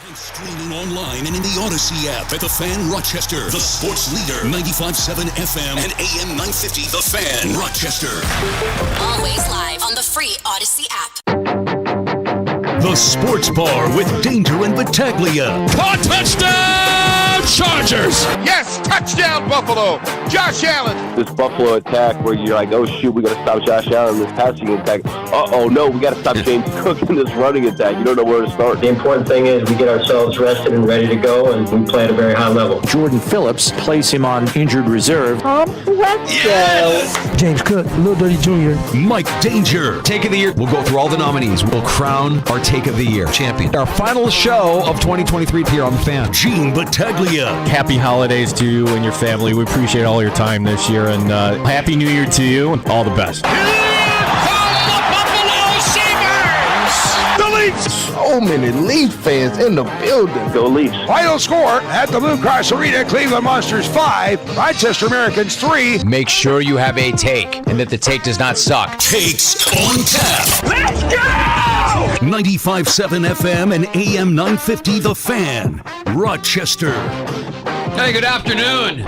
And streaming online and in the Odyssey app at The Fan Rochester. The sports leader, 95.7 FM and AM 950 The Fan Rochester. Always live on the free Odyssey app. The Sports Bar with Danger and Battaglia. Caught, touchdown, Chargers! Yes, touchdown, Buffalo. Josh Allen. This Buffalo attack where you're like, oh, shoot, we got to stop Josh Allen in this passing attack. Uh-oh, no, we got to stop James Cook in this running attack. You don't know where to start. The important thing is we get ourselves rested and ready to go, and we play at a very high level. Jordan Phillips, place him on injured reserve. Yes! James Cook, Lil Dirty Jr. Mike Danger. Take of the year. We'll go through all the nominees. We'll crown our Take of the Year champion. Our final show of 2023 here on The Fan. Gene Battaglia. Happy holidays to you and your family. We appreciate all your time this year, and Happy New Year to you, and all the best. So many Leaf fans in the building. Go Leafs. Final score at the Blue Cross Arena, Cleveland Monsters 5, Rochester Americans 3. Make sure you have a take and that the take does not suck. Takes on tap. Let's go! 95.7 FM and AM 950 The Fan Rochester. Hey, good afternoon.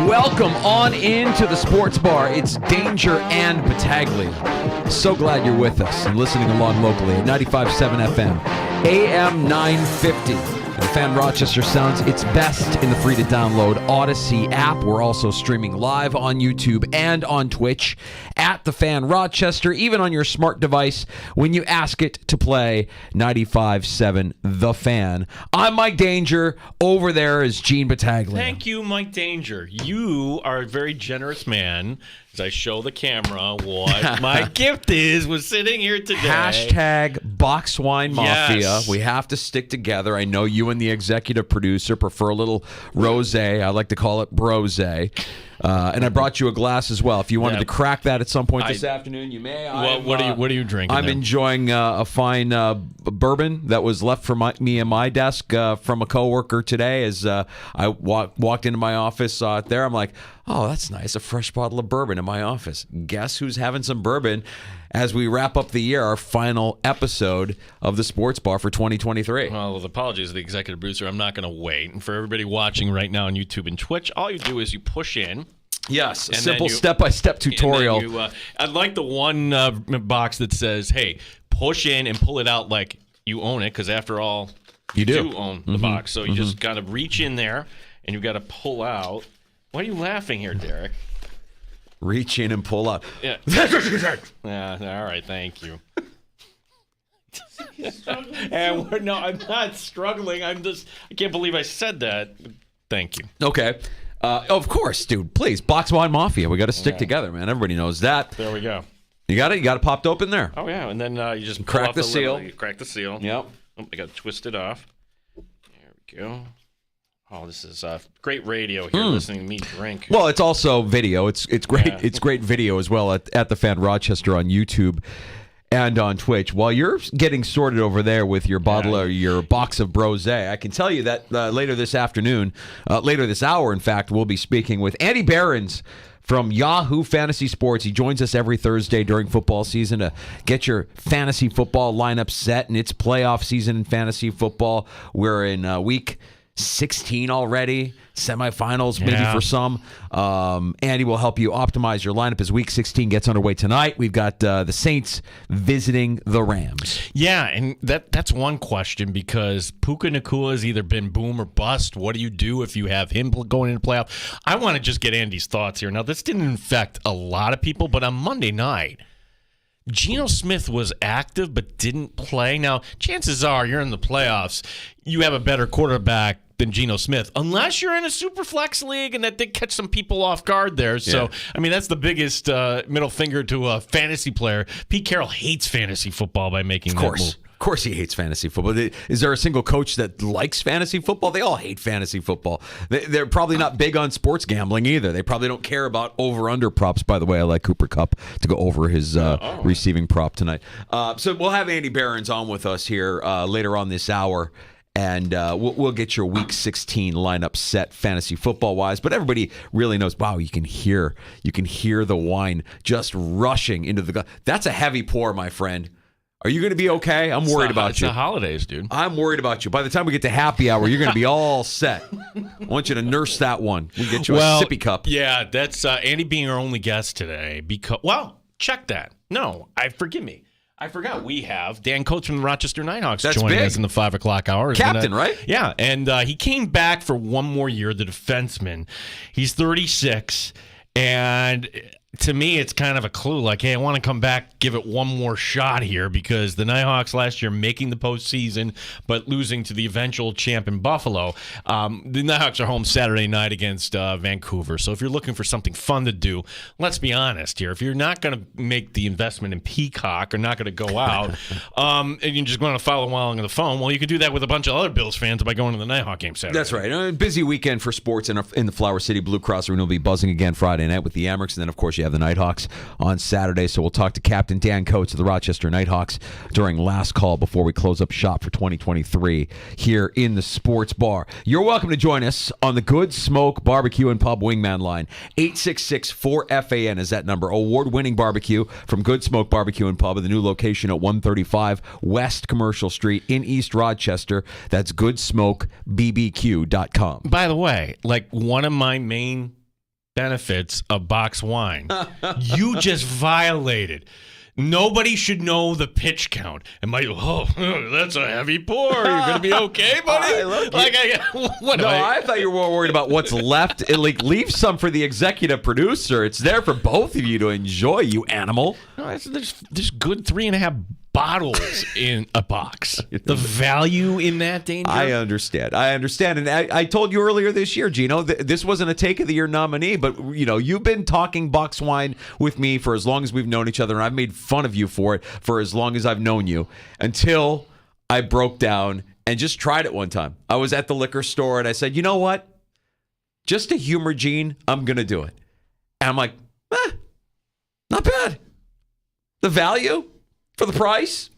Welcome on into the Sports Bar. It's Danger and Battaglia. So glad you're with us and listening along locally at 95.7 FM, AM 950. The Fan Rochester sounds its best in the free-to-download Odyssey app. We're also streaming live on YouTube and on Twitch at The Fan Rochester, even on your smart device when you ask it to play 95.7 The Fan. I'm Mike Danger. Over there is Gene Battaglia. Thank you, Mike Danger. You are a very generous man. As I show the camera what my gift is, was sitting here today. Hashtag Box Wine Mafia. Yes. We have to stick together. I know you and the executive producer prefer a little rosé. I like to call it brosé. And I brought you a glass as well. If you wanted to crack that at some point this afternoon, you may. What are you drinking? I'm enjoying a fine bourbon that was left for me and my desk from a coworker today. As I walked into my office, saw it there. I'm like, oh, that's nice. A fresh bottle of bourbon in my office. Guess who's having some bourbon as we wrap up the year, our final episode of the Sports Bar for 2023. Well, with apologies to the executive producer, I'm not going to wait. And for everybody watching right now on YouTube and Twitch, all you do is you push in. Yes, a simple step-by-step tutorial. I'd like the one box that says, hey, push in and pull it out like you own it, because after all, you do own the box. So you just got to reach in there, and you've got to pull out. Why are you laughing here, Derek? Reach in and pull out. Yeah. All right, thank you. And I'm not struggling. I can't believe I said that. Thank you. Okay. Of course, dude. Please, Box Wine Mafia. We got to stick together, man. Everybody knows that. There we go. You got it? You got it popped open there. Oh, yeah. And then you just crack the seal. You crack the seal. Yep. Oh, I got to twist it off. There we go. Oh, this is great radio here, listening to me drink. Well, it's also video. It's great. Yeah. It's great video as well at the Fan Rochester on YouTube and on Twitch. While you're getting sorted over there with your bottle or your box of brosé, I can tell you that later this afternoon, later this hour, in fact, we'll be speaking with Andy Behrens from Yahoo Fantasy Sports. He joins us every Thursday during football season to get your fantasy football lineup set, and it's playoff season in fantasy football. We're in week 16 already, semifinals maybe for some. Andy will help you optimize your lineup as Week 16 gets underway tonight. We've got the Saints visiting the Rams. Yeah, and that's one question, because Puka Nacua has either been boom or bust. What do you do if you have him going into playoff? I want to just get Andy's thoughts here. Now, this didn't affect a lot of people, but on Monday night, Geno Smith was active but didn't play. Now, chances are you're in the playoffs, you have a better quarterback than Geno Smith, unless you're in a super flex league, and that did catch some people off guard there. So, I mean, that's the biggest middle finger to a fantasy player. Pete Carroll hates fantasy football by making that move. Of course he hates fantasy football. Is there a single coach that likes fantasy football? They all hate fantasy football. They're probably not big on sports gambling either. They probably don't care about over-under props. By the way, I like Cooper Kupp to go over his receiving prop tonight. So we'll have Andy Behrens on with us here later on this hour. And we'll get your Week 16 lineup set fantasy football-wise. But everybody really knows, wow, you can hear the wine just rushing into the glass. That's a heavy pour, my friend. Are you going to be okay? I'm worried about you. It's the holidays, dude. I'm worried about you. By the time we get to happy hour, you're going to be all set. I want you to nurse that one. We get you a sippy cup. Yeah, that's Andy being our only guest today. Check that. No, forgive me. I forgot we have Dan Coates from the Rochester Nighthawks joining us in the 5 o'clock hour. Captain, right? Yeah, and he came back for one more year, the defenseman. He's 36, and to me, it's kind of a clue. Like, hey, I want to come back, give it one more shot here because the Nighthawks last year making the postseason, but losing to the eventual champ in Buffalo. The Nighthawks are home Saturday night against Vancouver. So if you're looking for something fun to do, let's be honest here. If you're not going to make the investment in Peacock or not going to go out, and you're just going to follow along on the phone, well, you can do that with a bunch of other Bills fans by going to the Nighthawk game Saturday. That's right. A busy weekend for sports in the Flower City Blue Cross Arena will be buzzing again Friday night with the Amerks, and then, of course, you have the Nighthawks on Saturday. So we'll talk to Captain Dan Coates of the Rochester Nighthawks during last call before we close up shop for 2023 here in the Sports Bar. You're welcome to join us on the Good Smoke Barbecue and Pub Wingman line. 866-4FAN is that number. Award-winning barbecue from Good Smoke Barbecue and Pub at the new location at 135 West Commercial Street in East Rochester. That's goodsmokebbq.com. By the way, like one of my main benefits of box wine, you just violated. Nobody should know the pitch count. And that's a heavy pour. You're going to be okay, buddy? I thought you were more worried about what's left. Leave some for the executive producer. It's there for both of you to enjoy, you animal. No, there's good 3.5 bottles in a box. The value in that, Danger? I understand. And I told you earlier this year, Gino, this wasn't a Take of the Year nominee, but you've been talking box wine with me for as long as we've known each other, and I've made fun of you for it for as long as I've known you, until I broke down and just tried it one time. I was at the liquor store, and I said, you know what? Just to humor Gene, I'm going to do it. And I'm like, not bad. The value for the price,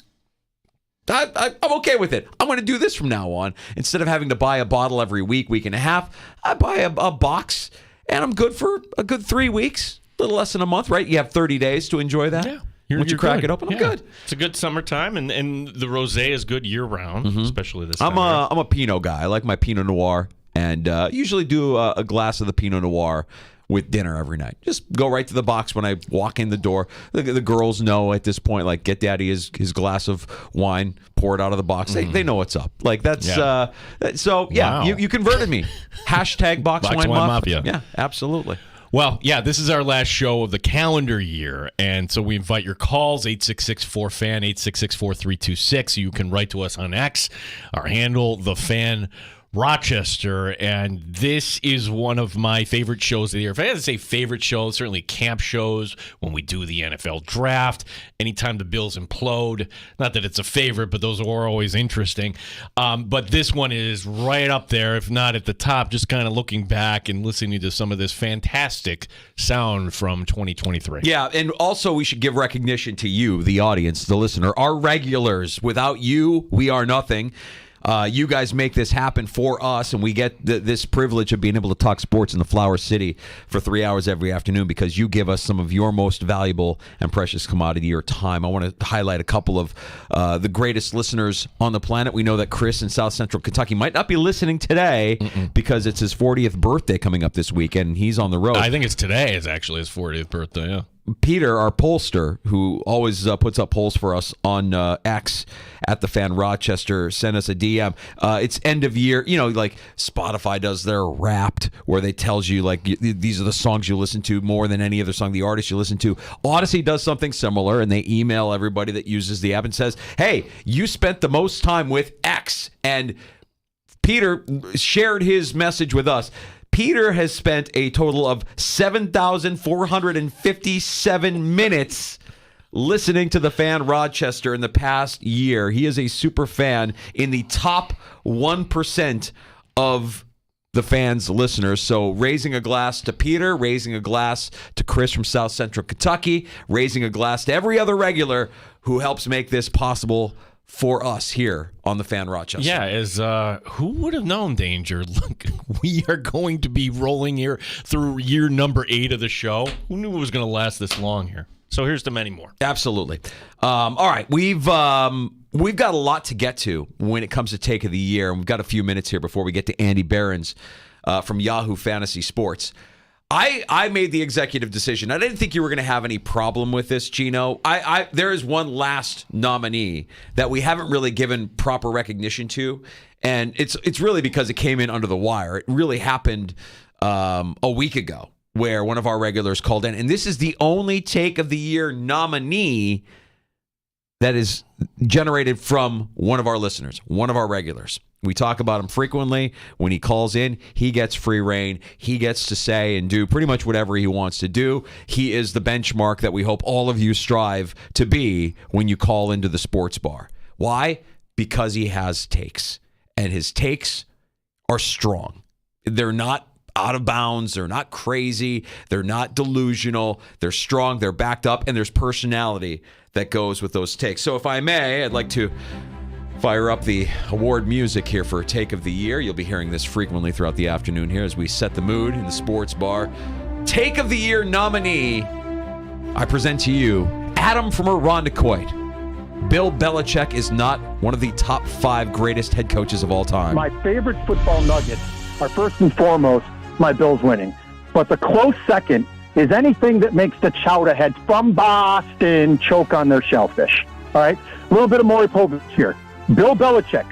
I'm okay with it. I'm going to do this from now on. Instead of having to buy a bottle every week and a half, I buy a box, and I'm good for a good 3 weeks, a little less than a month, right? You have 30 days to enjoy that. Yeah. Once you crack it open, I'm good. It's a good summertime, and the rosé is good year-round, especially this time. I'm a Pinot guy. I like my Pinot Noir, and usually do a glass of the Pinot Noir with dinner every night. Just go right to the box when I walk in the door. The girls know at this point, like, get daddy his glass of wine, pour it out of the box. They know what's up. Like, that's wow. You converted me. Hashtag box wine mafia. Yeah, absolutely. Well, yeah, this is our last show of the calendar year, and so we invite your calls, 866-4FAN, 866-4326. You can write to us on X, our handle, The Fan Rochester, and this is one of my favorite shows of the year. If I had to say favorite shows, certainly camp shows, when we do the NFL draft, anytime the Bills implode. Not that it's a favorite, but those are always interesting. But this one is right up there, if not at the top, just kind of looking back and listening to some of this fantastic sound from 2023. Yeah, and also we should give recognition to you, the audience, the listener, our regulars. Without you, we are nothing. You guys make this happen for us, and we get this privilege of being able to talk sports in the Flower City for 3 hours every afternoon because you give us some of your most valuable and precious commodity, your time. I want to highlight a couple of the greatest listeners on the planet. We know that Chris in South Central Kentucky might not be listening today because it's his 40th birthday coming up this weekend, and he's on the road. I think it's today is actually his 40th birthday, yeah. Peter, our pollster, who always puts up polls for us on X at the Fan Rochester, sent us a DM. It's end of year, like Spotify does their Wrapped, where they tells you like these are the songs you listen to more than any other song, the artist you listen to. Odyssey does something similar, and they email everybody that uses the app and says, "Hey, you spent the most time with X," and Peter shared his message with us. Peter has spent a total of 7,457 minutes listening to the Fan Rochester in the past year. He is a super fan in the top 1% of the Fan's listeners. So raising a glass to Peter, raising a glass to Chris from South Central Kentucky, raising a glass to every other regular who helps make this possible for us here on the Fan Rochester. Yeah, who would have known, Danger? Look, we are going to be rolling here through year number 8 of the show. Who knew it was going to last this long here? So here's to many more. Absolutely. All right, we've got a lot to get to when it comes to Take of the Year, and we've got a few minutes here before we get to Andy Behrens from Yahoo Fantasy Sports. I made the executive decision. I didn't think you were going to have any problem with this, Gino. There is one last nominee that we haven't really given proper recognition to, and it's really because it came in under the wire. It really happened a week ago, where one of our regulars called in, and this is the only Take of the Year nominee that is generated from one of our listeners, one of our regulars. We talk about him frequently. When he calls in, he gets free reign. He gets to say and do pretty much whatever he wants to do. He is the benchmark that we hope all of you strive to be when you call into the sports bar. Why? Because he has takes, and his takes are strong. They're not out of bounds. They're not crazy. They're not delusional. They're strong. They're backed up, and there's personality that goes with those takes. So if I may, I'd like to fire up the award music here for Take of the Year. You'll be hearing this frequently throughout the afternoon here as we set the mood in the sports bar. Take of the Year nominee, I present to you Adam from Irondequoit. Bill Belichick is not one of the top 5 greatest head coaches of all time. My favorite football nuggets are first and foremost my Bills winning. But the close second is anything that makes the chowder heads from Boston choke on their shellfish. All right? A little bit of Maury Povich here. Bill Belichick,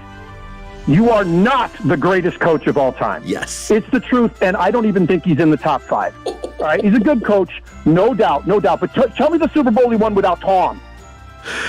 you are not the greatest coach of all time. Yes. It's the truth, and I don't even think he's in the top 5. All right? He's a good coach, no doubt, no doubt. But tell me the Super Bowl he won without Tom.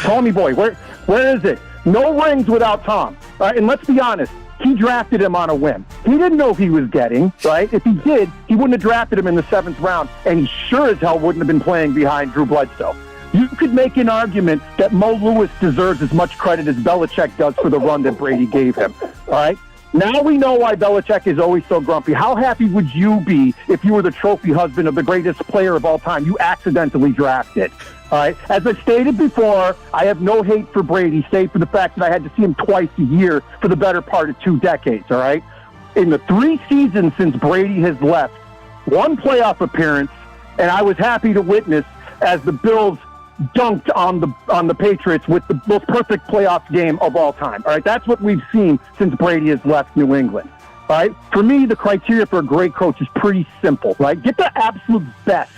Tommy boy, where is it? No rings without Tom. All right? And let's be honest, he drafted him on a whim. He didn't know he was getting, right? If he did, he wouldn't have drafted him in the 7th round, and he sure as hell wouldn't have been playing behind Drew Bledsoe. You could make an argument that Mo Lewis deserves as much credit as Belichick does for the run that Brady gave him. All right? Now we know why Belichick is always so grumpy. How happy would you be if you were the trophy husband of the greatest player of all time you accidentally drafted? All right? As I stated before, I have no hate for Brady, save for the fact that I had to see him twice a year for the better part of 2 decades. All right? In the 3 seasons since Brady has left, 1 playoff appearance, and I was happy to witness as the Bills dunked on the Patriots with the most perfect playoff game of all time. All right, that's what we've seen since Brady has left New England. All right, for me, the criteria for a great coach is pretty simple. Right, get the absolute best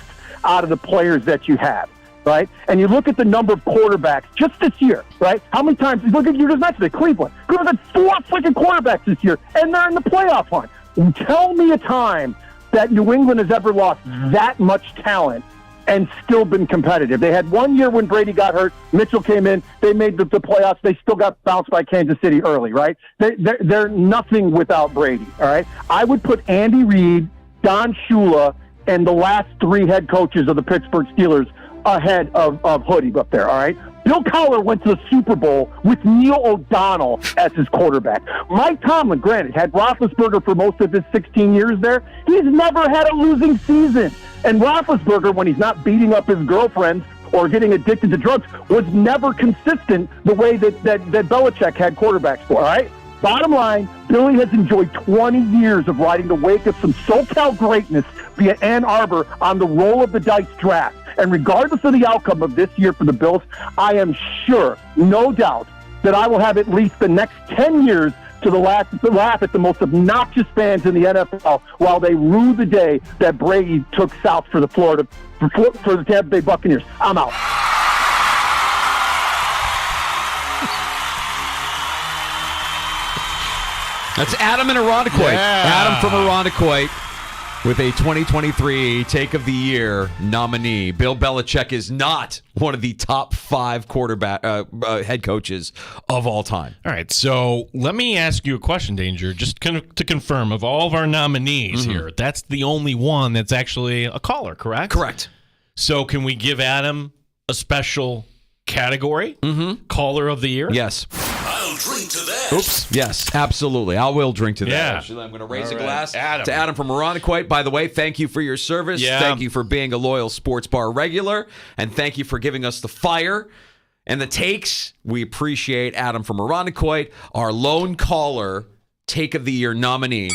out of the players that you have. Right, and you look at the number of quarterbacks just this year. Right, how many times? Look at you just mentioned it, Cleveland. Cleveland had 4 freaking quarterbacks this year, and they're in the playoff hunt. Tell me a time that New England has ever lost that much talent and still been competitive. They had 1 year when Brady got hurt. Mitchell came in. They made the playoffs. They still got bounced by Kansas City early, right? They're nothing without Brady, all right? I would put Andy Reid, Don Shula, and the last 3 head coaches of the Pittsburgh Steelers ahead of Hoodie up there, all right? Bill Cowher went to the Super Bowl with Neil O'Donnell as his quarterback. Mike Tomlin, granted, had Roethlisberger for most of his 16 years there. He's never had a losing season. And Roethlisberger, when he's not beating up his girlfriends or getting addicted to drugs, was never consistent the way that Belichick had quarterbacks for, all right? Bottom line, Billy has enjoyed 20 years of riding the wake of some SoCal greatness via Ann Arbor on the roll of the dice draft. And regardless of the outcome of this year for the Bills, I am sure, no doubt, that I will have at least the next 10 years to laugh at the most obnoxious fans in the NFL while they rue the day that Brady took south for the Tampa Bay Buccaneers. I'm out. That's Adam in Irondequoit. Yeah. Adam from Irondequoit with a 2023 Take of the Year nominee. Bill Belichick is not one of the top 5 quarterback head coaches of all time. All right, so let me ask you a question, Danger, just kind of to confirm. Of all of our nominees here, that's the only one that's actually a caller, correct? Correct. So can we give Adam a special category? Caller of the Year? Yes. I'll drink to that. Oops. Yes, absolutely. I will drink to that. Yeah. Actually, I'm going to raise All a right. glass Adam. to Adam from Irondequoit. By the way, thank you for your service. Yeah. Thank you for being a loyal sports bar regular. And thank you for giving us the fire and the takes. We appreciate Adam from Irondequoit, our lone caller, Take of the Year nominee.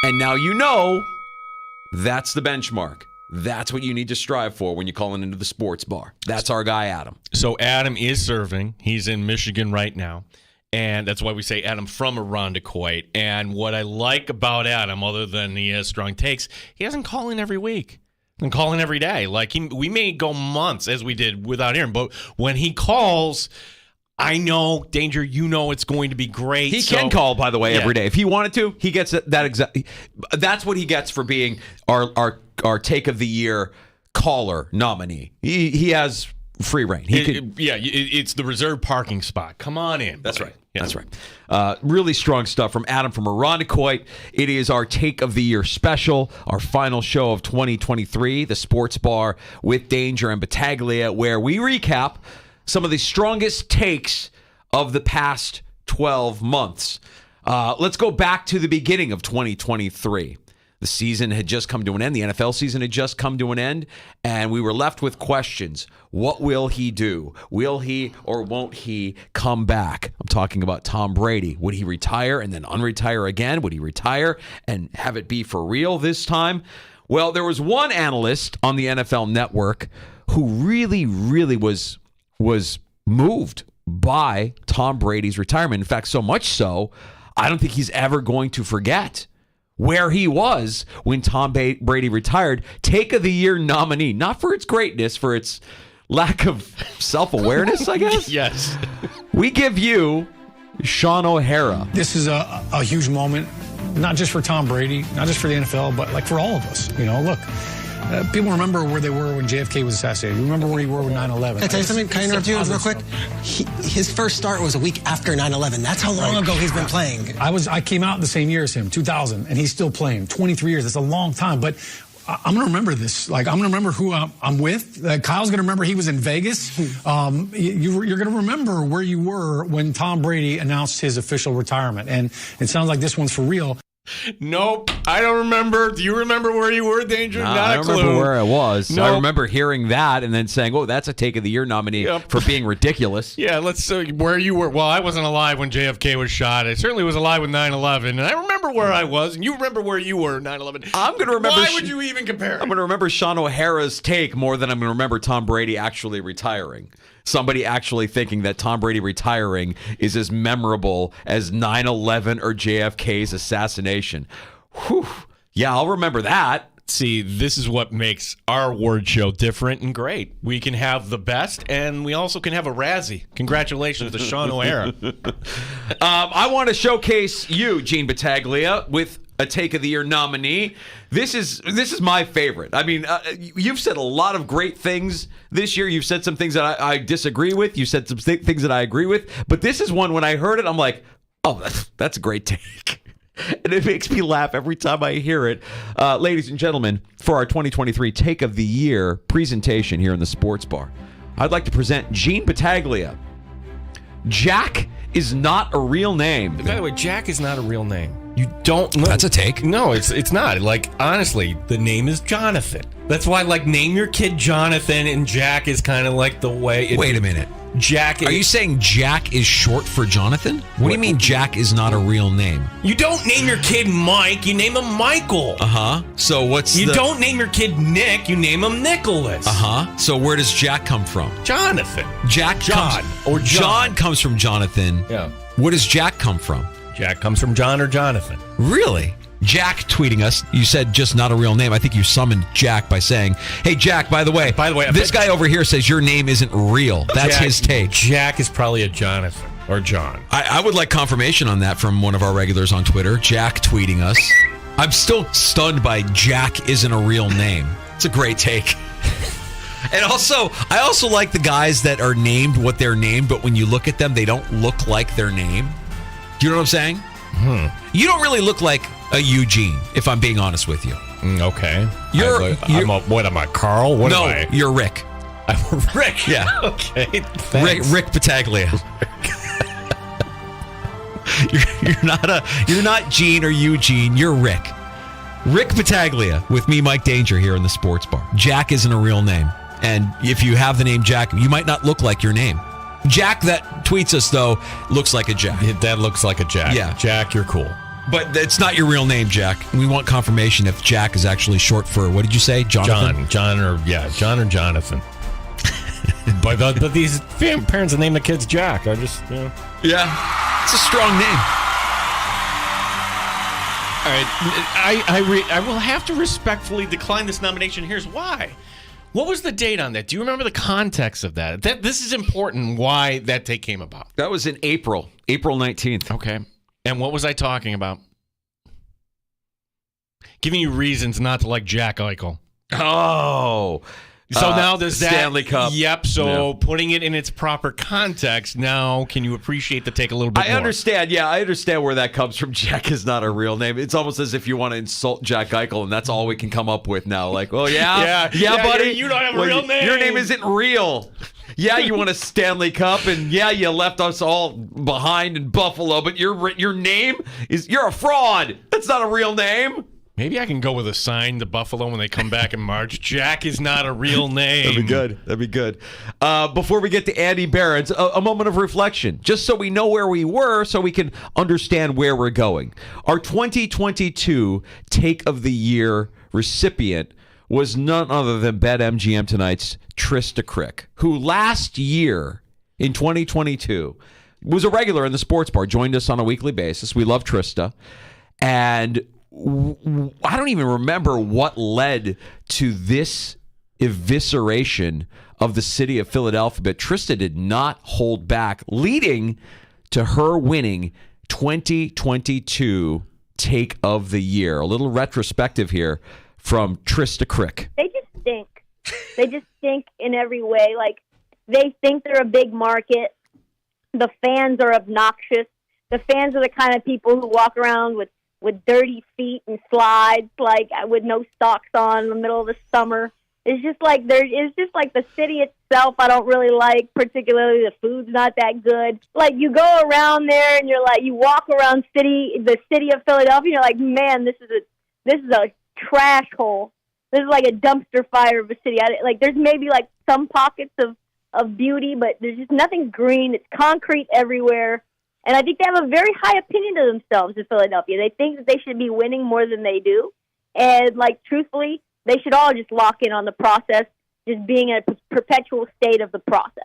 And now you know that's the benchmark. That's what you need to strive for when you're calling into the sports bar. That's our guy, Adam. So Adam is serving. He's in Michigan right now. And that's why we say Adam from Irondequoit. And what I like about Adam, other than he has strong takes, he doesn't call in every week. And calling every day. Like we may go months as we did without Aaron, but when he calls, I know, Danger, you know it's going to be great. He can call, by the way, every day. If he wanted to, he gets that exact. That's what he gets for being our take of the year caller nominee. He has free reign. It's the reserved parking spot. Come on in. That's right. Yeah. That's right. Really strong stuff from Adam from Irondequoit. It is our Take of the Year special, our final show of 2023, the Sports Bar with Danger and Battaglia, where we recap some of the strongest takes of the past 12 months. Let's go back to the beginning of 2023. The season had just come to an end. The NFL season had just come to an end, and we were left with questions. What will he do? Will he or won't he come back? I'm talking about Tom Brady. Would he retire and then unretire again? Would he retire and have it be for real this time? Well, there was one analyst on the NFL Network who really was moved by Tom Brady's retirement. In fact, so much so, I don't think he's ever going to forget where he was when Tom Brady retired. Take of the Year nominee, not for its greatness, for its lack of self-awareness, I guess. Yes. We give you Sean O'Hara. This is a huge moment, not just for Tom Brady, not just for the NFL, but like for all of us. You know, look, people remember where they were when JFK was assassinated. You remember where you were with 9/11. Can I tell you something? Can I interrupt you real quick? His first start was a week after 9/11. That's how long ago he's been playing. I came out the same year as him, 2000, and he's still playing. 23 years. That's a long time. But I'm going to remember this. Like, I'm going to remember who I'm with. Kyle's going to remember he was in Vegas. You're going to remember where you were when Tom Brady announced his official retirement. And it sounds like this one's for real. Nope, I don't remember. Do you remember where you were, Danger? No, Not I don't remember where I was. Nope. I remember hearing that and then saying, "Oh, that's a Take of the Year nominee for being ridiculous." Yeah, let's see where you were. Well, I wasn't alive when JFK was shot. I certainly was alive with 9/11, and I remember where I was, and you remember where you were 9/11. I'm going to remember. Why would you even compare? I'm going to remember Sean O'Hara's take more than I'm going to remember Tom Brady actually retiring. Somebody actually thinking that Tom Brady retiring is as memorable as 9/11 or JFK's assassination. Whew. Yeah, I'll remember that. See, this is what makes our award show different and great. We can have the best, and we also can have a Razzie. Congratulations to Sean O'Hara. I want to showcase you, Gene Battaglia, with a Take of the Year nominee. This is my favorite. I mean, you've said a lot of great things this year. You've said some things that I disagree with. You said some things that I agree with. But this is one, when I heard it, I'm like, oh, that's a great take. And it makes me laugh every time I hear it. Ladies and gentlemen, for our 2023 Take of the Year presentation here in the Sports Bar, I'd like to present Gene Battaglia. Jack is not a real name. By the way, Jack is not a real name. You don't know. That's a take. No, it's not. Like, honestly, the name is Jonathan. That's why, like, name your kid Jonathan, and Jack is kind of like the way. Wait a minute. Jack is... Are you saying Jack is short for Jonathan? What do you mean Jack is not a real name? You don't name your kid Mike, you name him Michael. Uh-huh. So what's You don't name your kid Nick, you name him Nicholas. Uh-huh. So where does Jack come from? Jonathan. John comes from Jonathan. Yeah. Where does Jack come from? Jack comes from John or Jonathan. Really? Jack tweeting us. You said just not a real name. I think you summoned Jack by saying, "Hey, Jack, by the way, this guy over here says your name isn't real." That's his take. Jack is probably a Jonathan or John. I would like confirmation on that from one of our regulars on Twitter. Jack tweeting us. I'm still stunned by Jack isn't a real name. It's a great take. And also, I also like the guys that are named what they're named, but when you look at them, they don't look like their name. Do you know what I'm saying? You don't really look like a Eugene, if I'm being honest with you. Okay. What am I, Carl? What no, am I? You're Rick. I'm Rick. Yeah. Okay. Thanks. Rick Battaglia. You're not Gene or Eugene. You're Rick. Rick Battaglia with me, Mike Danger, here in the Sports Bar. Jack isn't a real name. And if you have the name Jack, you might not look like your name. Jack that tweets us, though, looks like a Jack. That looks like a Jack. Yeah. Jack, you're cool. But it's not your real name, Jack. We want confirmation if Jack is actually short for, what did you say, Jonathan? John or Jonathan. but these parents that name the kids Jack, I just, Yeah, it's a strong name. All right, I will have to respectfully decline this nomination. Here's why. What was the date on that? Do you remember the context of that? This is important, why that take came about. That was in April 19th. Okay. And what was I talking about? Giving you reasons not to like Jack Eichel. Oh. So now there's that. Stanley Cup. Yep. So putting it in its proper context, now can you appreciate the take a little bit more? I understand. Yeah, I understand where that comes from. Jack is not a real name. It's almost as if you want to insult Jack Eichel, and that's all we can come up with now. Like, well, yeah, buddy. You don't have a real name. Your name isn't real. Yeah, you won a Stanley Cup, and yeah, you left us all behind in Buffalo, but your name is, you're a fraud. That's not a real name. Maybe I can go with a sign to Buffalo when they come back in March. Jack is not a real name. That'd be good. Before we get to Andy Behrens, a moment of reflection, just so we know where we were, so we can understand where we're going. Our 2022 Take of the Year recipient was none other than BetMGM Tonight's Trista Crick, who last year in 2022 was a regular in the sports bar, joined us on a weekly basis. We love Trista. And I don't even remember what led to this evisceration of the city of Philadelphia, but Trista did not hold back, leading to her winning 2022 Take of the Year. A little retrospective here from Trista Crick. They just stink. They just stink in every way. Like, they think they're a big market. The fans are obnoxious. The fans are the kind of people who walk around with dirty feet and slides, like with no socks on in the middle of the summer. It's just like the city itself I don't really like, particularly the food's not that good. Like, you go around there and you're like, you walk around the city of Philadelphia, and you're like, man, this is a trash hole. This is like a dumpster fire of a city. There's maybe like some pockets of beauty, but there's just nothing green. It's concrete everywhere. And I think they have a very high opinion of themselves in Philadelphia. They think that they should be winning more than they do. And, truthfully, they should all just lock in on the process, just being in a perpetual state of the process.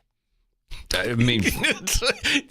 I mean,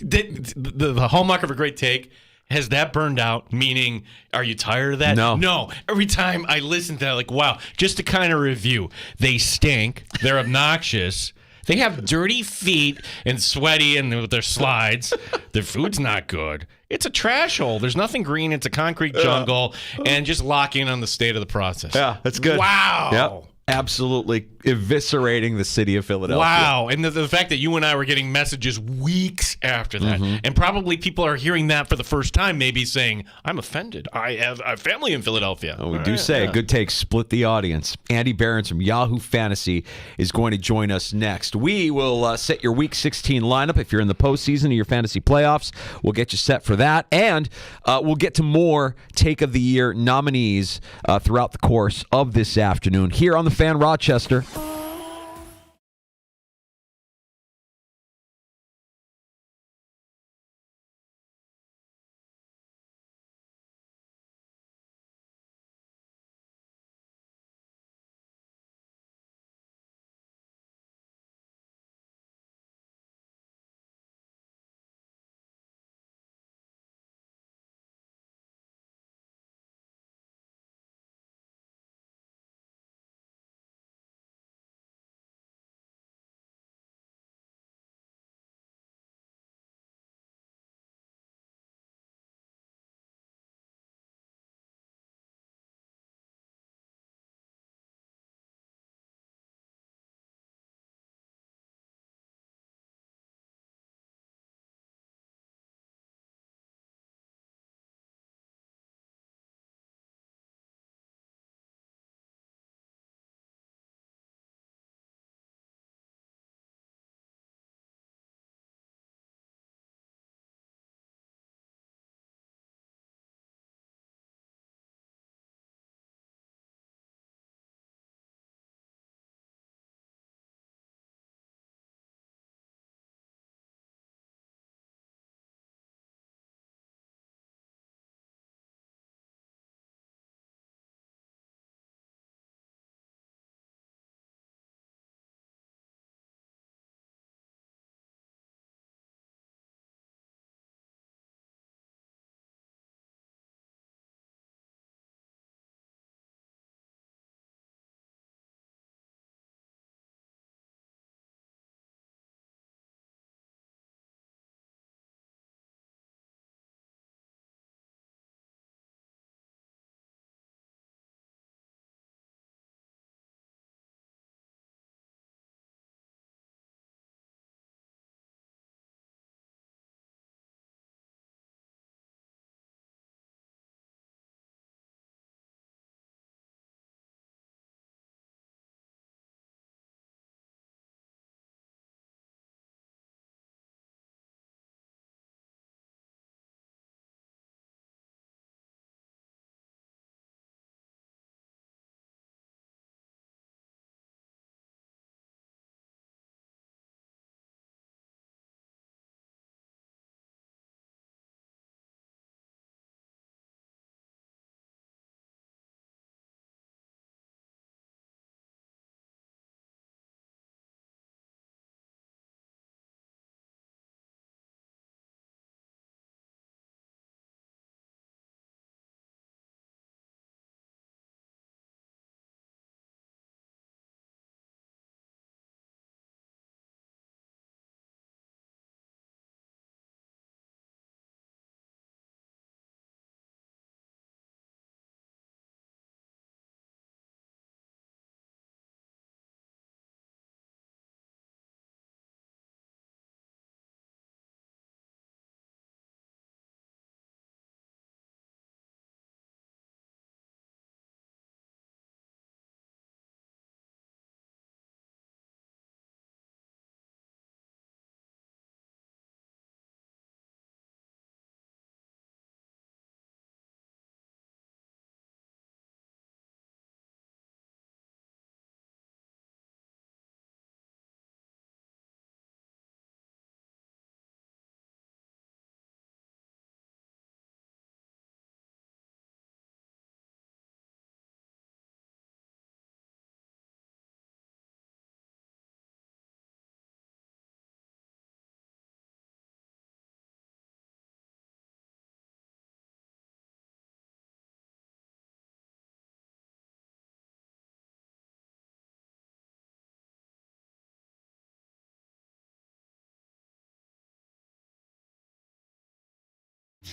the hallmark of a great take, has that burned out? Meaning, are you tired of that? No. Every time I listen to that, like, wow, just to kind of review, they stink, they're obnoxious, they have dirty feet and sweaty and with their slides. Their food's not good. It's a trash hole. There's nothing green. It's a concrete jungle. And just lock in on the state of the process. Yeah, that's good. Wow. Yep. Absolutely eviscerating the city of Philadelphia. Wow. And the fact that you and I were getting messages weeks after that, and probably people are hearing that for the first time, maybe saying, I'm offended. I have a family in Philadelphia. We do say a good take split the audience. Andy Behrens from Yahoo Fantasy is going to join us next. We will set your Week 16 lineup if you're in the postseason of your fantasy playoffs. We'll get you set for that. And we'll get to more Take of the Year nominees throughout the course of this afternoon here on the Fan Rochester.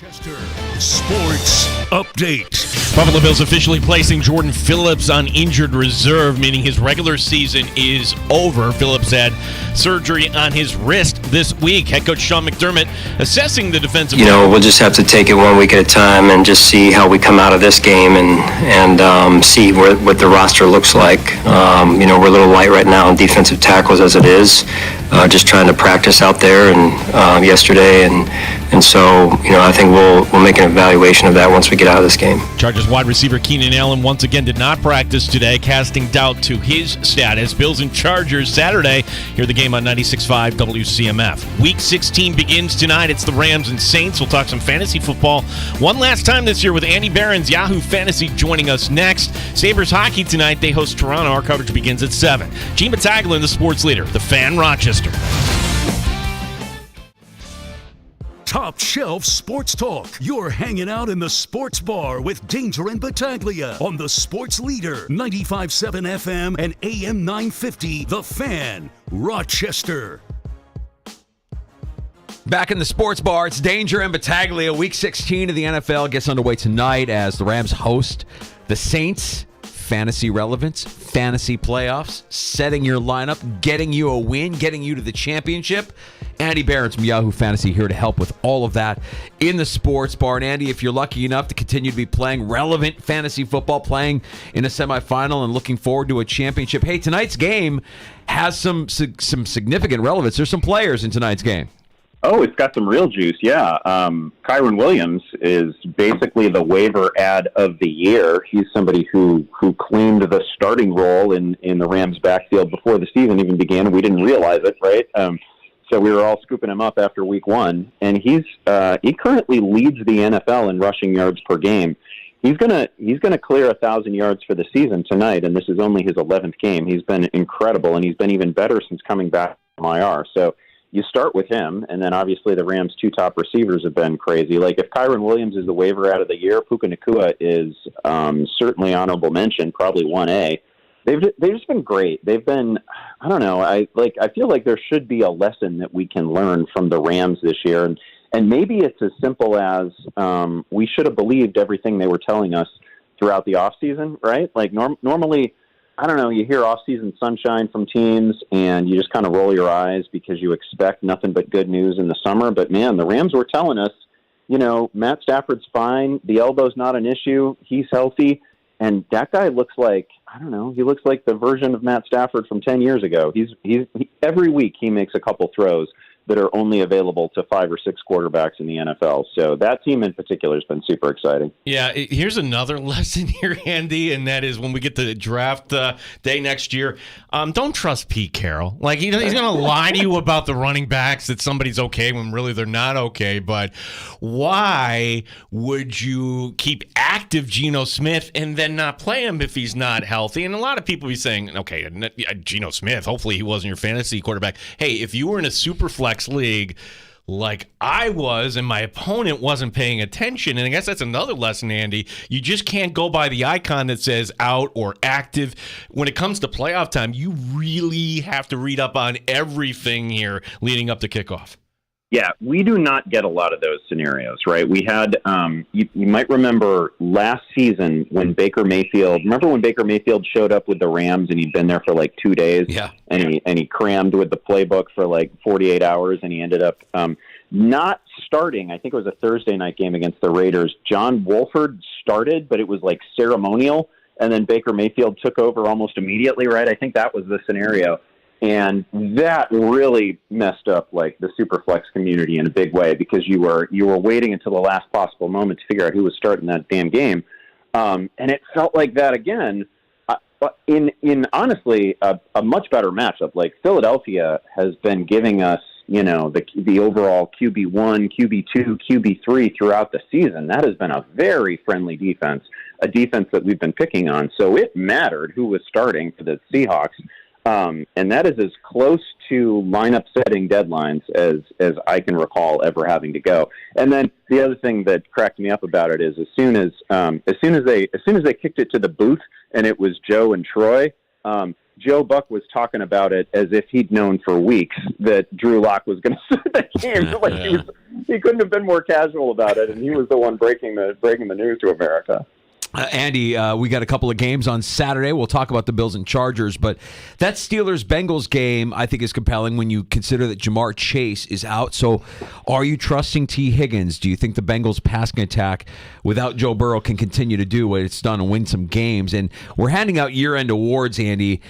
Rochester Sports Update. Buffalo Bills officially placing Jordan Phillips on injured reserve, meaning his regular season is over. Phillips had surgery on his wrist this week. Head coach Sean McDermott assessing the defensive. We'll just have to take it 1 week at a time and just see how we come out of this game and see what the roster looks like. We're a little light right now on defensive tackles as it is. Just trying to practice out there and yesterday and so I think we'll make an evaluation of that once we get out of this game. Chargers wide receiver Keenan Allen once again did not practice today, casting doubt to his status. Bills and Chargers Saturday. Hear the game on 96.5 WCMF. Week 16 begins tonight. It's the Rams and Saints. We'll talk some fantasy football one last time this year with Andy Barron's Yahoo Fantasy joining us next. Sabres hockey tonight. They host Toronto. Our coverage begins at 7. Gene Battaglin, the sports leader, the Fan Rochester. Top Shelf Sports Talk. You're hanging out in the sports bar with Danger and Battaglia on the Sports Leader, 95.7 FM and AM 950, The Fan, Rochester. Back in the sports bar, it's Danger and Battaglia. Week 16 of the NFL gets underway tonight as the Rams host the Saints. Fantasy relevance, fantasy playoffs, setting your lineup, getting you a win, getting you to the championship. Andy Barron from Yahoo Fantasy here to help with all of that in the sports bar. And Andy, if you're lucky enough to continue to be playing relevant fantasy football, playing in a semifinal and looking forward to a championship, hey, tonight's game has some significant relevance. There's some players in tonight's game. Oh, it's got some real juice, yeah. Kyron Williams is basically the waiver ad of the year. He's somebody who claimed the starting role in the Rams' backfield before the season even began, and we didn't realize it, right? So we were all scooping him up after week 1, and he currently leads the NFL in rushing yards per game. He's gonna clear 1,000 yards for the season tonight, and this is only his 11th game. He's been incredible, and he's been even better since coming back from IR. So you start with him, and then obviously the Rams' 2 top receivers have been crazy. Like if Kyron Williams is the waiver out of the year, Puka Nacua is certainly honorable mention, probably 1A. They've just been great. They've been, I don't know, I feel like there should be a lesson that we can learn from the Rams this year, and maybe it's as simple as we should have believed everything they were telling us throughout the offseason, right? Like normally, I don't know, you hear off-season sunshine from teams, and you just kind of roll your eyes because you expect nothing but good news in the summer. But, man, the Rams were telling us, Matt Stafford's fine. The elbow's not an issue. He's healthy. And that guy looks like, I don't know, he looks like the version of Matt Stafford from 10 years ago. He every week he makes a couple throws that are only available to 5 or 6 quarterbacks in the NFL. So that team in particular has been super exciting. Yeah, here's another lesson here, Andy, and that is when we get to the draft day next year, don't trust Pete Carroll. Like, he's going to lie to you about the running backs that somebody's okay when really they're not okay. But why would you keep active Geno Smith and then not play him if he's not healthy? And a lot of people be saying, okay, Geno Smith, hopefully he wasn't your fantasy quarterback. Hey, if you were in a super flex league like I was and my opponent wasn't paying attention, and I guess that's another lesson, Andy, you just can't go by the icon that says out or active. When it comes to playoff time, you really have to read up on everything here leading up to kickoff. Yeah, we do not get a lot of those scenarios, right? We had, you might remember last season when Baker Mayfield showed up with the Rams and he'd been there for like 2 days, yeah, and he crammed with the playbook for like 48 hours, and he ended up not starting. I think it was a Thursday night game against the Raiders. John Wolford started, but it was like ceremonial, and then Baker Mayfield took over almost immediately, right? I think that was the scenario. And that really messed up like the Superflex community in a big way, because you were waiting until the last possible moment to figure out who was starting that damn game, and it felt like that again. In honestly a much better matchup. Like Philadelphia has been giving us, the overall QB1, QB2, QB3 throughout the season. That has been a very friendly defense, a defense that we've been picking on. So it mattered who was starting for the Seahawks. And that is as close to lineup setting deadlines as I can recall ever having to go. And then the other thing that cracked me up about it is as soon as they kicked it to the booth and it was Joe and Troy, Joe Buck was talking about it as if he'd known for weeks that Drew Lock was going to start the game. Like he couldn't have been more casual about it, and he was the one breaking the news to America. Andy, we got a couple of games on Saturday. We'll talk about the Bills and Chargers, but that Steelers-Bengals game, I think, is compelling when you consider that Jamar Chase is out. So are you trusting T. Higgins? Do you think the Bengals' passing attack without Joe Burrow can continue to do what it's done and win some games? And we're handing out year-end awards, Andy.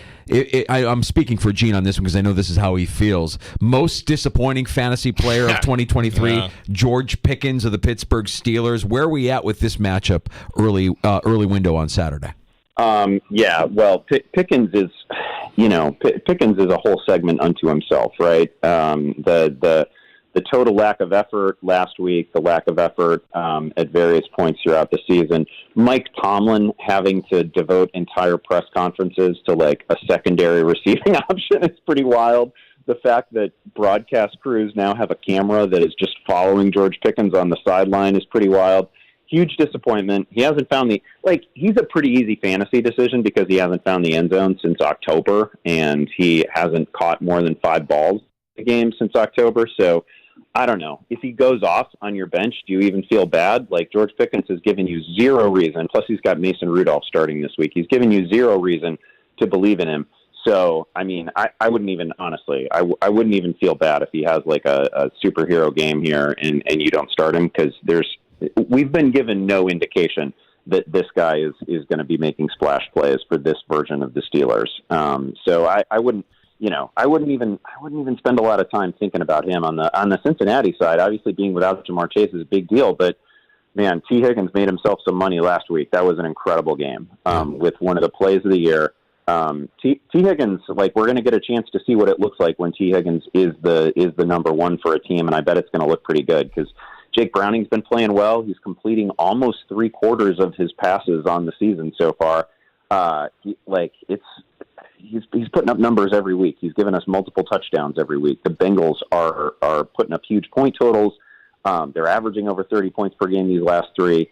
I'm speaking for Gene on this one because I know this is how he feels. Most disappointing fantasy player of 2023, George Pickens of the Pittsburgh Steelers. Where are we at with this matchup early window on Saturday? Well, Pickens is, Pickens is a whole segment unto himself, right? The total lack of effort last week, the lack of effort at various points throughout the season, Mike Tomlin having to devote entire press conferences to like a secondary receiving option is pretty wild. The fact that broadcast crews now have a camera that is just following George Pickens on the sideline is pretty wild. Huge disappointment. He hasn't found he's a pretty easy fantasy decision because he hasn't found the end zone since October, and he hasn't caught more than 5 balls a game since October. So I don't know. If he goes off on your bench, do you even feel bad? Like, George Pickens has given you zero reason. Plus, he's got Mason Rudolph starting this week. He's given you zero reason to believe in him. So, I mean, I wouldn't even, honestly, I wouldn't even feel bad if he has like a superhero game here and you don't start him, because we've been given no indication that this guy is going to be making splash plays for this version of the Steelers. So I wouldn't even spend a lot of time thinking about him on the Cincinnati side. Obviously, being without Jamar Chase is a big deal, but man, T. Higgins made himself some money last week. That was an incredible game with one of the plays of the year. T. Higgins, like, we're going to get a chance to see what it looks like when T. Higgins is the number one for a team, and I bet it's going to look pretty good because Jake Browning's been playing well. He's completing almost 3/4 of his passes on the season so far. He's putting up numbers every week. He's given us multiple touchdowns every week. The Bengals are putting up huge point totals. They're averaging over 30 points per game these last 3.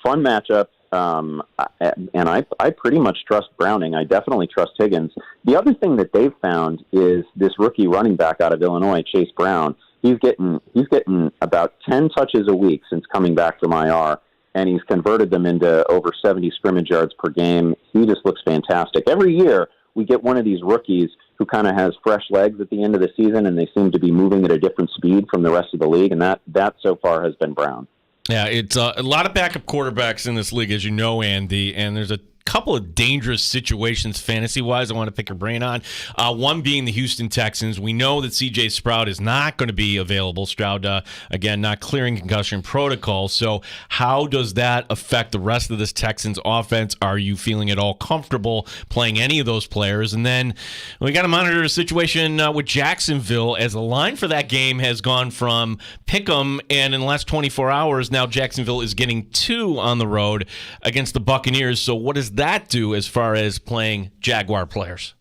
Fun matchup. And I pretty much trust Browning. I definitely trust Higgins. The other thing that they've found is this rookie running back out of Illinois, Chase Brown. He's getting about 10 touches a week since coming back from IR, and he's converted them into over 70 scrimmage yards per game. He just looks fantastic. Every year we get one of these rookies who kind of has fresh legs at the end of the season, and they seem to be moving at a different speed from the rest of the league, and that so far has been Brown. Yeah, it's a lot of backup quarterbacks in this league, as you know, Andy, and there's a couple of dangerous situations fantasy-wise I want to pick your brain on. One being the Houston Texans. We know that C.J. Stroud is not going to be available. Stroud, again, not clearing concussion protocol. So how does that affect the rest of this Texans offense? Are you feeling at all comfortable playing any of those players? And then we got to monitor the situation with Jacksonville, as the line for that game has gone from pick'em, and in the last 24 hours, now Jacksonville is getting 2 on the road against the Buccaneers. So what does that do as far as playing Jaguar players?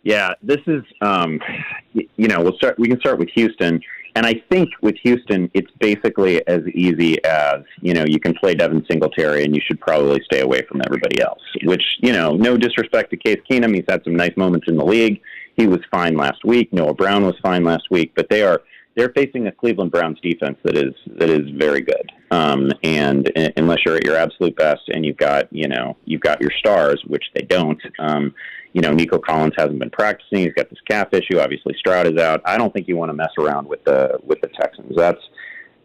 Yeah, this is, we can start with Houston. And I think with Houston, it's basically as easy as, you can play Devin Singletary and you should probably stay away from everybody else, which, no disrespect to Case Keenum. He's had some nice moments in the league. He was fine last week. Noah Brown was fine last week, but they're facing a Cleveland Browns defense that is very good. And unless you're at your absolute best and you've got your stars, which they don't, Nico Collins hasn't been practicing. He's got this calf issue. Obviously Stroud is out. I don't think you want to mess around with the Texans.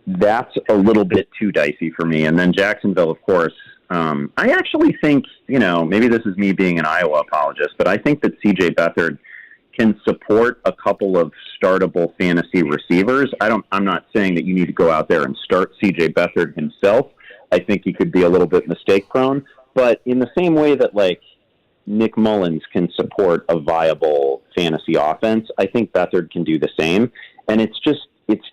That's a little bit too dicey for me. And then Jacksonville, of course, I actually think, maybe this is me being an Iowa apologist, but I think that C.J. Beathard can support a couple of startable fantasy receivers. I'm not saying that you need to go out there and start C.J. Beathard himself. I think he could be a little bit mistake prone, but in the same way that like Nick Mullins can support a viable fantasy offense, I think Beathard can do the same. And it's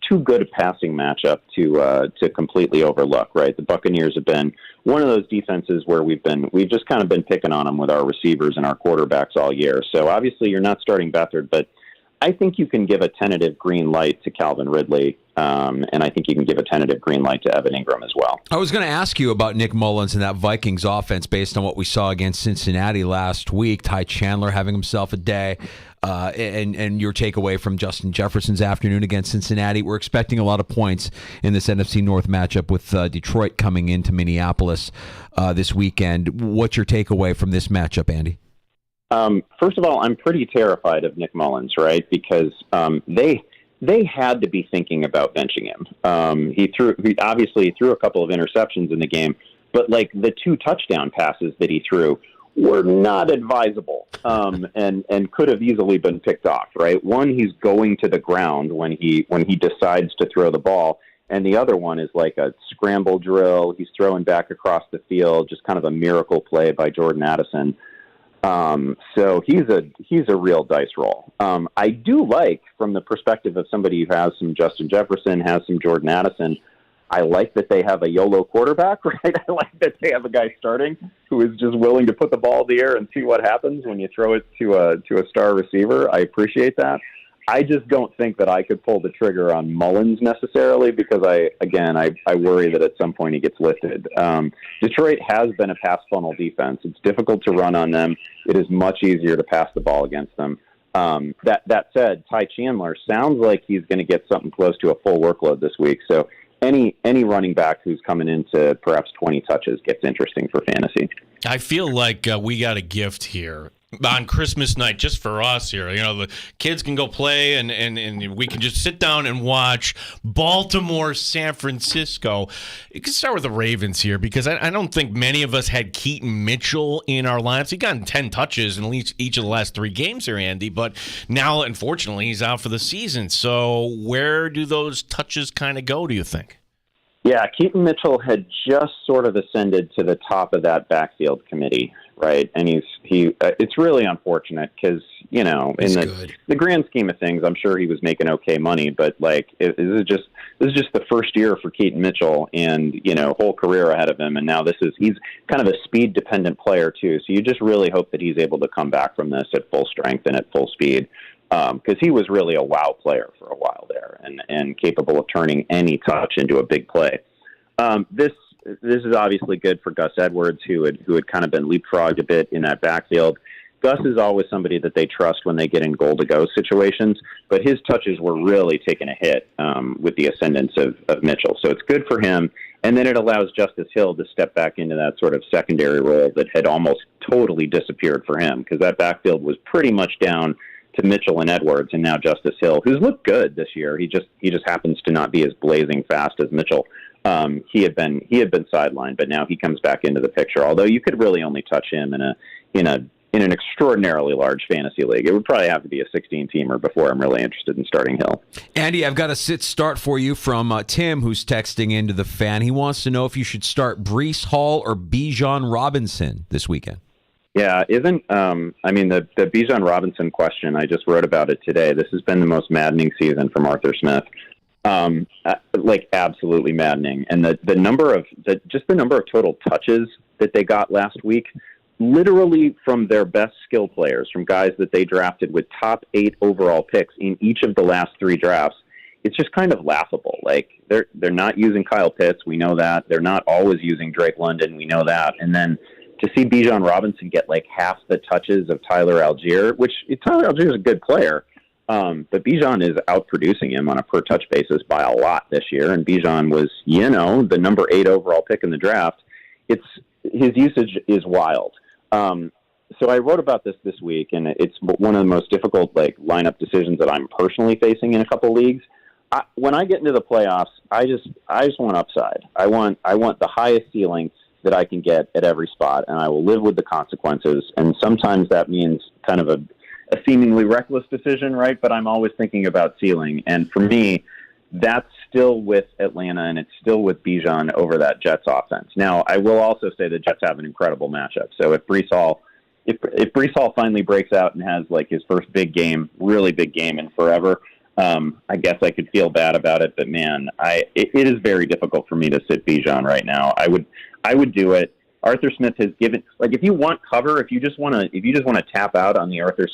too good a passing matchup to completely overlook, right? The Buccaneers have been one of those defenses where we've just kind of been picking on them with our receivers and our quarterbacks all year. So obviously you're not starting Beathard, but I think you can give a tentative green light to Calvin Ridley, and I think you can give a tentative green light to Evan Ingram as well. I was going to ask you about Nick Mullins and that Vikings offense based on what we saw against Cincinnati last week. Ty Chandler having himself a day, and your takeaway from Justin Jefferson's afternoon against Cincinnati. We're expecting a lot of points in this NFC North matchup with Detroit coming into Minneapolis this weekend. What's your takeaway from this matchup, Andy? First of all, I'm pretty terrified of Nick Mullins, right? Because they had to be thinking about benching him. He obviously threw a couple of interceptions in the game, but like the 2 touchdown passes that he threw were not advisable, and could have easily been picked off, right? One, he's going to the ground when he decides to throw the ball, and the other one is like a scramble drill. He's throwing back across the field, just kind of a miracle play by Jordan Addison. So he's a real dice roll. I do like, from the perspective of somebody who has some Justin Jefferson, has some Jordan Addison, I like that they have a YOLO quarterback, right? I like that they have a guy starting who is just willing to put the ball in the air and see what happens when you throw it to a star receiver. I appreciate that. I just don't think that I could pull the trigger on Mullins necessarily, because I worry that at some point he gets lifted. Detroit has been a pass funnel defense. It's difficult to run on them. It is much easier to pass the ball against them. That said, Ty Chandler sounds like he's going to get something close to a full workload this week. So any running back who's coming into perhaps 20 touches gets interesting for fantasy. I feel like we got a gift here on Christmas night just for us here. You know, the kids can go play and we can just sit down and watch Baltimore, San Francisco. You can start with the Ravens here, because I don't think many of us had Keaton Mitchell in our lineups. He got 10 touches in each of the last 3 games here, Andy, but now, unfortunately, he's out for the season. So where do those touches kind of go, do you think? Yeah, Keaton Mitchell had just sort of ascended to the top of that backfield committee, right? And it's really unfortunate because, you know, in the grand scheme of things, I'm sure he was making okay money, but like this is just the first year for Keaton Mitchell, and you know, whole career ahead of him, and now he's kind of a speed dependent player too. So you just really hope that he's able to come back from this at full strength and at full speed. Because he was really a wow player for a while there, and capable of turning any touch into a big play. This is obviously good for Gus Edwards, who had kind of been leapfrogged a bit in that backfield. Gus is always somebody that they trust when they get in goal-to-go situations, but his touches were really taking a hit with the ascendance of Mitchell. So it's good for him, and then it allows Justice Hill to step back into that sort of secondary role that had almost totally disappeared for him, because that backfield was pretty much down to Mitchell and Edwards, and now Justice Hill, who's looked good this year. He just happens to not be as blazing fast as Mitchell. He had been sidelined, but now he comes back into the picture. Although you could really only touch him in an extraordinarily large fantasy league. It would probably have to be a 16-teamer before I'm really interested in starting Hill. Andy, I've got a sit-start for you from Tim, who's texting into the fan. He wants to know if you should start Breece Hall or Bijan Robinson this weekend. Yeah, the Bijan Robinson question, I just wrote about it today. This has been the most maddening season from Arthur Smith. Absolutely maddening. And the number of total touches that they got last week, literally from their best skill players, from guys that they drafted with top 8 overall picks in each of the last 3 drafts, it's just kind of laughable. Like they're not using Kyle Pitts, we know that. They're not always using Drake London, we know that. And then to see Bijan Robinson get like half the touches of Tyler Algier, which Tyler Algier is a good player, but Bijan is outproducing him on a per touch basis by a lot this year. And Bijan was, the number 8 overall pick in the draft. His usage is wild. So I wrote about this week, and it's one of the most difficult lineup decisions that I'm personally facing in a couple leagues. When I get into the playoffs, I just want upside. I want the highest ceiling that I can get at every spot, and I will live with the consequences. And sometimes that means kind of a seemingly reckless decision, right? But I'm always thinking about ceiling. And for me, that's still with Atlanta, and it's still with Bijan over that Jets offense. Now, I will also say the Jets have an incredible matchup. So if Breece Hall finally breaks out and has his first big game, really big game in forever, I guess I could feel bad about it. But man, it is very difficult for me to sit Bijan right now. I would do it. Arthur Smith has given, like, if you want cover, if you just want to tap out on the Arthur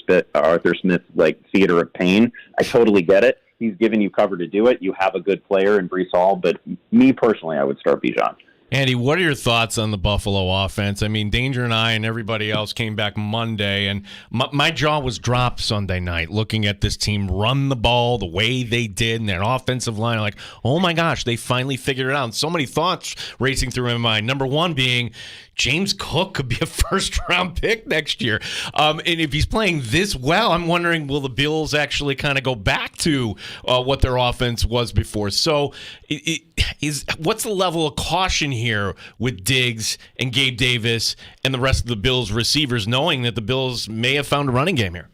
Smith like theater of pain, I totally get it. He's given you cover to do it. You have a good player in Breece Hall, but me personally, I would start Bijan. Andy, what are your thoughts on the Buffalo offense? I mean, Danger and I and everybody else came back Monday, and my jaw was dropped Sunday night looking at this team run the ball the way they did, and their offensive line. Like, oh my gosh, they finally figured it out. And so many thoughts racing through my mind. Number one being, James Cook could be a first-round pick next year. And if he's playing this well, I'm wondering, will the Bills actually kind of go back to what their offense was before? So what's the level of caution here with Diggs and Gabe Davis and the rest of the Bills receivers, knowing that the Bills may have found a running game here?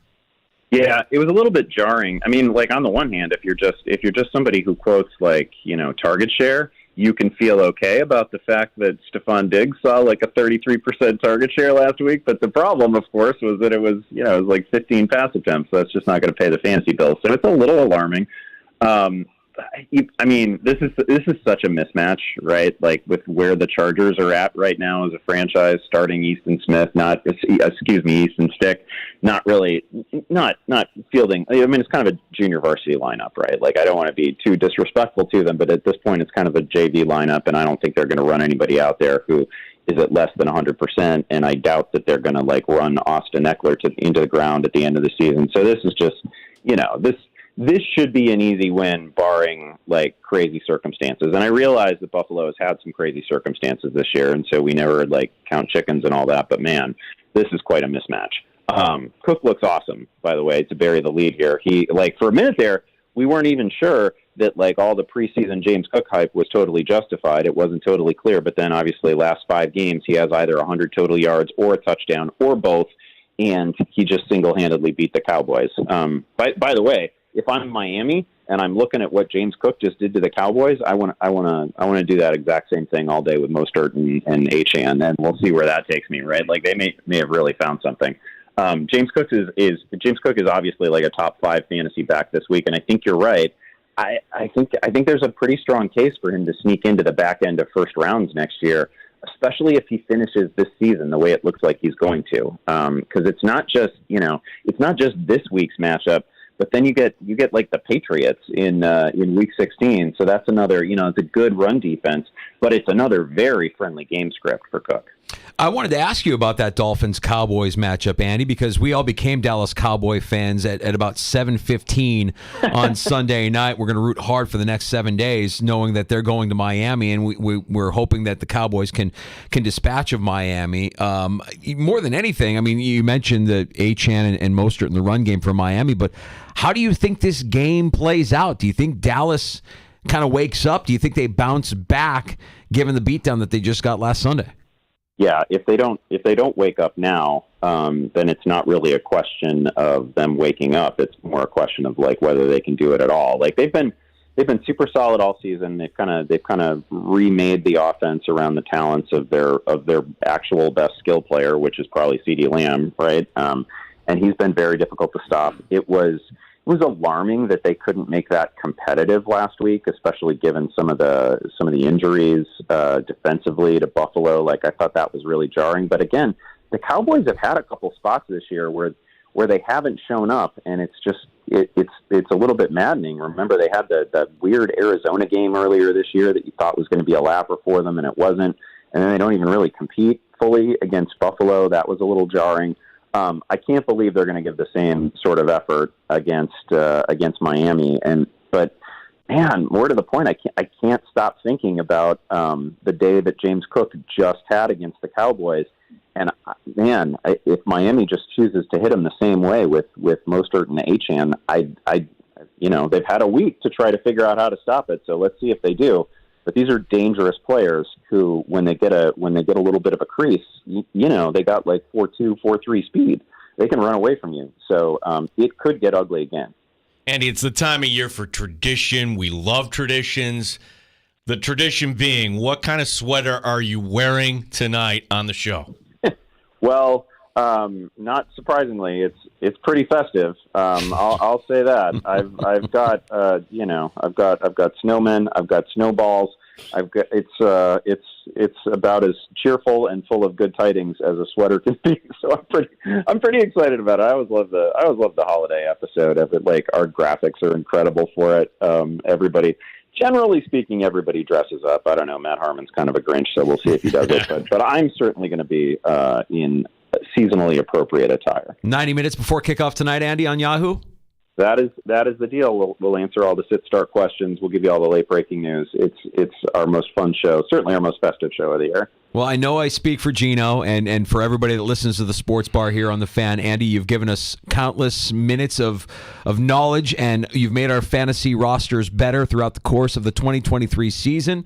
Yeah, it was a little bit jarring. I mean, like, on the one hand, if you're just somebody who quotes, like, target share, you can feel okay about the fact that Stephon Diggs saw like a 33% target share last week. But the problem, of course, was that it was like 15 pass attempts. So that's just not going to pay the fantasy bill. So it's a little alarming. I mean, this is such a mismatch, right? Like, with where the Chargers are at right now as a franchise, starting Easton Stick, not fielding. I mean, it's kind of a junior varsity lineup, right? Like, I don't want to be too disrespectful to them, but at this point, it's kind of a JV lineup, and I don't think they're going to run anybody out there who is at less than 100%, and I doubt that they're going to like run Austin Eckler into the ground at the end of the season. So this is just, this should be an easy win, barring like crazy circumstances. And I realize that Buffalo has had some crazy circumstances this year, and so we never like count chickens and all that. But man, this is quite a mismatch. Cook looks awesome, by the way, to bury the lead here. He, like, for a minute there, we weren't even sure that like all the preseason James Cook hype was totally justified. It wasn't totally clear, but then obviously last 5 games he has either 100 total yards or a touchdown or both, and he just single-handedly beat the Cowboys. By the way, if I'm Miami and I'm looking at what James Cook just did to the Cowboys, I want to do that exact same thing all day with Mostert and Achane, and we'll see where that takes me. Right? Like, they may have really found something. James Cook is obviously like a top 5 fantasy back this week, and I think you're right. I think there's a pretty strong case for him to sneak into the back end of first rounds next year, especially if he finishes this season the way it looks like he's going to. Because it's not just this week's matchup. But then you get like the Patriots in Week 16, so that's another, it's a good run defense, but it's another very friendly game script for Cook. I wanted to ask you about that Dolphins-Cowboys matchup, Andy, because we all became Dallas Cowboy fans at about 7:15 on Sunday night. We're going to root hard for the next 7 days, knowing that they're going to Miami, and we're hoping that the Cowboys can dispatch of Miami. More than anything, I mean, you mentioned the Achane and Mostert in the run game for Miami, but how do you think this game plays out? Do you think Dallas kind of wakes up? Do you think they bounce back given the beatdown that they just got last Sunday? Yeah, if they don't wake up now, then it's not really a question of them waking up. It's more a question of like whether they can do it at all. Like, they've been super solid all season. They've kind of remade the offense around the talents of their actual best skill player, which is probably CeeDee Lamb, right? And he's been very difficult to stop. It was alarming that they couldn't make that competitive last week, especially given some of the injuries defensively to Buffalo. Like, I thought that was really jarring. But again, the Cowboys have had a couple spots this year where they haven't shown up, and it's just it's a little bit maddening. Remember, they had that weird Arizona game earlier this year that you thought was going to be a lapper for them, and it wasn't. And then they don't even really compete fully against Buffalo. That was a little jarring. I can't believe they're going to give the same sort of effort against Miami. But man, more to the point, I can't stop thinking about the day that James Cook just had against the Cowboys. And man, if Miami just chooses to hit him the same way with Mostert and Achane, they've had a week to try to figure out how to stop it. So let's see if they do. But these are dangerous players who, when they get a little bit of a crease, they got like 4.2, 4.3 speed. They can run away from you. So it could get ugly again. Andy, it's the time of year for tradition. We love traditions. The tradition being, what kind of sweater are you wearing tonight on the show? Well, Not surprisingly, it's pretty festive. I'll say that. I've got snowmen. I've got snowballs. It's about as cheerful and full of good tidings as a sweater can be. So I'm pretty excited about it. I always love the holiday episode of it. Like, our graphics are incredible for it. Generally speaking, everybody dresses up. I don't know. Matt Harmon's kind of a Grinch, so we'll see if he does it. But I'm certainly going to be in seasonally appropriate attire. 90 minutes before kickoff tonight, Andy, on Yahoo? That is the deal. We'll answer all the sit-start questions. We'll give you all the late-breaking news. It's our most fun show, certainly our most festive show of the year. Well, I know I speak for Gino and for everybody that listens to the Sports Bar here on The Fan. Andy, you've given us countless minutes of knowledge, and you've made our fantasy rosters better throughout the course of the 2023 season.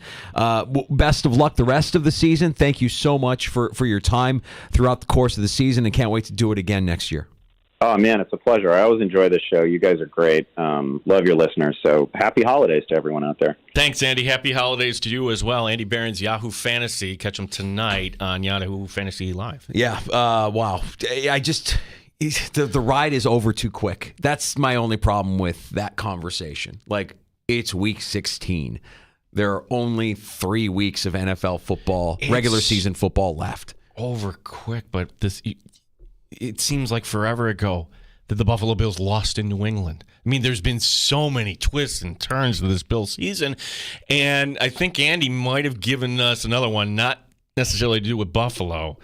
Best of luck the rest of the season. Thank you so much for your time throughout the course of the season, and can't wait to do it again next year. Oh, man, it's a pleasure. I always enjoy this show. You guys are great. Love your listeners. So happy holidays to everyone out there. Thanks, Andy. Happy holidays to you as well. Andy Barron's Yahoo Fantasy. Catch him tonight on Yahoo Fantasy Live. Yeah. Wow. The ride is over too quick. That's my only problem with that conversation. Like, it's week 16. There are only 3 weeks of NFL football, regular season football left. Over quick, but it seems like forever ago that the Buffalo Bills lost in New England. I mean, there's been so many twists and turns to this Bills season, and I think Andy might have given us another one, not necessarily to do with Buffalo.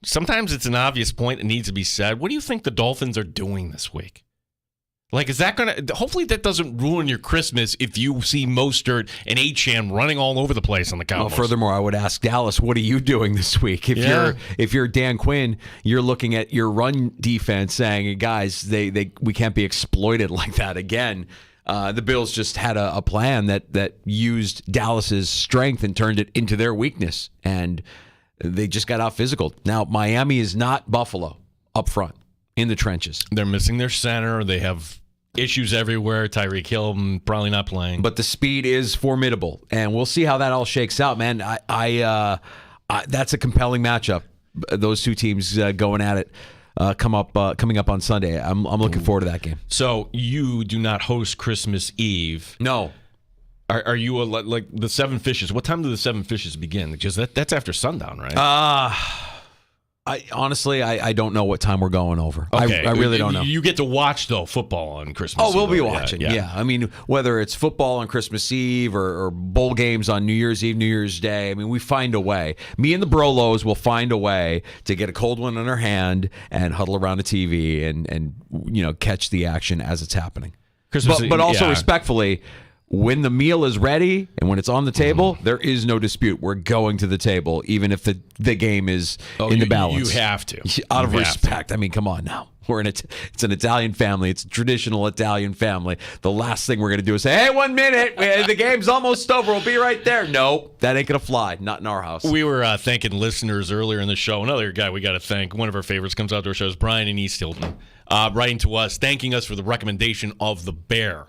Sometimes it's an obvious point that needs to be said. What do you think the Dolphins are doing this week? Like, is that going to... Hopefully that doesn't ruin your Christmas if you see Mostert and Achane running all over the place on the Cowboys. Well, furthermore, I would ask Dallas, what are you doing this week? If you're Dan Quinn, you're looking at your run defense saying, guys, we can't be exploited like that again. The Bills just had a plan that used Dallas's strength and turned it into their weakness, and they just got out physical. Now, Miami is not Buffalo up front. In the trenches. They're missing their center. They have issues everywhere. Tyreek Hill probably not playing. But the speed is formidable, and we'll see how that all shakes out, man. I that's a compelling matchup. Those two teams going at it coming up on Sunday. I'm looking forward to that game. So you do not host Christmas Eve? No. Are you like the Seven Fishes? What time do the Seven Fishes begin? Because that's after sundown, right? I honestly don't know what time we're going over. Okay. I really don't know. You get to watch, though, football on Christmas Eve. Oh, we'll be watching, yeah. I mean, whether it's football on Christmas Eve or bowl games on New Year's Eve, New Year's Day, I mean, we find a way. Me and the Brolos will find a way to get a cold one in our hand and huddle around the TV and catch the action as it's happening. But also respectfully, when the meal is ready and when it's on the table, there is no dispute. We're going to the table, even if the game is in the balance. You have to. Out of respect. I mean, come on now. It's an Italian family. It's a traditional Italian family. The last thing we're going to do is say, hey, 1 minute. The game's almost over. We'll be right there. No, that ain't going to fly. Not in our house. We were thanking listeners earlier in the show. Another guy we got to thank, one of our favorites, comes out to our shows, Brian in East Hilton, writing to us, thanking us for the recommendation of the Bear.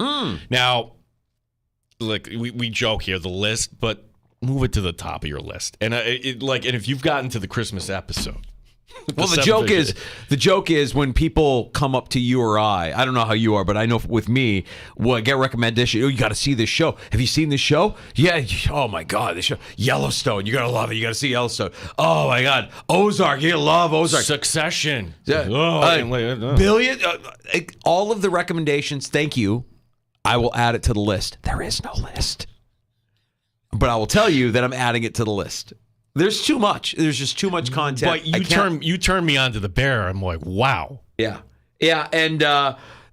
Now, look, we joke here, the list, but move it to the top of your list. And and if you've gotten to the Christmas episode. Well, the joke is when people come up to you or I don't know how you are, but I know with me, I get recommendation. Oh, you got to see this show. Have you seen this show? Yeah. Oh my God, this show, Yellowstone. You got to love it. You got to see Yellowstone. Oh my God, Ozark. You love Ozark. Succession. Billion. All of the recommendations. Thank you. I will add it to the list. There is no list, but I will tell you that I'm adding it to the list. There's too much. There's just too much content. But you turn me on to the Bear. I'm like, wow. Yeah, and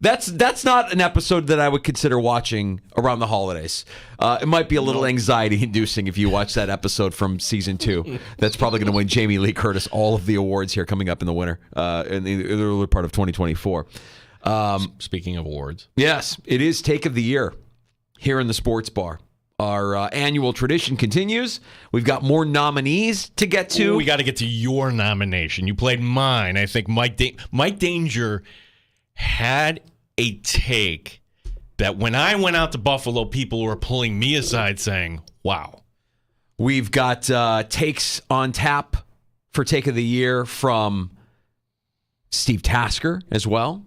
that's not an episode that I would consider watching around the holidays. It might be a little anxiety-inducing if you watch that episode from season 2. That's probably going to win Jamie Lee Curtis all of the awards here coming up in the winter, in the early part of 2024. Speaking of awards, yes, it is Take of the Year here in the Sports Bar. Our annual tradition continues. We've got more nominees to get to. We got to get to your nomination. You played mine. I think Mike Danger had a take that when I went out to Buffalo, people were pulling me aside saying, wow. We've got takes on tap for Take of the Year from Steve Tasker as well.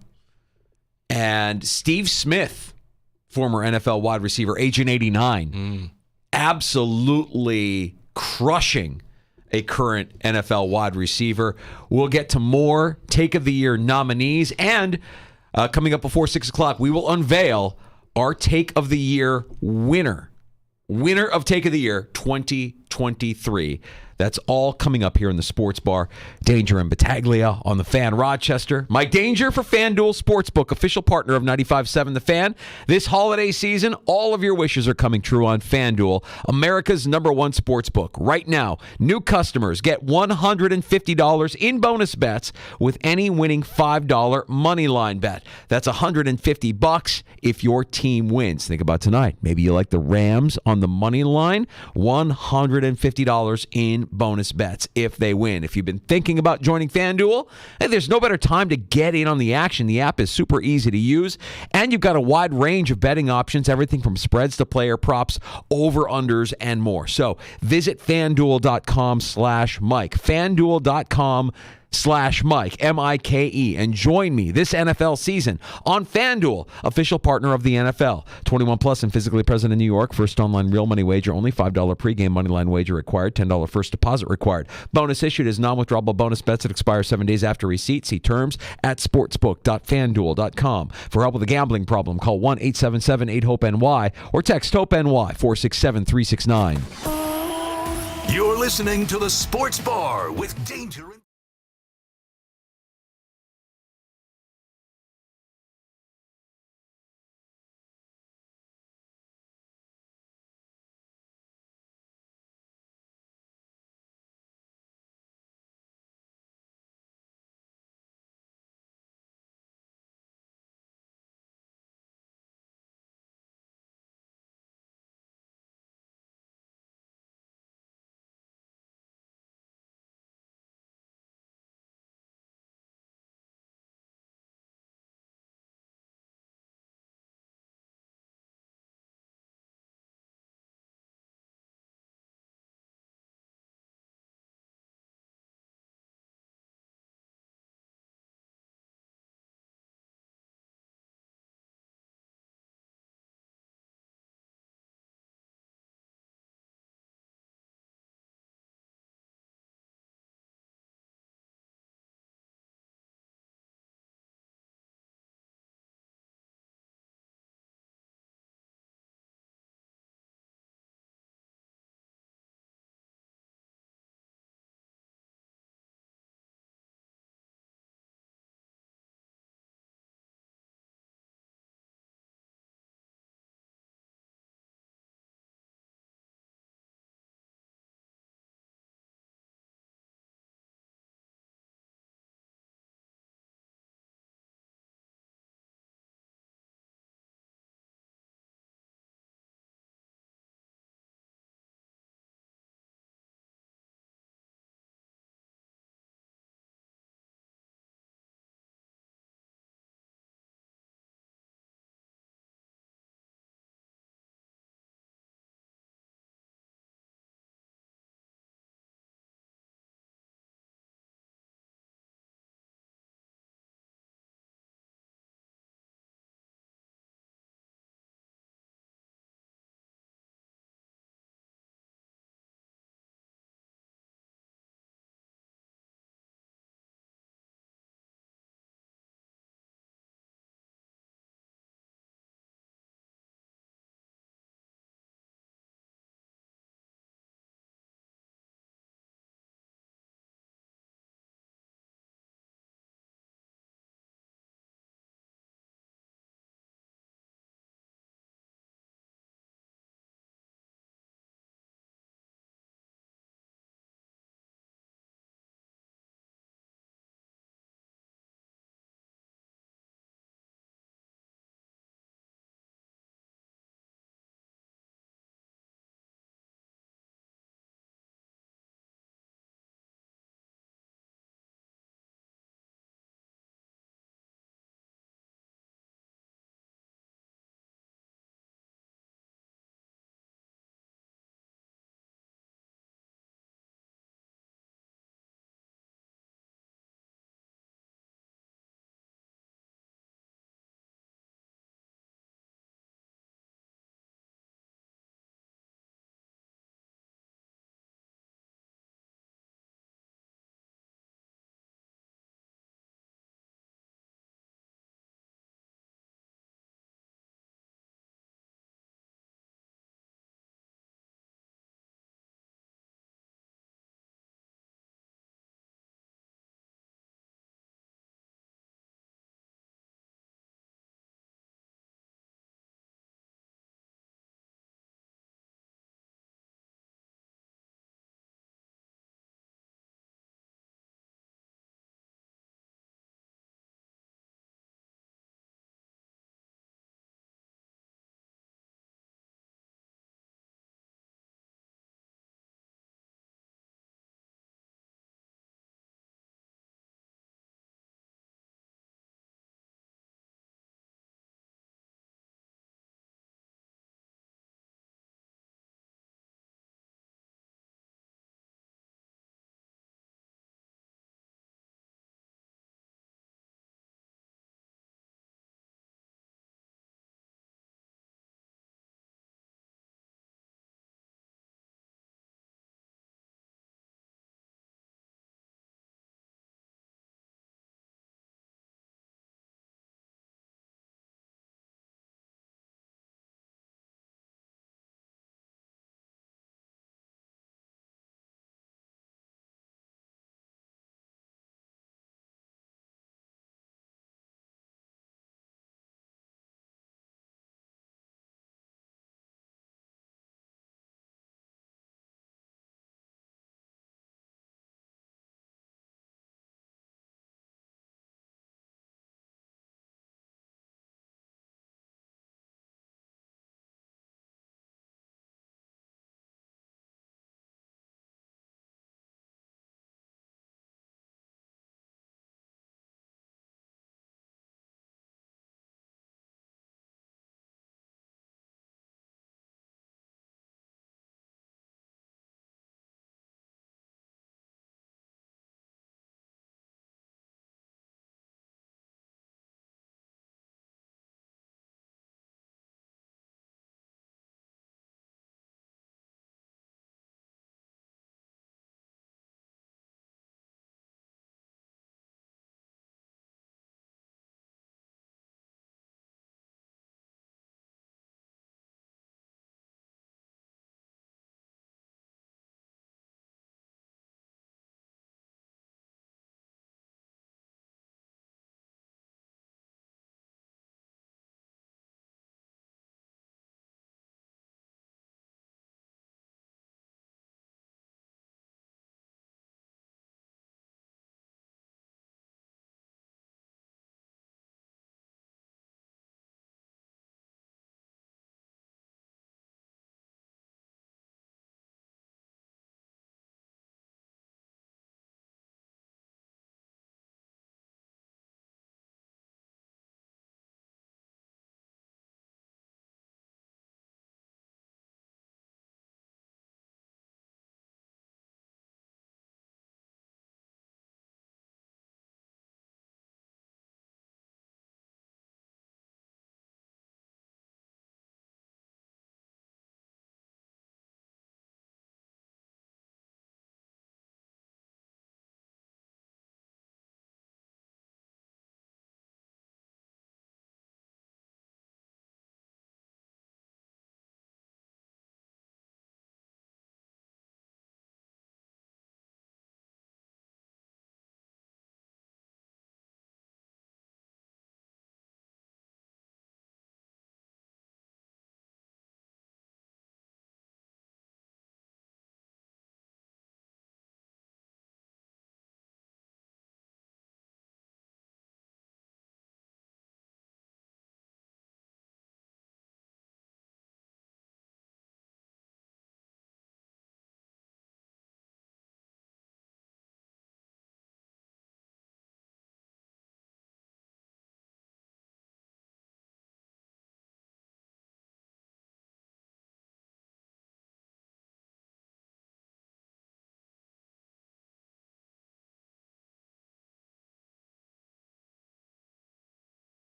And Steve Smith, former NFL wide receiver, Agent 89, absolutely crushing a current NFL wide receiver. We'll get to more Take of the Year nominees. And coming up before 6 o'clock, we will unveil our Take of the Year winner. Winner of Take of the Year 2023. That's all coming up here in the Sports Bar. Danger and Battaglia on the Fan Rochester. Mike Danger for FanDuel Sportsbook, official partner of 95.7 The Fan. This holiday season, all of your wishes are coming true on FanDuel, America's #1 sportsbook. Right now, new customers get $150 in bonus bets with any winning $5 money line bet. That's $150 if your team wins. Think about tonight. Maybe you like the Rams on the money line. $150 in bonus bets if they win. If you've been thinking about joining FanDuel, hey, there's no better time to get in on the action. The app is super easy to use, and you've got a wide range of betting options, everything from spreads to player props, over-unders, and more. So visit FanDuel.com/Mike. FanDuel.com/Mike, M-I-K-E, and join me this NFL season on FanDuel, official partner of the NFL. 21 plus and physically present in New York. First online real money wager, only $5 pregame money line wager required, $10 first deposit required. Bonus issued as non-withdrawable bonus bets that expire 7 days after receipt. See terms at sportsbook.fanduel.com. For help with a gambling problem, call 1-877-8-HOPE-NY or text HOPE-NY 467-369. You're listening to the Sports Bar with Danger and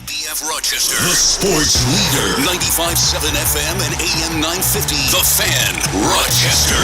WBF Rochester, the sports leader. 95.7 FM and AM 950. The Fan, Rochester.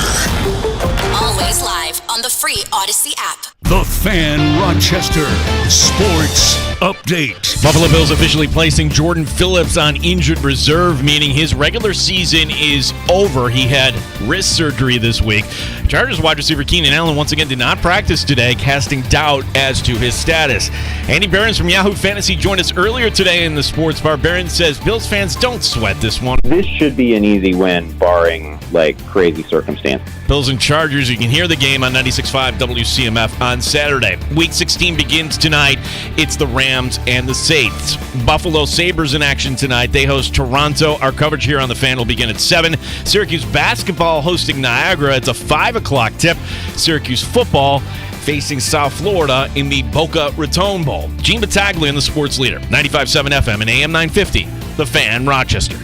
Always live on the free Odyssey app. The Fan, Rochester. Sports update. Buffalo Bills officially placing Jordan Phillips on injured reserve, meaning his regular season is over. He had wrist surgery this week. Chargers wide receiver Keenan Allen once again did not practice today, casting doubt as to his status. Andy Behrens from Yahoo Fantasy joined us earlier today in the Sports Bar. Behrens says Bills fans don't sweat this one. This should be an easy win, barring crazy circumstance. Bills and Chargers, you can hear the game on 96.5 WCMF on Saturday. Week 16 begins tonight. It's the Rams and the Saints. Buffalo Sabres in action tonight. They host Toronto. Our coverage here on The Fan will begin at 7. Syracuse basketball hosting Niagara. It's a 5 o'clock tip. Syracuse football facing South Florida in the Boca Raton Bowl. Gene Battaglia in the sports leader. 95.7 FM and AM 950. The Fan, Rochester.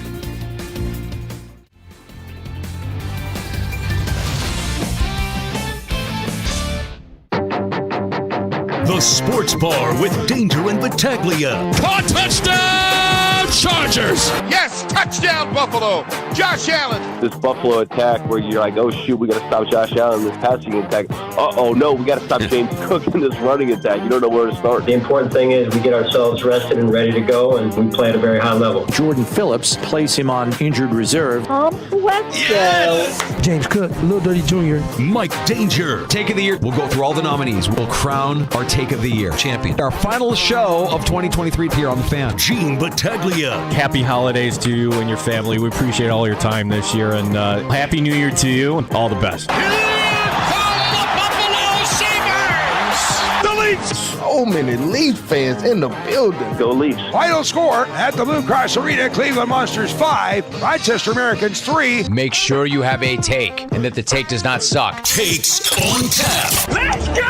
The Sports Bar with Danger and Battaglia. Caught touchdown, Chargers! Yes, touchdown, Buffalo. Josh Allen. This Buffalo attack where you're like, oh, shoot, we got to stop Josh Allen in this passing attack. Uh-oh, no, we got to stop James Cook in this running attack. You don't know where to start. The important thing is we get ourselves rested and ready to go, and we play at a very high level. Jordan Phillips, place him on injured reserve. Yes. James Cook, Little Dirty Jr. Mike Danger. Take of the year. We'll go through all the nominees. We'll crown our Take of the Year champion. Our final show of 2023 here on The Fan. Gene Battaglia. Happy holidays to you and your family. We appreciate all your time this year, and Happy New Year to you, and all the best. So many Leafs fans in the building. Go Leafs. Final score at the Blue Cross Arena, Cleveland Monsters 5, Rochester Americans 3. Make sure you have a take and that the take does not suck. Takes on tap. Let's go!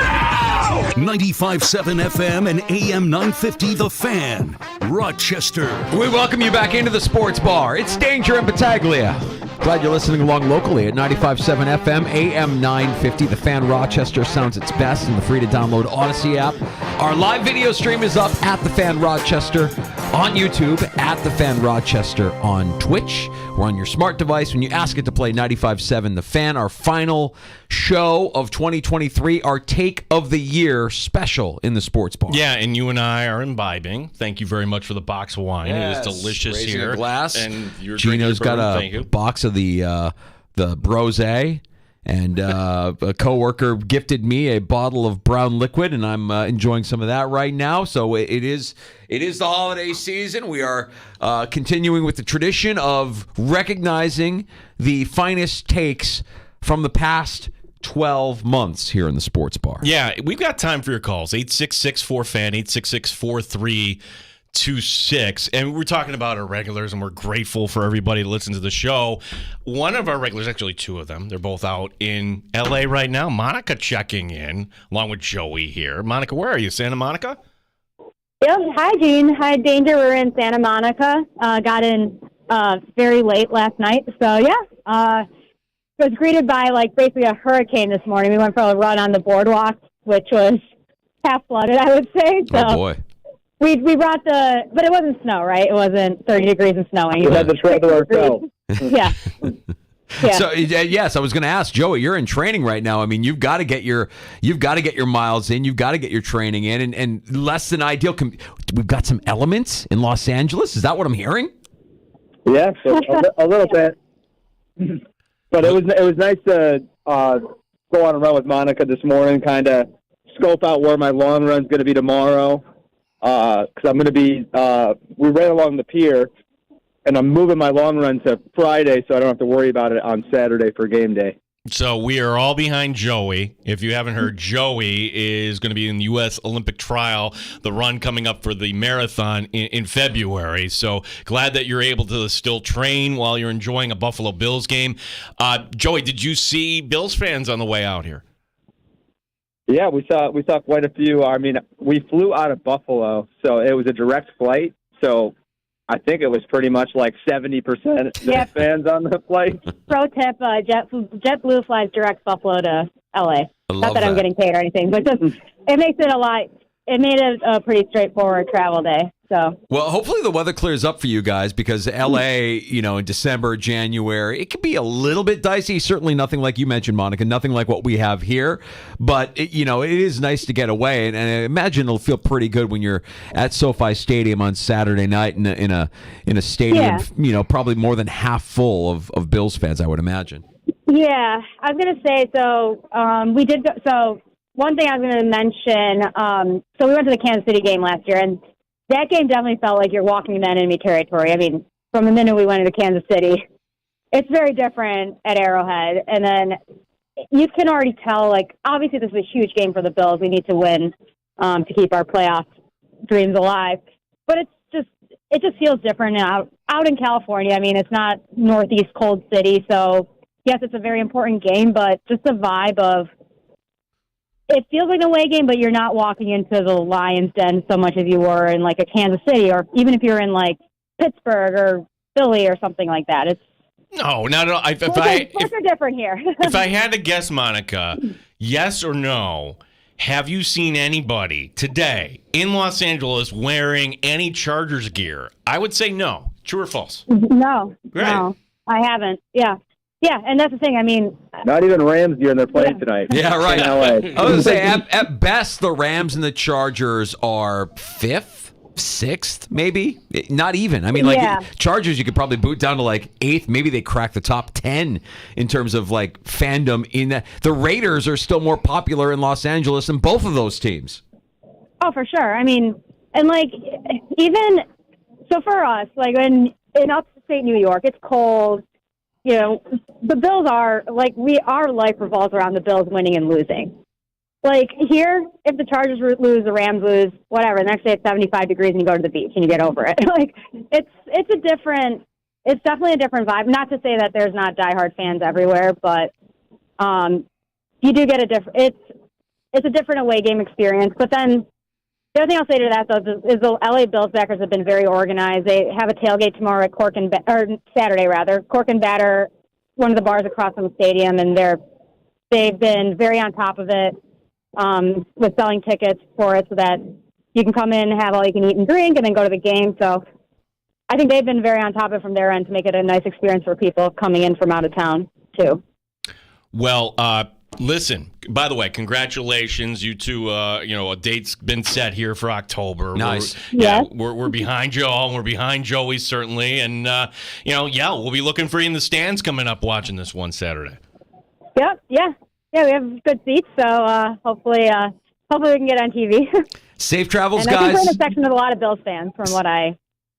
95.7 FM and AM 950 The Fan, Rochester. We welcome you back into the Sports Bar. It's Danger and Battaglia. Glad you're listening along locally at 95.7 FM, AM 950. The Fan Rochester sounds its best in the free-to-download Odyssey app. Our live video stream is up at The Fan Rochester on YouTube, at The Fan Rochester on Twitch. We're on your smart device when you ask it to play 95.7 The Fan. Our final show of 2023, our Take of the Year special in the Sports Bar. Yeah, and you and I are imbibing. Thank you very much for the box of wine. Yes, it is delicious raising here. A glass. And you're Gino's got a box of the Brosé. And a coworker gifted me a bottle of brown liquid, and I'm enjoying some of that right now. So it is the holiday season. We are continuing with the tradition of recognizing the finest takes from the past 12 months here in the Sports Bar. Yeah, we've got time for your calls. 866-4FAN, 866-432-6. And we're talking about our regulars, and we're grateful for everybody to listen to the show. One of our regulars, actually two of them, they're both out in L.A. right now. Monica checking in, along with Joey here. Monica, where are you? Santa Monica? Yep. Hi, Gene. Hi, Danger. We're in Santa Monica. Got in very late last night. So, yeah. Was greeted by basically a hurricane this morning. We went for a run on the boardwalk, which was half flooded, I would say. So oh boy! We brought but it wasn't snow, right? It wasn't 30 degrees and snowing. We had the trail to ourselves. Yeah. Yeah. So yes, I was going to ask Joey. You're in training right now. I mean, you've got to get your miles in. You've got to get your training in, and less than ideal. We've got some elements in Los Angeles. Is that what I'm hearing? Yeah, so a little bit. But it was nice to go on a run with Monica this morning, kind of scope out where my long run's going to be tomorrow. Because I'm going to be we ran along the pier, and I'm moving my long run to Friday, so I don't have to worry about it on Saturday for game day. So we are all behind Joey. If you haven't heard, Joey is going to be in the U.S. Olympic trial, the run coming up for the marathon in February. So glad that you're able to still train while you're enjoying a Buffalo Bills game. Joey, did you see Bills fans on the way out here? Yeah, we saw quite a few. I mean, we flew out of Buffalo, so it was a direct flight. So I think it was pretty much 70% fans on the flight. Pro tip, JetBlue flies direct Buffalo to L.A. I love Not that I'm getting paid or anything, but just it makes it a lot. it made it a pretty straightforward travel day. So, well, hopefully the weather clears up for you guys because LA, in December, January, it can be a little bit dicey. Certainly nothing like you mentioned, Monica, nothing like what we have here. But, it is nice to get away. And I imagine it'll feel pretty good when you're at SoFi Stadium on Saturday night in a stadium, probably more than half full of Bills fans, I would imagine. Yeah, I was going to say, we did go, so one thing I was going to mention, so we went to the Kansas City game last year, and that game definitely felt like you're walking into enemy territory. I mean, from the minute we went into Kansas City, it's very different at Arrowhead. And then you can already tell, obviously this is a huge game for the Bills. We need to win to keep our playoff dreams alive. But it just feels different out in California. I mean, it's not Northeast cold city, so yes, it's a very important game, but just the vibe of it feels like an away game, but you're not walking into the Lions' den so much as you were in a Kansas City, or even if you're in Pittsburgh or Philly or something like that. It's no, not at all. Sports are different here. If I had to guess, Monica, yes or no, have you seen anybody today in Los Angeles wearing any Chargers gear? I would say no. True or false? No, Right. no, I haven't. Yeah, and that's the thing. I mean, not even Rams gear, and they're playing tonight. Yeah, right. In LA. I was going to say, at best, the Rams and the Chargers are 5th, 6th, maybe. Not even. I mean, Chargers, you could probably boot down to 8th. Maybe they crack the top 10 in terms of fandom. In that, the Raiders are still more popular in Los Angeles than both of those teams. oh, for sure. I mean, and even so for us, in upstate New York, it's cold. The Bills are our life revolves around the Bills winning and losing. Here, if the Chargers lose, the Rams lose, whatever. The next day it's 75 degrees and you go to the beach and you get over it. It's definitely a different vibe. Not to say that there's not diehard fans everywhere, but you do get it's a different away game experience. But then the other thing I'll say to that, though, is the LA Bills backers have been very organized. They have a tailgate tomorrow at Saturday, Cork and Batter, one of the bars across from the stadium, and they've been very on top of it with selling tickets for it so that you can come in, have all you can eat and drink, and then go to the game. So I think they've been very on top of it from their end to make it a nice experience for people coming in from out of town, too. Well, listen, by the way, congratulations. You two, a date's been set here for October. Nice. We're behind you all. We're behind Joey, certainly. And, we'll be looking for you in the stands coming up watching this one Saturday. Yep, yeah. Yeah, we have good seats, so hopefully we can get on TV. Safe travels, and guys. I think we're in a section with a lot of Bills fans from what I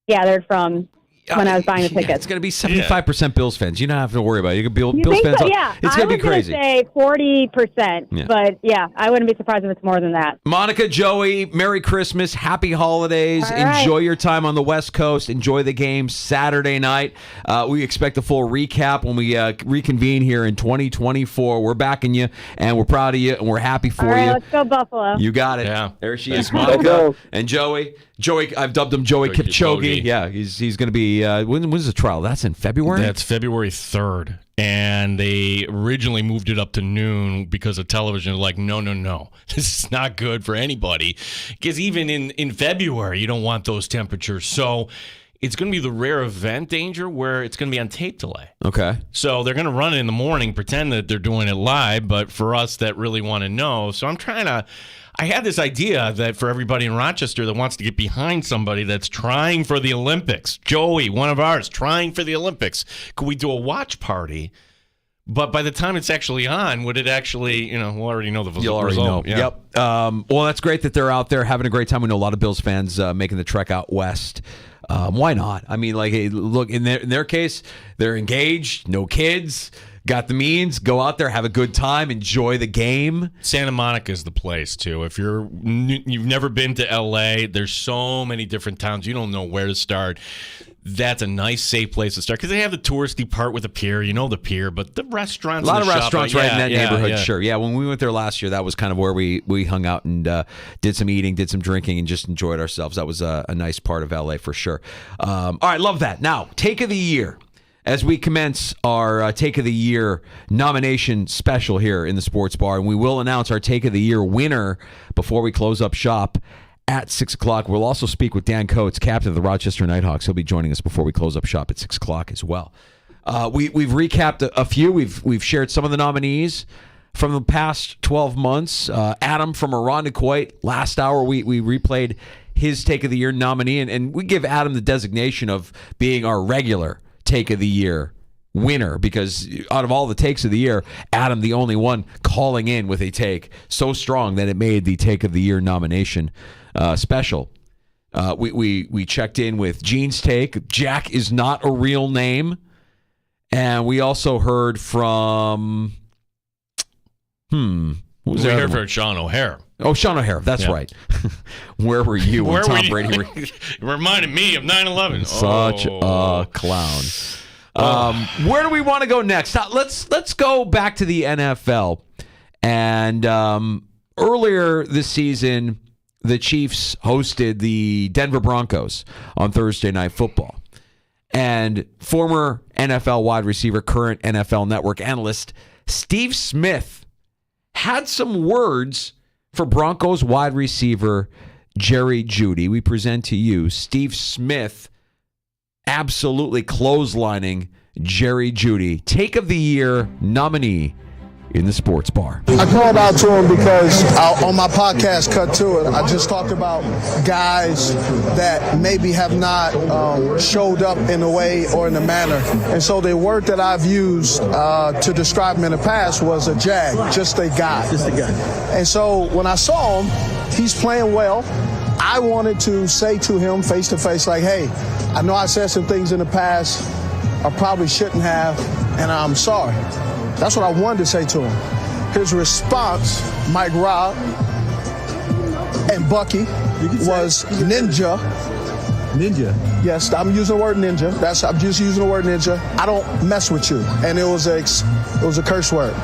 gathered from when I was buying the tickets. It's going to be 75% Bills fans. You don't have to worry about it. You can Bills think fans. So? Yeah, It's going to be crazy. I was going to say 40%, but I wouldn't be surprised if it's more than that. Monica, Joey, Merry Christmas, Happy Holidays. All right. Enjoy your time on the West Coast. Enjoy the game Saturday night. We expect a full recap when we reconvene here in 2024. We're backing you, and we're proud of you, and we're happy for All right, you. let's go Buffalo. You got it. Yeah. There she is, Monica and Joey. Joey, I've dubbed him Joey Kipchoge. Yeah, he's going to be. When's the trial? That's in February. That's February 3rd, and they originally moved it up to noon because of television. Like, no, this is not good for anybody. Because even in February, you don't want those temperatures. So it's going to be the rare event, Danger, where it's going to be on tape delay. Okay. So they're going to run it in the morning, pretend that they're doing it live, but for us that really want to know. So I had this idea that for everybody in Rochester that wants to get behind somebody that's trying for the Olympics, Joey, one of ours, trying for the Olympics, could we do a watch party? But by the time it's actually on, would it actually, we'll already know the result. You'll already know. Yeah. Yep. Well, that's great that they're out there having a great time. We know a lot of Bills fans making the trek out west. Why not? I mean, look, in their case, they're engaged, no kids, got the means, go out there, have a good time, enjoy the game. Santa Monica is the place, too. If you've never been to L.A., there's so many different towns. You don't know where to start. That's a nice, safe place to start because they have the touristy part with the pier. You know the pier, but the restaurants. A lot of restaurants right in that neighborhood, yeah. sure. Yeah, when we went there last year, that was kind of where we hung out and did some eating, did some drinking, and just enjoyed ourselves. That was a nice part of L.A. for sure. All right, love that. Now, take of the year. as we commence our Take of the Year nomination special here in the Sports Bar, and we will announce our Take of the Year winner before we close up shop at 6 o'clock. We'll also speak with Dan Coates, captain of the Rochester Nighthawks. He'll be joining us before we close up shop at 6 o'clock as well. We've recapped a few. We've shared some of the nominees from the past 12 months. Adam from Irondequoit, last hour we replayed his Take of the Year nominee, and we give Adam the designation of being our regular Take of the Year winner, because out of all the takes of the year, Adam the only one calling in with a take so strong that it made the Take of the Year nomination special. We checked in with Gene's take. Jack is not a real name. And we also heard from we heard from Sean O'Hare. Oh, Sean O'Hare. That's right. Where were you when Tom Brady? It reminded me of 9/11. Such a clown. Where do we want to go next? Let's go back to the NFL. And earlier this season, the Chiefs hosted the Denver Broncos on Thursday Night Football. And former NFL wide receiver, current NFL Network analyst Steve Smith had some words for Broncos wide receiver Jerry Jeudy. We present to you Steve Smith absolutely clotheslining Jerry Jeudy, Take of the Year nominee in the Sports Bar. I called out to him because on my podcast, Cut to It, I just talked about guys that maybe have not showed up in a way or in a manner. And so the word that I've used to describe him in the past was a jag, just a guy. Just a guy. And so when I saw him, he's playing well. I wanted to say to him face to face, like, hey, I know I said some things in the past I probably shouldn't have, and I'm sorry. That's what I wanted to say to him. His response, Mike Robb and Bucky, was ninja. Ninja? Yes, I'm using the word ninja. I'm just using the word ninja. I don't mess with you. And it was a curse word.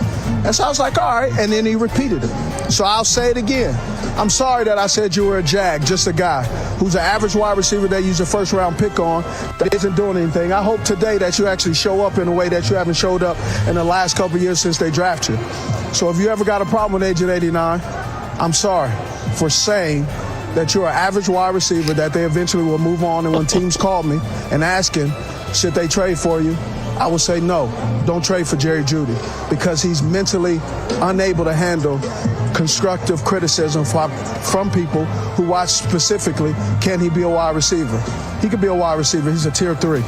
And so I was like, all right. And then he repeated it. So I'll say it again. I'm sorry that I said you were a jag, just a guy who's an average wide receiver they use a first-round pick on that isn't doing anything. I hope today that you actually show up in a way that you haven't showed up in the last couple of years since they drafted you. So if you ever got a problem with Agent 89, I'm sorry for saying that you're an average wide receiver that they eventually will move on. And when teams call me and asking, should they trade for you, I would say no, don't trade for Jerry Jeudy, because he's mentally unable to handle constructive criticism from people who watch specifically, can he be a wide receiver? He could be a wide receiver. He's a tier 3.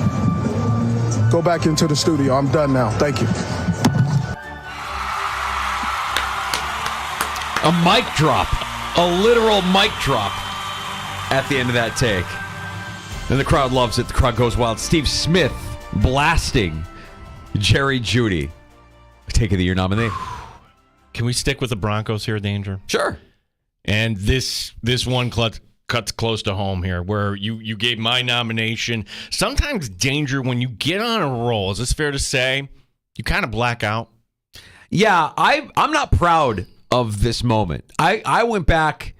Go back into the studio. I'm done now. Thank you. A mic drop. A literal mic drop at the end of that take. And the crowd loves it. The crowd goes wild. Steve Smith blasting Jerry Jeudy, Take of the Year nominee. Can we stick with the Broncos here, Danger? Sure. And this one cuts close to home here, where you gave my nomination. Sometimes, Danger, when you get on a roll, is this fair to say, you kind of black out? Yeah, I'm not proud of this moment. I went back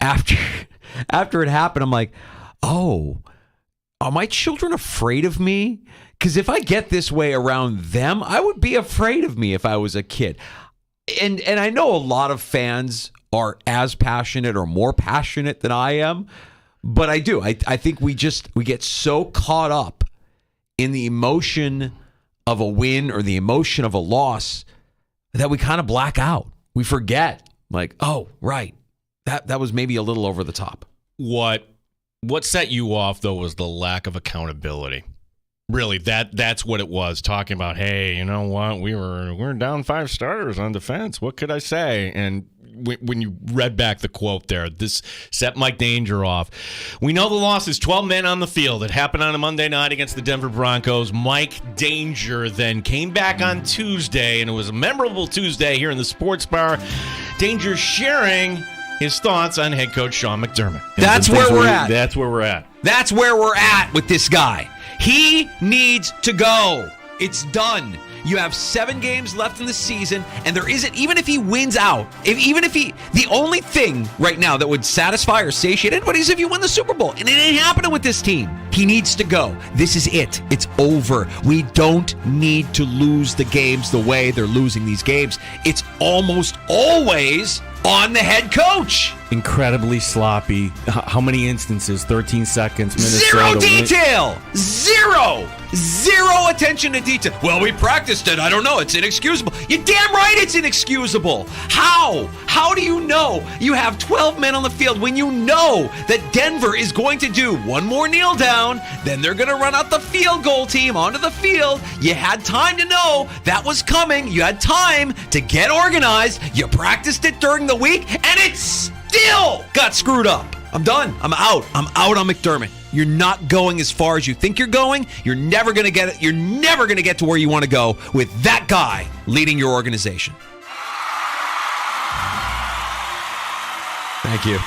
after it happened. I'm like, oh, are my children afraid of me? Because if I get this way around them, I would be afraid of me if I was a kid. And I know a lot of fans are as passionate or more passionate than I am, but I do. I think we get so caught up in the emotion of a win or the emotion of a loss that we kind of black out. We forget, like, oh, right, that was maybe a little over the top. What set you off, though, was the lack of accountability. Really, that's what it was. Talking about, hey, you know what? We're down 5 starters on defense. What could I say? And when you read back the quote there, this set Mike Danger off. We know the loss is 12 men on the field. It happened on a Monday night against the Denver Broncos. Mike Danger then came back on Tuesday, and it was a memorable Tuesday here in the Sports Bar. Danger sharing his thoughts on head coach Sean McDermott. That's where we're at. That's where we're at. That's where we're at with this guy. He needs to go. It's done. You have 7 games left in the season, and there isn't, even if he wins out, the only thing right now that would satisfy or satiate anybody is if you win the Super Bowl. And it ain't happening with this team. He needs to go. This is it. It's over. We don't need to lose the games the way they're losing these games. It's almost always on the head coach. Incredibly sloppy. How many instances? 13 seconds. Minnesota. Zero detail. Zero attention to detail. Well, we practiced it. I don't know. It's inexcusable. You're damn right it's inexcusable. How do you know you have 12 men on the field when you know that Denver is going to do one more kneel down, then they're going to run out the field goal team onto the field? You had time to know that was coming. You had time to get organized. You practiced it during the week, and it still got screwed up. I'm done. I'm out on McDermott. You're not going as far as you think you're going. You're never going to get it. You're never going to get to where you want to go with that guy leading your organization. Thank you.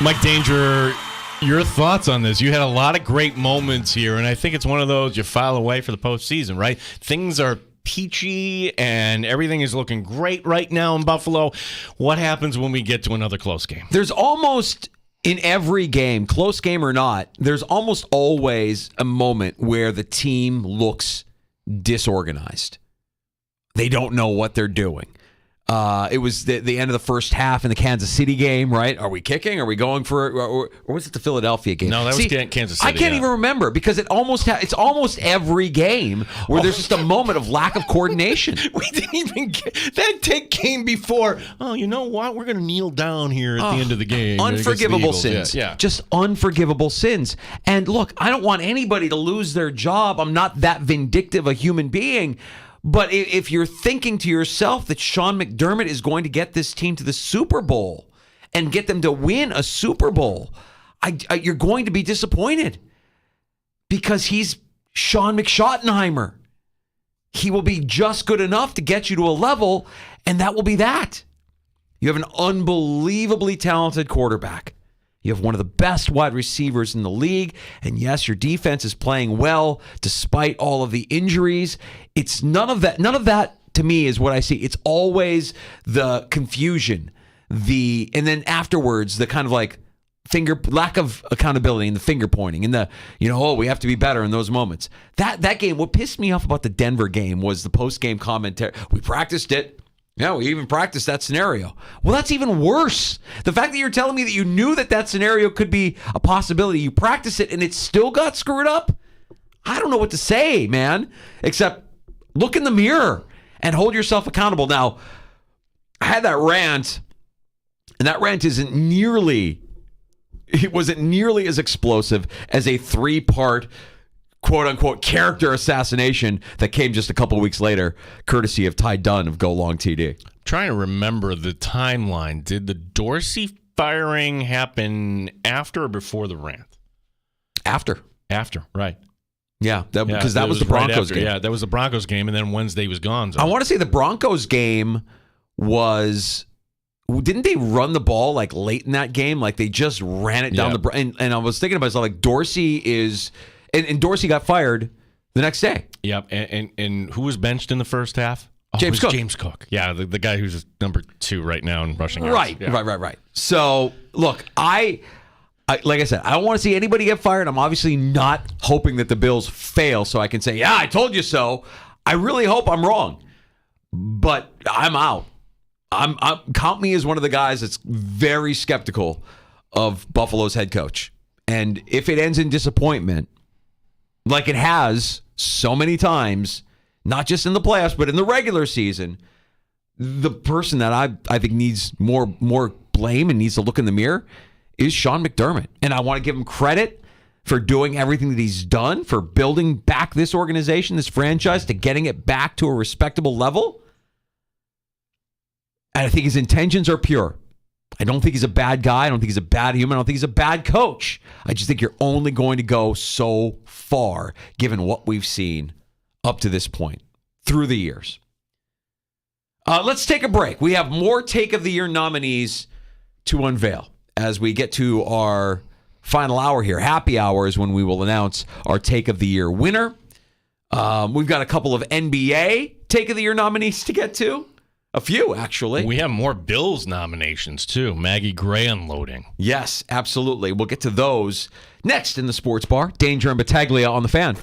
Mike Danger, your thoughts on this? You had a lot of great moments here, and I think it's one of those you file away for the postseason, right? Things are peachy, and everything is looking great right now in Buffalo. What happens when we get to another close game? There's almost, in every game, close game or not, there's almost always a moment where the team looks disorganized. They don't know what they're doing. It was the end of the first half in the Kansas City game, right? Are we kicking? Are we going for it? Or was it the Philadelphia game? No, that was Kansas City. I can't even remember because it's almost every game where there's just a moment of lack of coordination. We didn't even get that take came before. Oh, you know what? We're going to kneel down here at the end of the game. Unforgivable sins. Yeah. Just unforgivable sins. And look, I don't want anybody to lose their job. I'm not that vindictive a human being. But if you're thinking to yourself that Sean McDermott is going to get this team to the Super Bowl and get them to win a Super Bowl, you're going to be disappointed because he's Sean McSchottenheimer. He will be just good enough to get you to a level, and that will be that. You have an unbelievably talented quarterback. You have one of the best wide receivers in the league. And yes, your defense is playing well despite all of the injuries. It's none of that. None of that to me is what I see. It's always the confusion, and then afterwards, the kind of like lack of accountability and the finger pointing and we have to be better in those moments. That game, what pissed me off about the Denver game was the post-game commentary. We practiced it. Yeah, we even practiced that scenario. Well, that's even worse. The fact that you're telling me that you knew that scenario could be a possibility, you practiced it, and it still got screwed up? I don't know what to say, man, except look in the mirror and hold yourself accountable. Now, I had that rant, and that rant wasn't nearly as explosive as a 3-part quote-unquote character assassination that came just a couple weeks later, courtesy of Ty Dunn of Go Long TD. Trying to remember the timeline. Did the Dorsey firing happen after or before the rant? After, right. Yeah, because that was the Broncos game. Yeah, that was the Broncos game, and then Wednesday was gone. So. I want to say the Broncos game was... Didn't they run the ball like late in that game? Like they just ran it down the... And I was thinking about myself, like Dorsey is... And Dorsey got fired the next day. Yep. And who was benched in the first half? James Cook. James Cook. Yeah, the guy who's number 2 right now in rushing yards. Right. So, look, I like I said, I don't want to see anybody get fired. I'm obviously not hoping that the Bills fail so I can say, yeah, I told you so. I really hope I'm wrong. But I'm out. Count me as one of the guys that's very skeptical of Buffalo's head coach. And if it ends in disappointment, like it has so many times, not just in the playoffs, but in the regular season, the person that I think needs more blame and needs to look in the mirror is Sean McDermott. And I want to give him credit for doing everything that he's done, for building back this organization, this franchise, to getting it back to a respectable level. And I think his intentions are pure. I don't think he's a bad guy. I don't think he's a bad human. I don't think he's a bad coach. I just think you're only going to go so far given what we've seen up to this point through the years. Let's take a break. We have more Take of the Year nominees to unveil as we get to our final hour here. Happy hour is when we will announce our Take of the Year winner. We've got a couple of NBA Take of the Year nominees to get to. A few, actually. We have more Bills nominations, too. Maggie Gray unloading. Yes, absolutely. We'll get to those next in the Sports Bar. Danger and Battaglia on the Fan.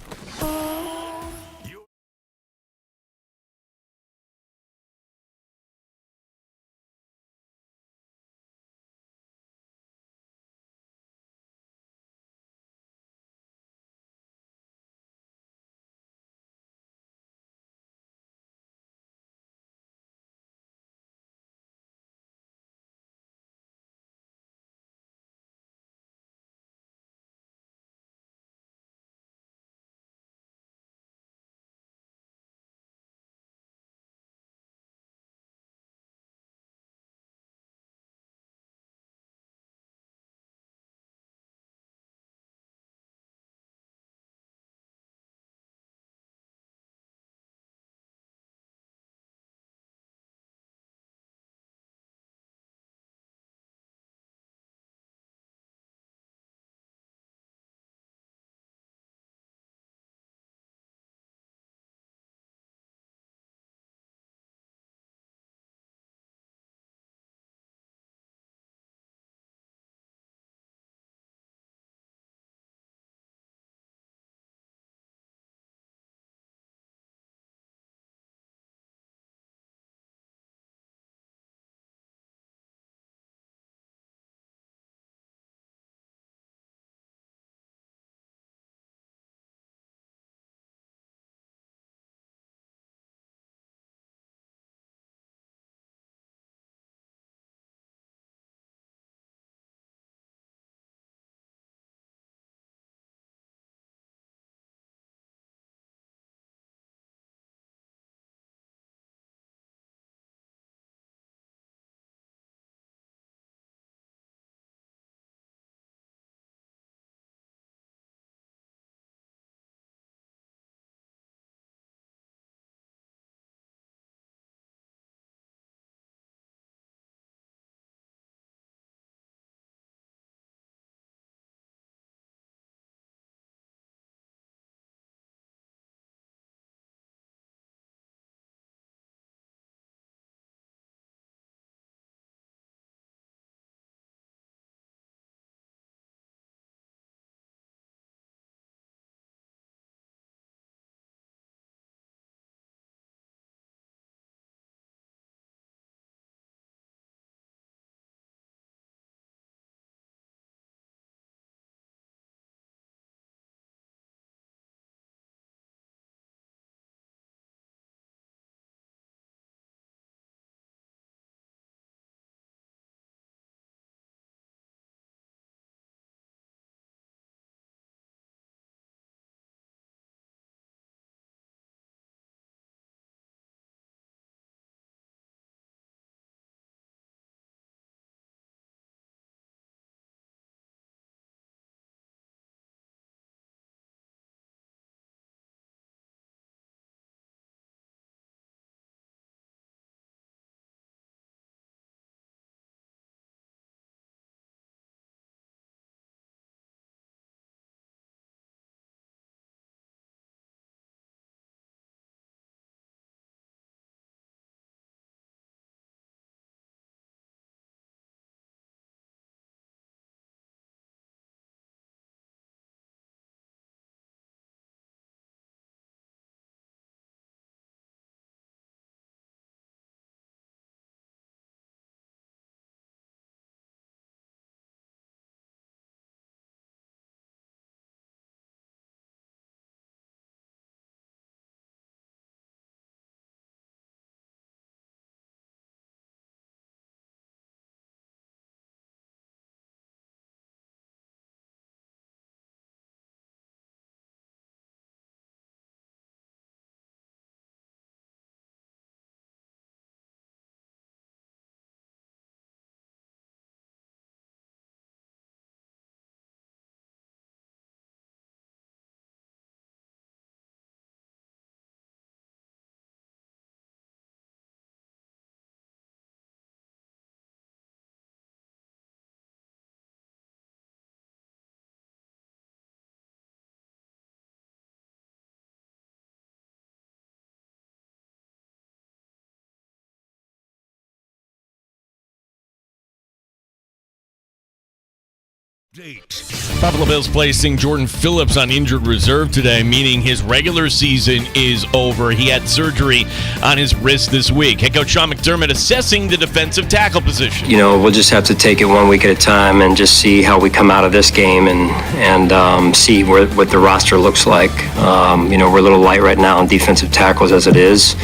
Buffalo Bills placing Jordan Phillips on injured reserve today, meaning his regular season is over. He had surgery on his wrist this week. Head coach Sean McDermott assessing the defensive tackle position. We'll just have to take it 1 week at a time and just see how we come out of this game and see what the roster looks like. We're a little light right now on defensive tackles as it is.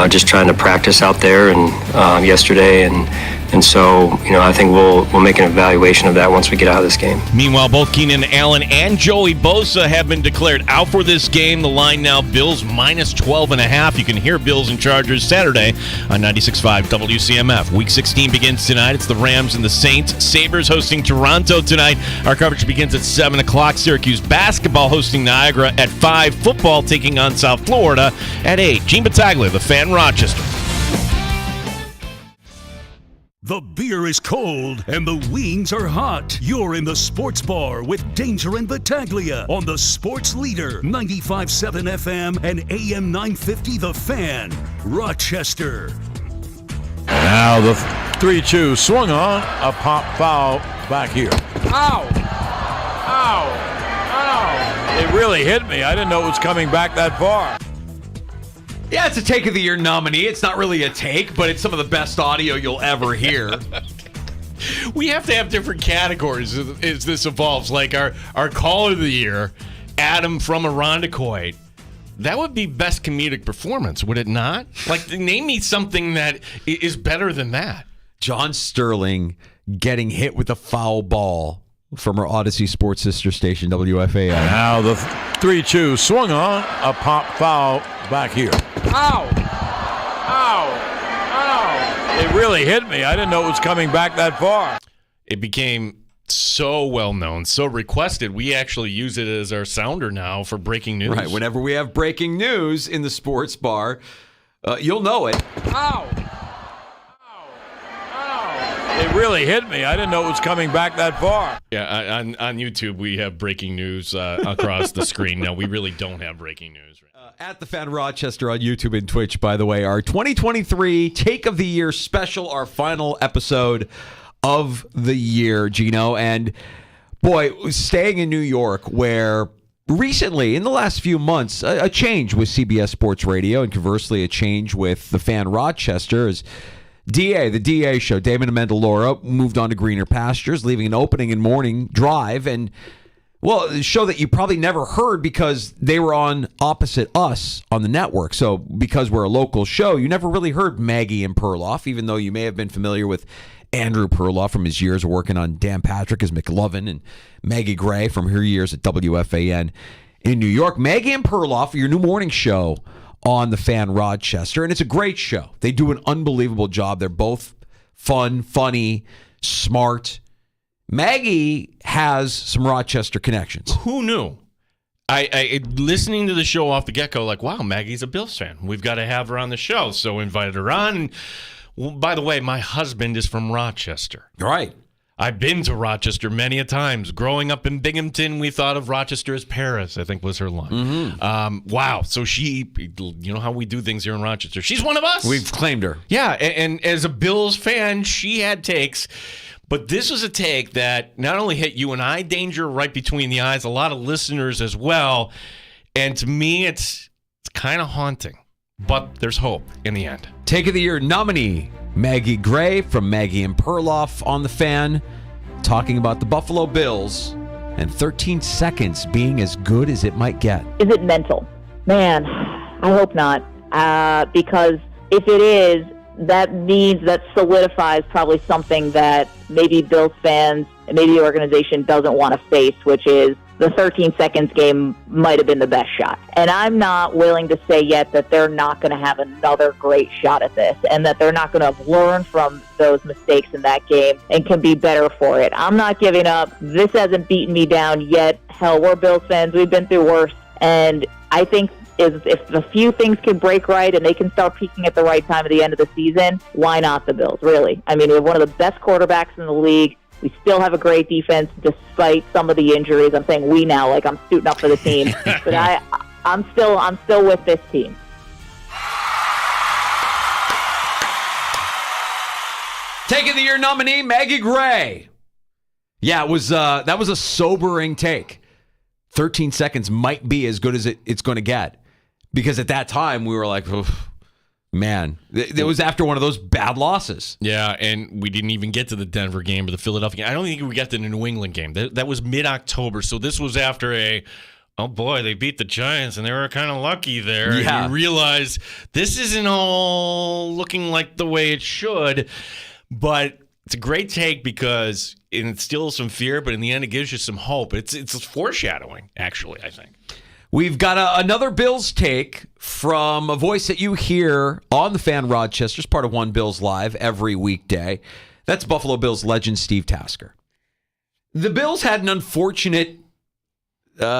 Just trying to practice out there and yesterday and so, I think we'll make an evaluation of that once we get out of this game. Meanwhile, both Keenan Allen and Joey Bosa have been declared out for this game. The line now, Bills minus 12.5. You can hear Bills and Chargers Saturday on 96.5 WCMF. Week 16 begins tonight. It's the Rams and the Saints. Sabres hosting Toronto tonight. Our coverage begins at 7 o'clock. Syracuse basketball hosting Niagara at 5. Football taking on South Florida at 8. Gene Battaglia, the Fan, Rochester. The beer is cold and the wings are hot. You're in the sports bar with Danger and Battaglia on the Sports Leader, 95.7 FM and AM 950 The Fan, Rochester. Now the 3-2 swung on, a pop foul back here. Ow! Ow! Ow! It really hit me. I didn't know it was coming back that far. Yeah, it's a Take of the Year nominee. It's not really a take, but it's some of the best audio you'll ever hear. We have to have different categories as this evolves. Like our Caller of the Year, Adam from Irondequoit. That would be best comedic performance, would it not? Like, name me something that is better than that. John Sterling getting hit with a foul ball from our Odyssey Sports sister station, WFAN. Now the 3-2 swung on, a pop foul back here. Ow! Ow! Ow! It really hit me. I didn't know it was coming back that far. It became so well known, so requested. We actually use it as our sounder now for breaking news. Right. Whenever we have breaking news in the sports bar, you'll know it. Ow! It really hit me. I didn't know it was coming back that far. Yeah, on YouTube, we have breaking news across the screen. Now, we really don't have breaking news. At the Fan Rochester on YouTube and Twitch, by the way, our 2023 Take of the Year special, our final episode of the year, Gino. And, boy, staying in New York, where recently, in the last few months, a change with CBS Sports Radio, and conversely, a change with the Fan Rochester, is the DA show, Damon Amendola, moved on to greener pastures, leaving an opening in Morning Drive, and, well, a show that you probably never heard because they were on opposite us on the network. So because we're a local show, you never really heard Maggie and Perloff, even though you may have been familiar with Andrew Perloff from his years working on Dan Patrick as McLovin, and Maggie Gray from her years at WFAN in New York. Maggie and Perloff are your new morning show on the Fan Rochester, and it's a great show. They do an unbelievable job. They're both fun, funny, smart. Maggie has some Rochester connections. Who knew? I listening to the show off the get-go, like, wow, Maggie's a Bills fan. We've got to have her on the show. So invited her on. And, well, by the way, my husband is from Rochester. Right. I've been to Rochester many a times. Growing up in Binghamton, we thought of Rochester as Paris, I think was her line. Mm-hmm. Wow. So she, you know how we do things here in Rochester. She's one of us. We've claimed her. Yeah. And as a Bills fan, she had takes. But this was a take that not only hit you and I, Danger, right between the eyes, a lot of listeners as well. And to me, it's kind of haunting. But there's hope in the end. Take of the Year nominee, Maggie Gray from Maggie and Perloff on the Fan, talking about the Buffalo Bills and 13 seconds being as good as it might get. Is it mental? Man, I hope not. Because if it is, that means that solidifies probably something that maybe Bills fans and maybe the organization doesn't want to face, which is the 13 seconds game might have been the best shot. And I'm not willing to say yet that they're not going to have another great shot at this and that they're not going to learn from those mistakes in that game and can be better for it. I'm not giving up. This hasn't beaten me down yet. Hell, we're Bills fans. We've been through worse. And I think if a few things can break right and they can start peaking at the right time at the end of the season, why not the Bills, really? I mean, we have one of the best quarterbacks in the league. We still have a great defense despite some of the injuries. I'm saying we now, like I'm suiting up for the team. But I'm still with this team. Take of the Year nominee, Maggie Gray. Yeah, it was. That was a sobering take. 13 seconds might be as good as it's going to get, because at that time we were like, oof, man, it was after one of those bad losses. Yeah, and we didn't even get to the Denver game or the Philadelphia game. I don't think we got to the New England game. That was mid-October, so this was after oh boy, they beat the Giants and they were kind of lucky there. Yeah. And you realize this isn't all looking like the way it should, but it's a great take because it instills some fear, but in the end it gives you some hope. It's foreshadowing, actually, I think. We've got another Bills take from a voice that you hear on the Fan Rochester. It's part of One Bills Live every weekday. That's Buffalo Bills legend Steve Tasker. The Bills had an unfortunate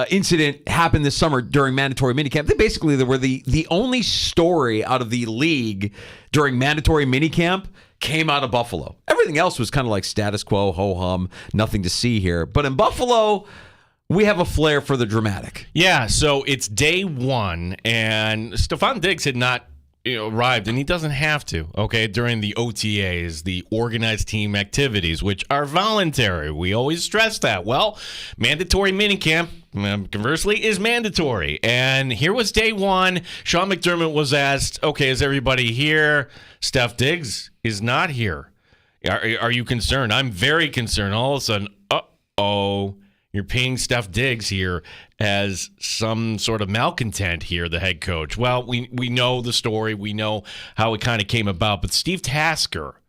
incident happen this summer during mandatory minicamp. They were the only story out of the league during mandatory minicamp came out of Buffalo. Everything else was kind of like status quo, ho-hum, nothing to see here. But in Buffalo, we have a flair for the dramatic. Yeah, so it's day one, and Stephon Diggs had not arrived, and he doesn't have to, okay, during the OTAs, the organized team activities, which are voluntary. We always stress that. Well, mandatory minicamp, conversely, is mandatory. And here was day one. Sean McDermott was asked, okay, is everybody here? Steph Diggs is not here. Are you concerned? I'm very concerned. All of a sudden, uh-oh, you're painting Steph Diggs here as some sort of malcontent here, the head coach. Well, we know the story. We know how it kind of came about. But Steve Tasker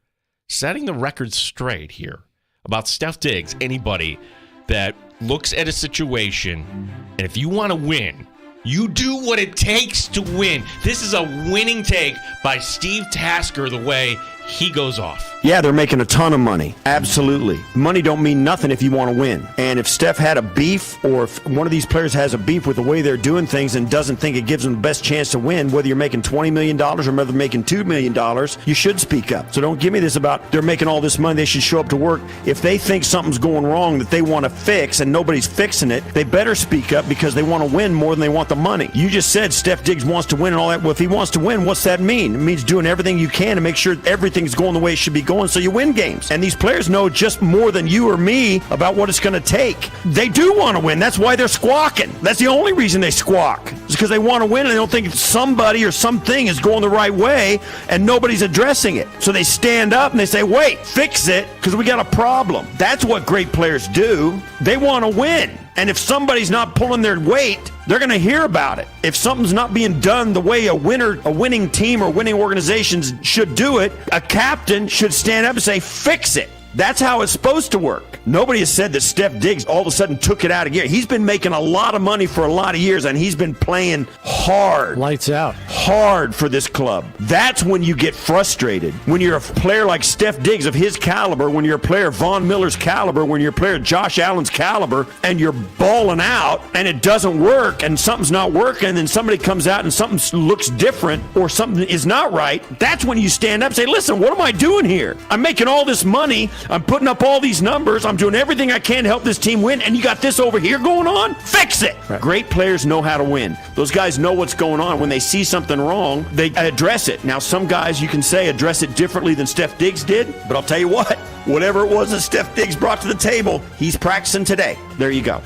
setting the record straight here about Steph Diggs. Anybody that looks at a situation, and if you want to win, you do what it takes to win. This is a winning take by Steve Tasker, the way he goes off. Yeah, they're making a ton of money. Absolutely. Money don't mean nothing if you want to win. And if Steph had a beef, or if one of these players has a beef with the way they're doing things and doesn't think it gives them the best chance to win, whether you're making $20 million or whether they're making $2 million, you should speak up. So don't give me this about they're making all this money, they should show up to work. If they think something's going wrong that they want to fix and nobody's fixing it, they better speak up because they want to win more than they want the money. You just said Steph Diggs wants to win and all that. Well, if he wants to win, what's that mean? It means doing everything you can to make sure everything's going the way it should be going so you win games. And these players know just more than you or me about what it's going to take. They do want to win. That's why they're squawking. That's the only reason they squawk. It's because they want to win and they don't think somebody or something is going the right way and nobody's addressing it. So they stand up and they say, wait, fix it because we got a problem. That's what great players do. They want to win. And if somebody's not pulling their weight, they're going to hear about it. If something's not being done the way a winning team or winning organizations should do it, a captain should stand up and say, fix it. That's how it's supposed to work. Nobody has said that Steph Diggs all of a sudden took it out of gear. He's been making a lot of money for a lot of years, and he's been playing hard. Lights out. Hard for this club. That's when you get frustrated. When you're a player like Steph Diggs of his caliber, when you're a player of Von Miller's caliber, when you're a player of Josh Allen's caliber, and you're balling out, and it doesn't work, and something's not working, and then somebody comes out and something looks different, or something is not right, that's when you stand up and say, listen, what am I doing here? I'm making all this money. I'm putting up all these numbers. I'm doing everything I can to help this team win, and you got this over here going on? Fix it! Right. Great players know how to win. Those guys know what's going on. When they see something wrong, they address it. Now, some guys, you can say, address it differently than Steph Diggs did, but I'll tell you what, whatever it was that Steph Diggs brought to the table, he's practicing today. There you go.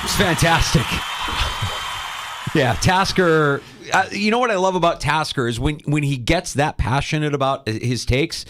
It's fantastic. Yeah, Tasker. You know what I love about Tasker is when he gets that passionate about his takes,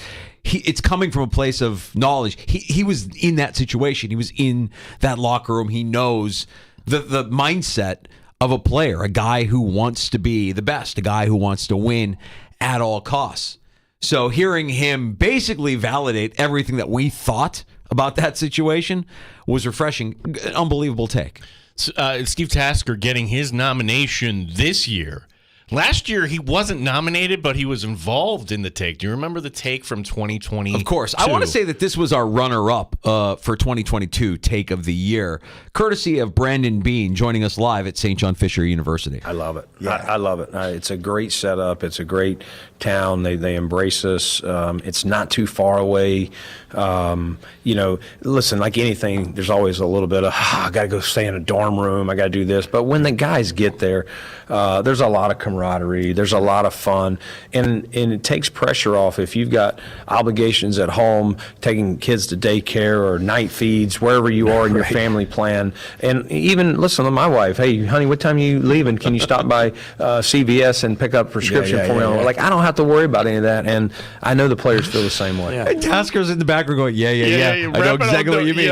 it's coming from a place of knowledge. He was in that situation. He was in that locker room. He knows the mindset of a player, a guy who wants to be the best, a guy who wants to win at all costs. So hearing him basically validate everything that we thought about that situation was refreshing. An unbelievable take. Steve Tasker getting his nomination this year. Last year, he wasn't nominated, but he was involved in the take. Do you remember the take from 2020? Of course. I want to say that this was our runner-up for 2022 take of the year, courtesy of Brandon Bean joining us live at St. John Fisher University. I love it. Yeah, I love it. It's a great setup. It's a great town. They embrace us. It's not too far away. Listen, like anything, there's always a little bit of, I got to go stay in a dorm room. I got to do this. But when the guys get there, there's a lot of camaraderie. There's a lot of fun, and it takes pressure off if you've got obligations at home, taking kids to daycare or night feeds, wherever you are in your family plan. And even listen to my wife. Hey, honey, what time are you leaving? Can you stop by CVS and pick up a prescription for me? Like, I don't have to worry about any of that, and I know the players feel the same way. And Tasker's in the background going, yeah. I know exactly what you mean.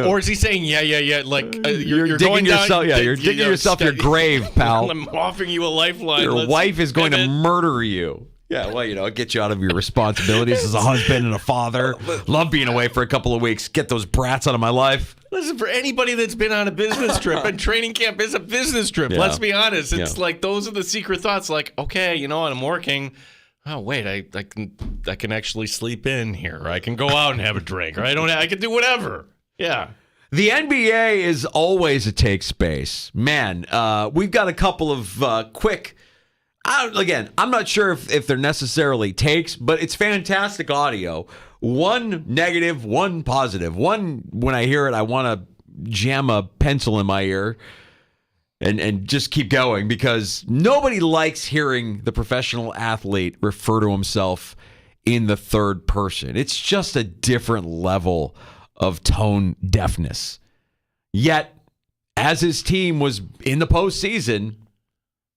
Or is he saying, yeah? Like you're digging going yourself. down, You're digging yourself your grave, pal. I'm offering you a lifeline. Your wife is going to murder you. Yeah, well, get you out of your responsibilities as a husband and a father. Love being away for a couple of weeks. Get those brats out of my life. Listen, for anybody that's been on a business trip, and training camp is a business trip. Yeah. Let's be honest. It's like those are the secret thoughts. Like, okay, you know what? I'm working. Oh wait, I can actually sleep in here. Or I can go out and have a drink. Or I can do whatever. Yeah. The NBA is always a take space. Man, we've got a couple of quick. Again, I'm not sure if they're necessarily takes, but it's fantastic audio. One negative, one positive. One, when I hear it, I want to jam a pencil in my ear and just keep going, because nobody likes hearing the professional athlete refer to himself in the third person. It's just a different level of tone deafness. Yet, as his team was in the postseason,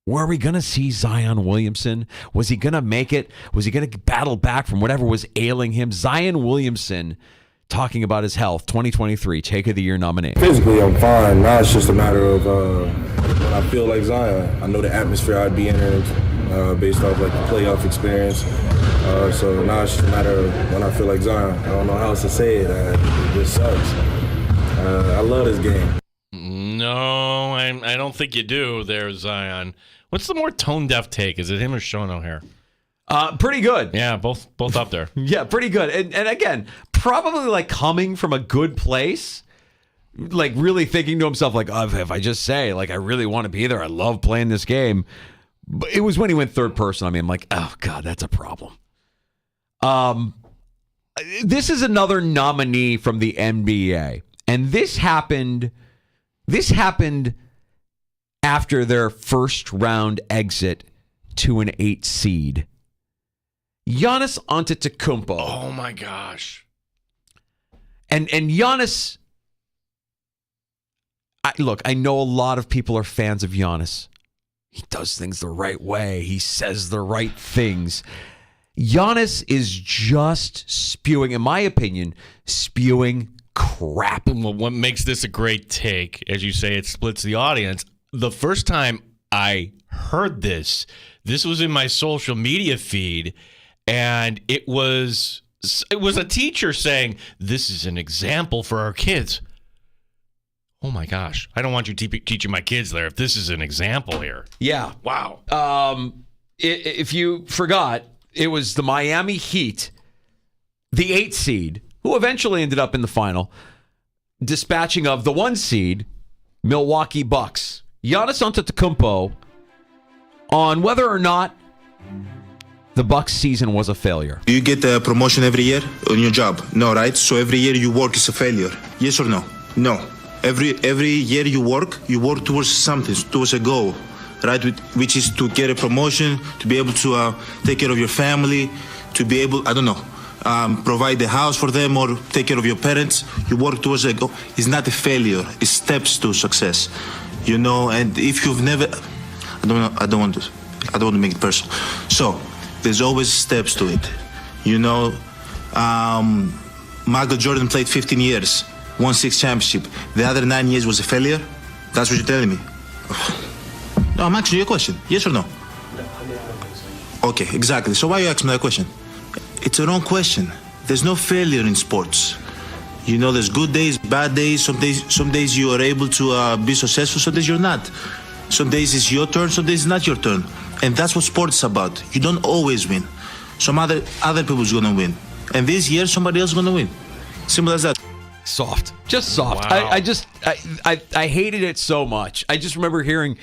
were we going to see Zion Williamson? Was he going to make it? Was he going to battle back from whatever was ailing him? Zion Williamson talking about his health, 2023 Take of the Year nominee. Physically, I'm fine. Now it's just a matter of when I feel like Zion. I know the atmosphere I'd be in based off like the playoff experience. So now it's just a matter of when I feel like Zion. I don't know how else to say it. It just sucks. I love this game. No, I don't think you do there, Zion. What's the more tone-deaf take? Is it him or Sean O'Hare? Pretty good. Yeah, both up there. Yeah, pretty good. And again, probably like coming from a good place, like really thinking to himself, like, oh, if I just say, like, I really want to be there, I love playing this game. But it was when he went third person. I mean, I'm like, oh, God, that's a problem. This is another nominee from the NBA. And this happened after their first round exit to an 8 seed. Giannis Antetokounmpo. Oh my gosh. And Giannis, I know a lot of people are fans of Giannis. He does things the right way. He says the right things. Giannis is just spewing, in my opinion, crap. Well, what makes this a great take, as you say, it splits the audience. The first time I heard this was in my social media feed, and it was a teacher saying, "This is an example for our kids." Oh my gosh! I don't want you teaching my kids there if this is an example here. Yeah. Wow. If you forgot, it was the Miami Heat, the 8 seed, who eventually ended up in the final, dispatching of the 1 seed, Milwaukee Bucks. Giannis Antetokounmpo on whether or not the Bucks season was a failure. Do you get a promotion every year on your job? No, right? So every year you work is a failure. Yes or no? No. Every year you work towards something, towards a goal, right? Which is to get a promotion, to be able to take care of your family, to be able, provide the house for them or take care of your parents. You work towards a goal. It's not a failure. It's steps to success, And if you've never, I don't want to make it personal. So there's always steps to it, Michael Jordan played 15 years, won 6 championships. The other 9 years was a failure. That's what you're telling me. No, I'm asking you a question. Yes or no? Okay, exactly. So why you asking me that question? It's a wrong question. There's no failure in sports. There's good days, bad days. Some days you are able to be successful. Some days you're not. Some days it's your turn. Some days it's not your turn. And that's what sports is about. You don't always win. Some other people's gonna win. And this year somebody else is gonna win. Simple as that. Soft, just soft. Wow. I hated it so much. I just remember hearing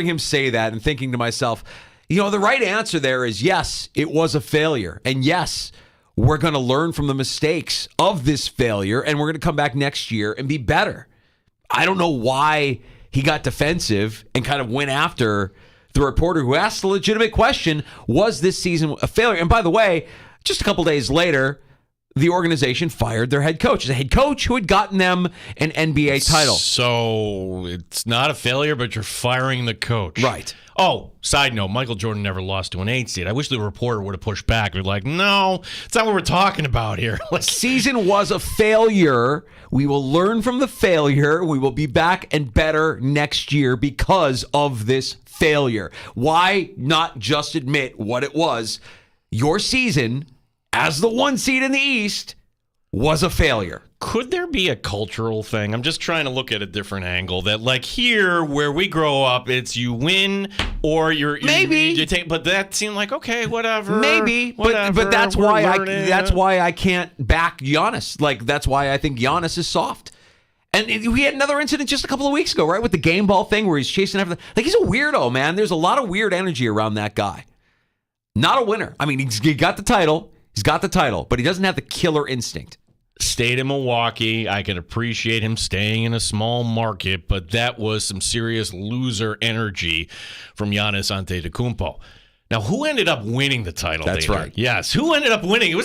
him say that and thinking to myself, the right answer there is yes, it was a failure. And yes, we're going to learn from the mistakes of this failure, and we're going to come back next year and be better. I don't know why he got defensive and kind of went after the reporter who asked the legitimate question, was this season a failure? And by the way, just a couple days later, the organization fired their head coach. The head coach who had gotten them an NBA title. So it's not a failure, but you're firing the coach. Right. Oh, side note, Michael Jordan never lost to an 8 seed. I wish the reporter would have pushed back. Be like, no, it's not what we're talking about here. Season was a failure. We will learn from the failure. We will be back and better next year because of this failure. Why not just admit what it was? Your season, as the 1 seed in the East, was a failure. Could there be a cultural thing? I'm just trying to look at a different angle. That like here, where we grow up, it's you win or you're maybe you take. But that seemed like okay, whatever. Maybe, whatever, but that's we're why learning. I can't back Giannis. Like that's why I think Giannis is soft. And we had another incident just a couple of weeks ago, right, with the game ball thing where he's chasing after. Like he's a weirdo, man. There's a lot of weird energy around that guy. Not a winner. I mean, he got the title. He's got the title, but he doesn't have the killer instinct. Stayed in Milwaukee. I can appreciate him staying in a small market, but that was some serious loser energy from Giannis Antetokounmpo. Now, who ended up winning the title? That's later? right. Yes, who ended up winning?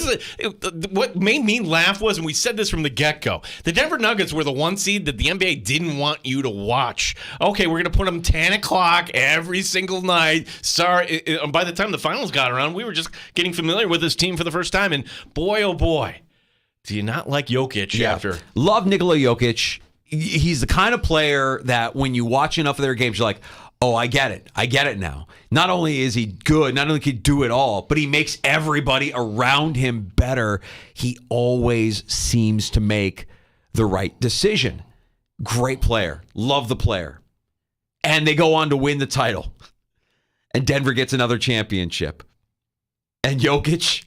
What made me laugh was, and we said this from the get-go, the Denver Nuggets were the 1 seed that the NBA didn't want you to watch. Okay, we're going to put them 10 o'clock every single night. Sorry, by the time the finals got around, we were just getting familiar with this team for the first time, and boy, oh boy, do you not like Jokic after? Love Nikola Jokic. He's the kind of player that when you watch enough of their games, you're like, oh, I get it. I get it now. Not only is he good, not only can he do it all, but he makes everybody around him better. He always seems to make the right decision. Great player. Love the player. And they go on to win the title. And Denver gets another championship. And Jokic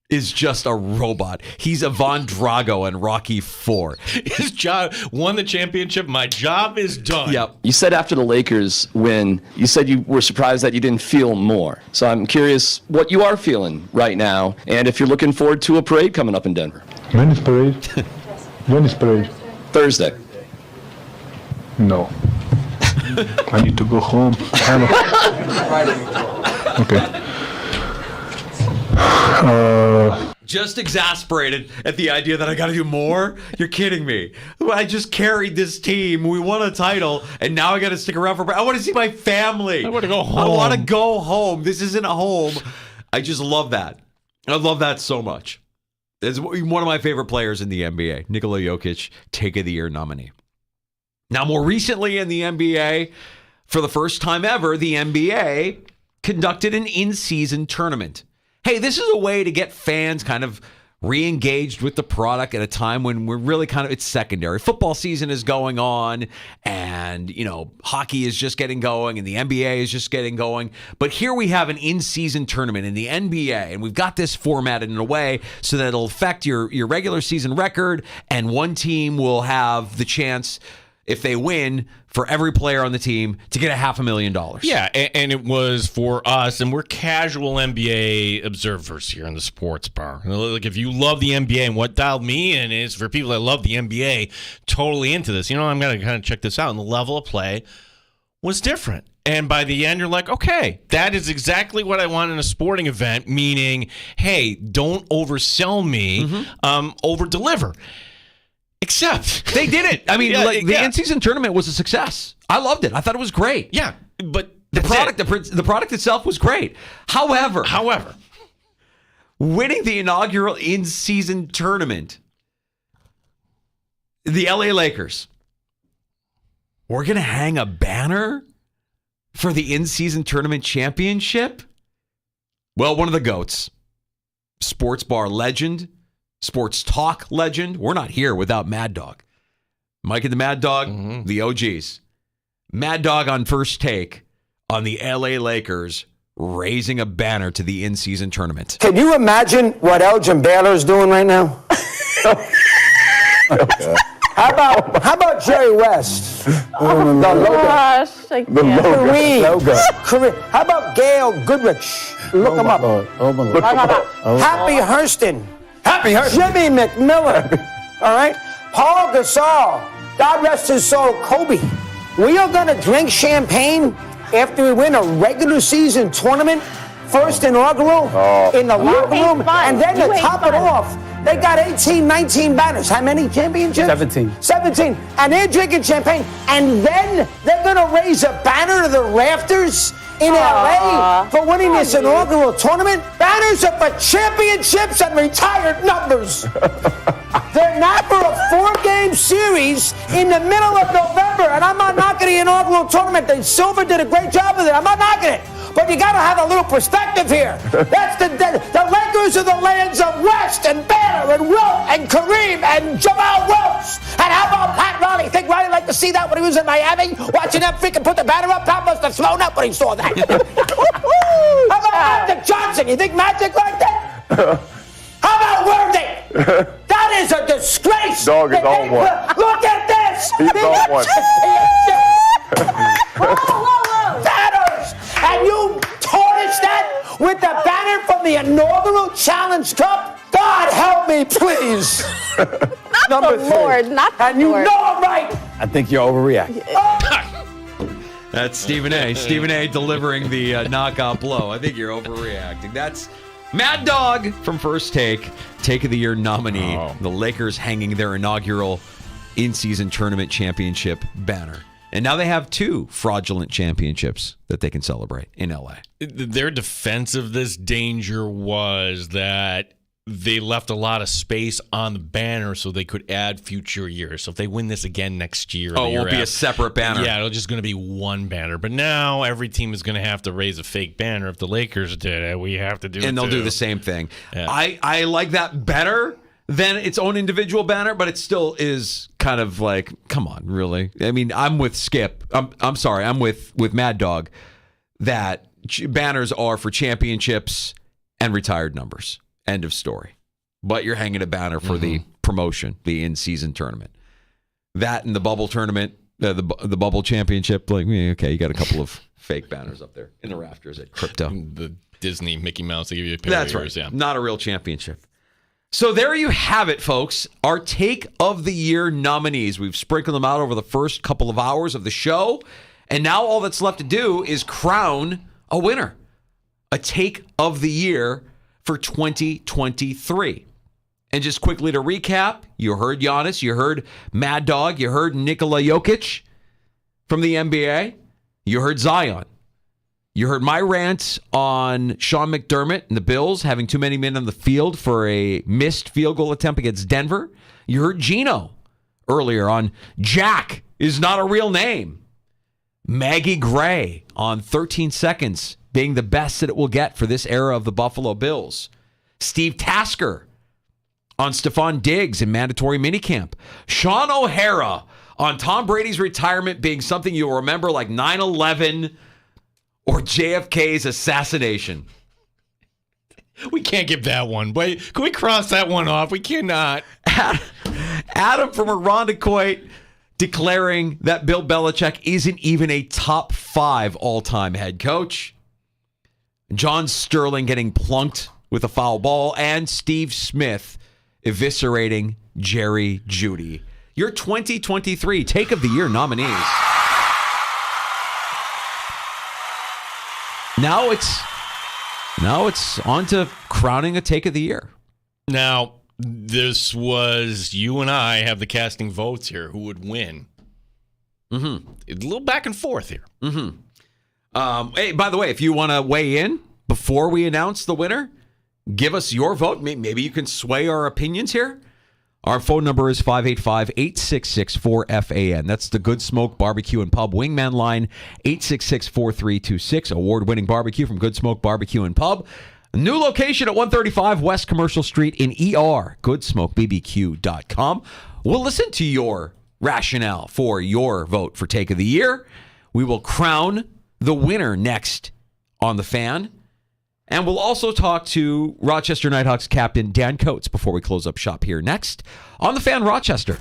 is just a robot. He's Ivan Drago in Rocky IV. His job won the championship. My job is done. Yep. You said after the Lakers win, you said you were surprised that you didn't feel more. So I'm curious what you are feeling right now, and if you're looking forward to a parade coming up in Denver. When is parade? When is parade? Thursday. No. I need to go home. Okay. Just exasperated at the idea that I got to do more? You're kidding me. I just carried this team. We won a title, and now I got to stick around for... I want to see my family. I want to go home. I want to go home. This isn't a home. I just love that. I love that so much. It's one of my favorite players in the NBA. Nikola Jokic, Take of the Year nominee. Now, more recently in the NBA, for the first time ever, the NBA conducted an in-season tournament. Hey, this is a way to get fans kind of re-engaged with the product at a time when we're really it's secondary. Football season is going on and, hockey is just getting going and the NBA is just getting going. But here we have an in-season tournament in the NBA and we've got this formatted in a way so that it'll affect your regular season record and one team will have the chance, if they win, for every player on the team to get $500,000. Yeah, and it was for us, and we're casual NBA observers here in the sports bar. Like, if you love the NBA, and what dialed me in is for people that love the NBA, totally into this. I'm going to kind of check this out, and the level of play was different. And by the end, you're like, okay, that is exactly what I want in a sporting event, meaning, hey, don't oversell me, over-deliver. Except they did it. I mean, the in-season tournament was a success. I loved it. I thought it was great. Yeah, but the product itself was great. However, winning the inaugural in-season tournament, the LA Lakers, we're going to hang a banner for the in-season tournament championship? Well, one of the GOATs, sports bar legend, sports talk legend. We're not here without Mad Dog. Mike and the Mad Dog, the OGs. Mad Dog on First Take on the LA Lakers raising a banner to the in-season tournament. Can you imagine what Elgin Baylor's doing right now? How about Jerry West? The logo. Kareem. How about Gail Goodrich? Look him up. Happy Hurston. Jimmy McMillan. All right? Paul Gasol. God rest his soul, Kobe. We are going to drink champagne after we win a regular season tournament, first inaugural in the locker room, and then to top it off, they got 18, 19 banners. How many championships? 17. And they're drinking champagne, and then they're going to raise a banner to the rafters in LA for winning this inaugural tournament. Banners are for championships and retired numbers. They're not for a 4-game series in the middle of November, and I'm not knocking the inaugural tournament. The Silver did a great job with it. I'm not knocking it. But you got to have a little perspective here. That's the Lakers are the lands of West and Banner and Wilt and Kareem and Jamal Wilkes. And how about Pat Riley? Think Riley liked to see that when he was in Miami? Watching them freaking put the banner up? Pat must have thrown up when he saw that. How about Magic Johnson? You think Magic like that? How about Worthy? That is a disgrace. Dog is on one. Look at this. He's on one. Banners! And you tarnish that with the banner from the inaugural Challenge Cup? God help me, please. Number three. Lord, not the And you Lord. know I'm right. I think you're overreacting. That's Stephen A. Stephen A. delivering the knockout blow. I think you're overreacting. That's Mad Dog from First Take of the Year nominee. The Lakers hanging their inaugural in-season tournament championship banner. And now they have 2 fraudulent championships that they can celebrate in LA. Their defense of this danger was that they left a lot of space on the banner so they could add future years. So if they win this again next year, Oh, it won't be a separate banner. Yeah, it'll just going to be one banner. But now every team is going to have to raise a fake banner. If the Lakers did it, we have to do it. And they'll do the same thing. Yeah. I like that better than its own individual banner, but it still is kind of like, come on, really? I mean, I'm with Skip. I'm sorry, I'm with Mad Dog that banners are for championships and retired numbers. End of story. But you're hanging a banner for the promotion, the in-season tournament. That and the bubble tournament, the bubble championship, like, okay, you got a couple of fake banners up there in the rafters at Crypto. The Disney Mickey Mouse, they give you a pair That's of yours, right. yeah. Not a real championship. So there you have it, folks. Our Take of the Year nominees. We've sprinkled them out over the first couple of hours of the show. And now all that's left to do is crown a winner. A Take of the Year for 2023. And just quickly to recap, you heard Giannis, you heard Mad Dog, you heard Nikola Jokic from the NBA, you heard Zion. You heard my rant on Sean McDermott and the Bills having too many men on the field for a missed field goal attempt against Denver. You heard Gino earlier on Jack is not a real name. Maggie Gray on 13 seconds being the best that it will get for this era of the Buffalo Bills. Steve Tasker on Stephon Diggs in mandatory minicamp. Sean O'Hara on Tom Brady's retirement being something you'll remember like 9/11 or JFK's assassination. We can't give that one. Wait, can we cross that one off? We cannot. Adam from Irondequoit declaring that Bill Belichick isn't even a top 5 all-time head coach. John Sterling getting plunked with a foul ball. And Steve Smith eviscerating Jerry Jeudy. Your 2023 Take of the Year nominees. Now it's on to crowning a Take of the Year. Now, this was you and I have the casting votes here. Who would win? A little back and forth here. Hey, by the way, if you want to weigh in before we announce the winner, give us your vote. Maybe you can sway our opinions here. Our phone number is 585-866-4FAN. That's the Good Smoke Barbecue and Pub Wingman line, 866-4326. Award-winning barbecue from Good Smoke Barbecue and Pub. A new location at 135 West Commercial Street in ER, goodsmokebbq.com. We'll listen to your rationale for your vote for Take of the Year. We will crown the winner next on The Fan. And we'll also talk to Rochester Nighthawks captain Dan Coates before we close up shop here next on The Fan Rochester.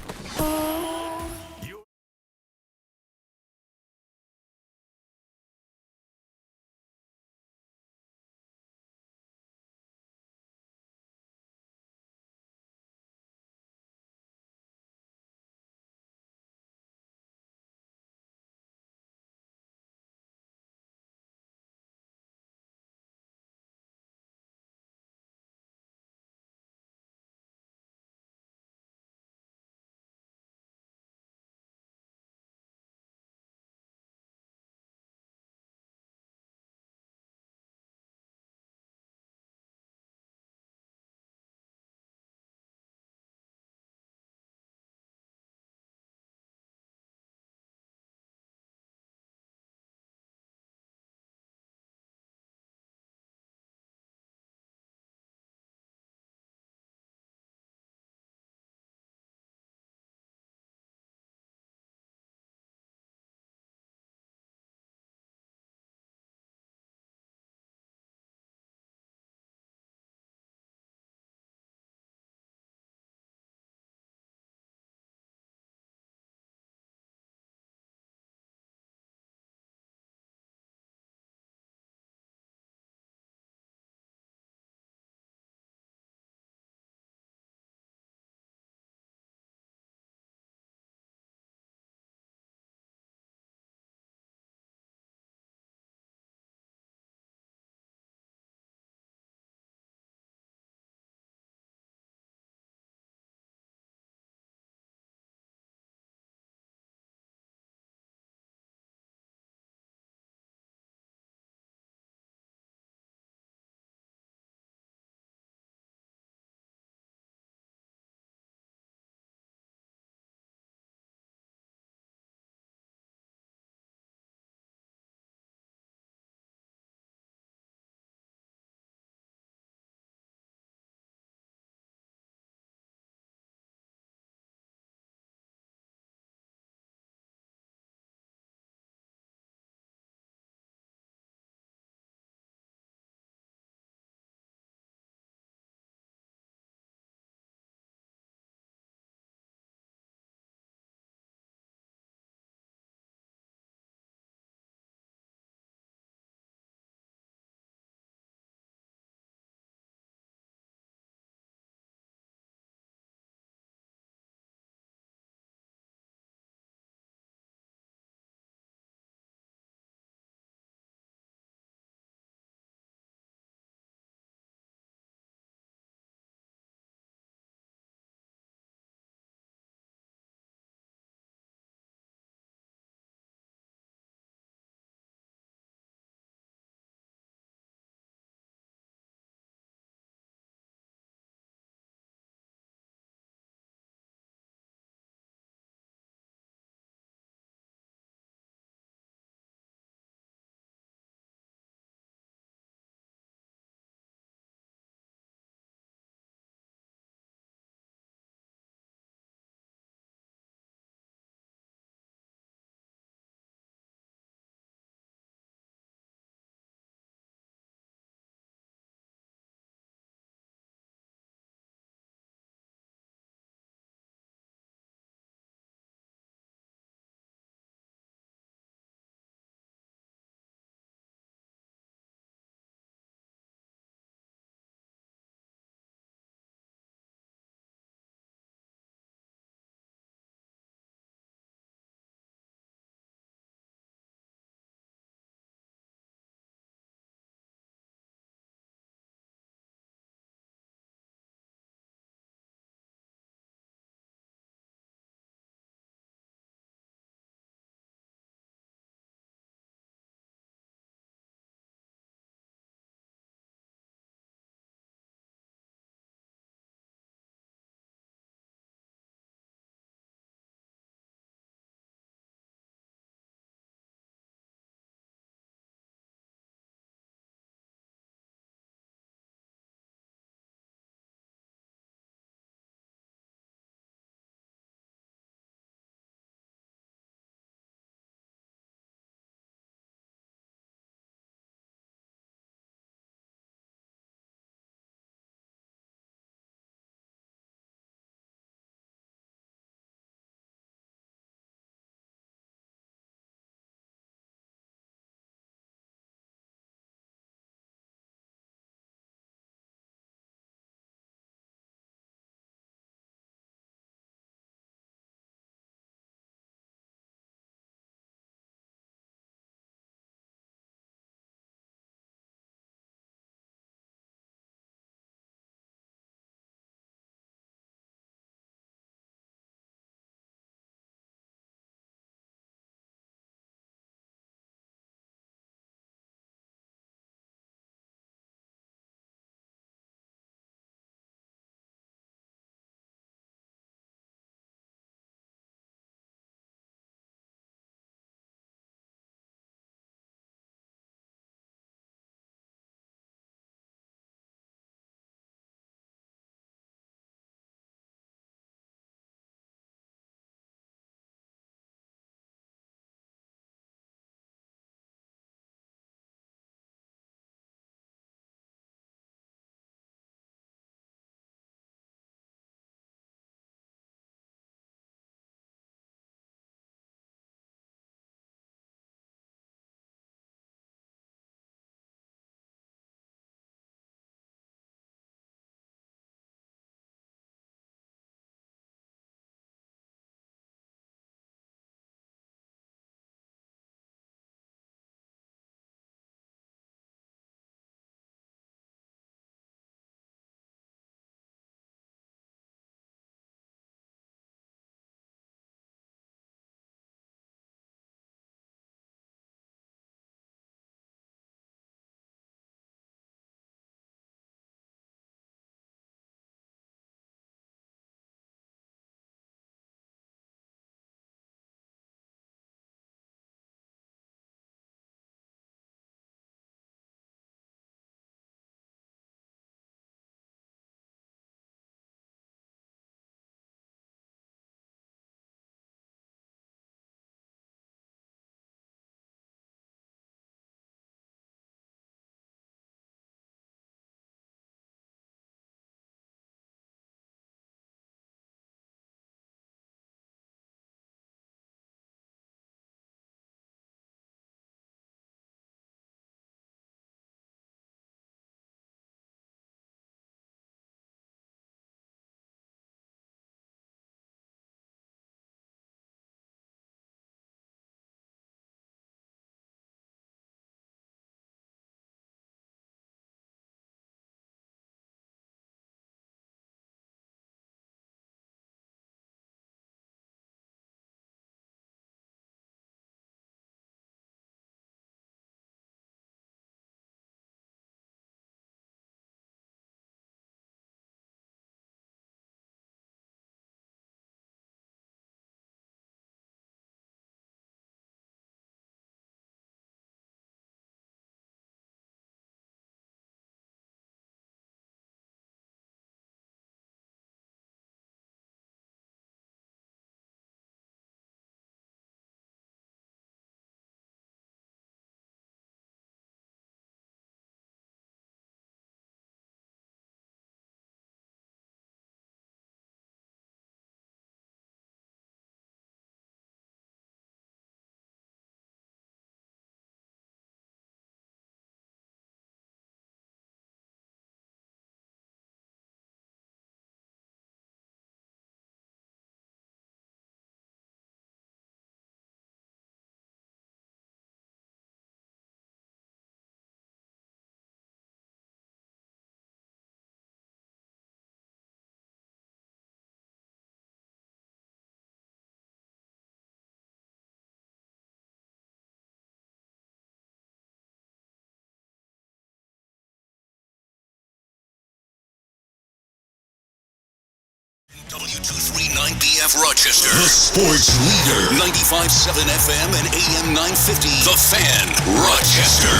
WBBF Rochester, the sports leader. 95.7 FM and AM 950, The Fan, Rochester.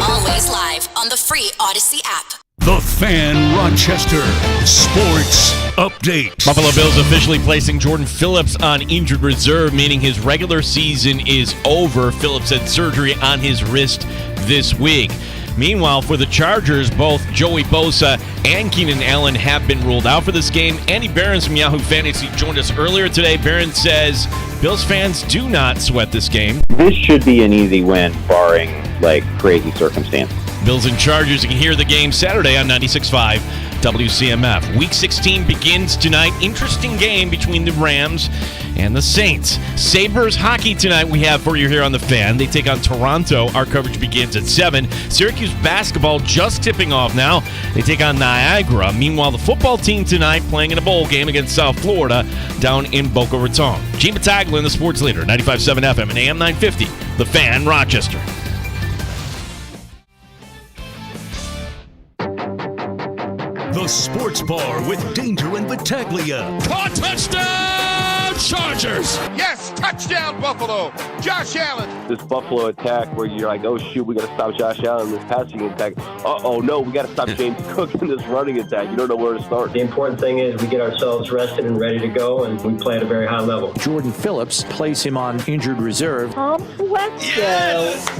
Always live on the free Odyssey app. The Fan Rochester Sports Update. Buffalo Bills officially placing Jordan Phillips on injured reserve, meaning his regular season is over. Phillips had surgery on his wrist this week. Meanwhile, for the Chargers, both Joey Bosa and Keenan Allen have been ruled out for this game. Andy Behrens from Yahoo Fantasy joined us earlier today. Behrens says Bills fans do not sweat this game. This should be an easy win, barring, crazy circumstances. Bills and Chargers, you can hear the game Saturday on 96.5 WCMF. Week 16 begins tonight. Interesting game between the Rams and the Saints. Sabres hockey tonight we have for you here on The Fan. They take on Toronto. Our coverage begins at 7. Syracuse basketball just tipping off now. They take on Niagara. Meanwhile, the football team tonight playing in a bowl game against South Florida down in Boca Raton. Gene Battaglia, the sports leader, 95.7 FM and AM 950. The Fan, Rochester. The Sports Bar with Danger and Battaglia. Caught, touchdown, Chargers! Yes, touchdown, Buffalo. Josh Allen. This Buffalo attack where you're like, oh, shoot, we got to stop Josh Allen in this passing attack. Uh-oh, no, we got to stop James Cook in this running attack. You don't know where to start. The important thing is we get ourselves rested and ready to go, and we play at a very high level. Jordan Phillips, place him on injured reserve.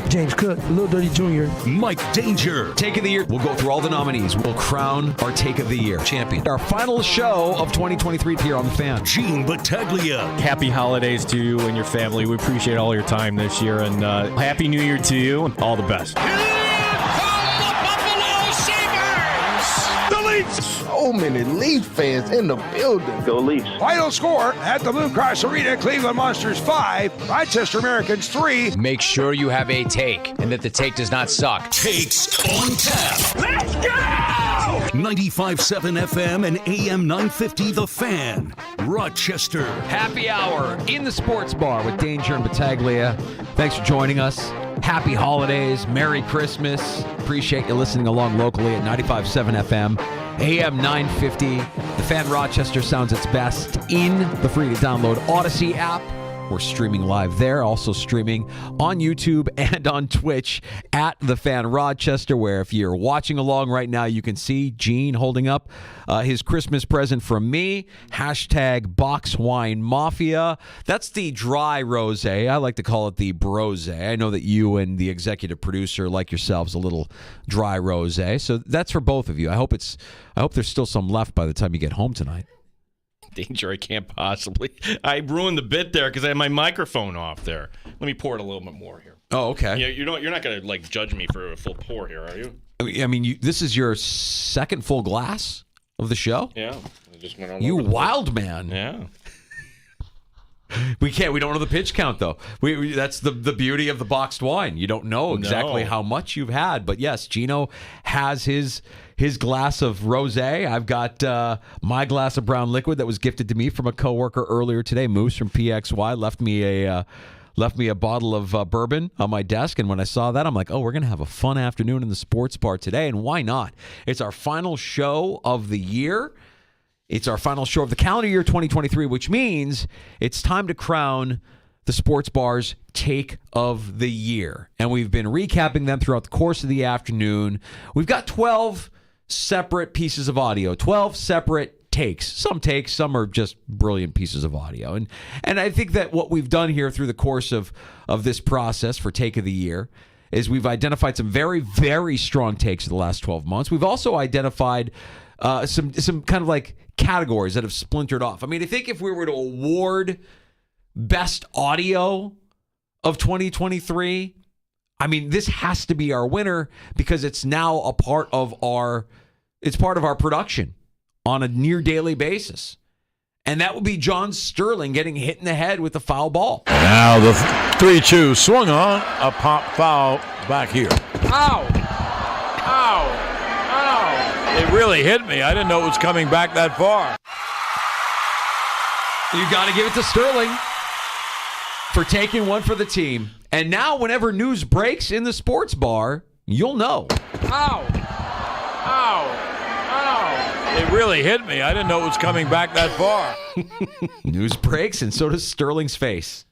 James Cook, Little Dirty Jr. Mike Danger. Take of the year. We'll go through all the nominees. We'll crown our Take of the Year champion. Our final show of 2023 here on The Fan. Gene Battaglia. Happy holidays to you and your family. We appreciate all your time this year, and Happy New Year to you, and all the best. So many Leaf fans in the building. Go Leafs. Final score at the Blue Cross Arena, Cleveland Monsters 5, Rochester Americans 3. Make sure you have a take and that the take does not suck. Takes on tap. Let's go! 95.7 FM and AM 950, The Fan, Rochester. Happy hour in the sports bar with Danger and Battaglia. Thanks for joining us. Happy holidays. Merry Christmas. Appreciate you listening along locally at 95.7 FM, AM 950. The Fan Rochester sounds its best in the free-to-download Odyssey app. We're streaming live there, also streaming on YouTube and on Twitch at The Fan Rochester, where if you're watching along right now, you can see Gene holding up his Christmas present from me. Hashtag Box Wine Mafia. That's the dry rosé. I like to call it the brosé. I know that you and the executive producer like yourselves a little dry rosé. So that's for both of you. I hope there's still some left by the time you get home tonight. Danger, I can't possibly. I ruined the bit there because I had my microphone off there. Let me pour it a little bit more here. Oh, okay. Yeah, you're not going to judge me for a full pour here, are you? I mean, this is your second full glass of the show? Yeah. I just went on you wild man. Yeah. We don't know the pitch count, though. That's the beauty of the boxed wine. You don't know exactly how much you've had. But yes, Gino has his glass of rosé. I've got my glass of brown liquid that was gifted to me from a coworker earlier today. Moose from PXY left me a bottle of bourbon on my desk, and when I saw that, I'm like, oh, we're going to have a fun afternoon in the sports bar today, and why not? It's our final show of the year. It's our final show of the calendar year 2023, which means it's time to crown the sports bar's Take of the Year. And we've been recapping them throughout the course of the afternoon. We've got 12 separate pieces of audio, 12 separate takes. Some takes, some are just brilliant pieces of audio. And I think that what we've done here through the course of this process for Take of the Year is we've identified some very, very strong takes in the last 12 months. We've also identified some kind of like categories that have splintered off. I mean, I think if we were to award best audio of 2023, I mean, this has to be our winner because it's now a part of our production on a near daily basis. And that would be John Sterling getting hit in the head with a foul ball. Now the 3-2 swung on, a pop foul back here. Ow! Ow! It really hit me. I didn't know it was coming back that far. You got to give it to Sterling for taking one for the team. And now whenever news breaks in the sports bar, you'll know. Ow! Ow! Ow! It really hit me. I didn't know it was coming back that far. News breaks, and so does Sterling's face.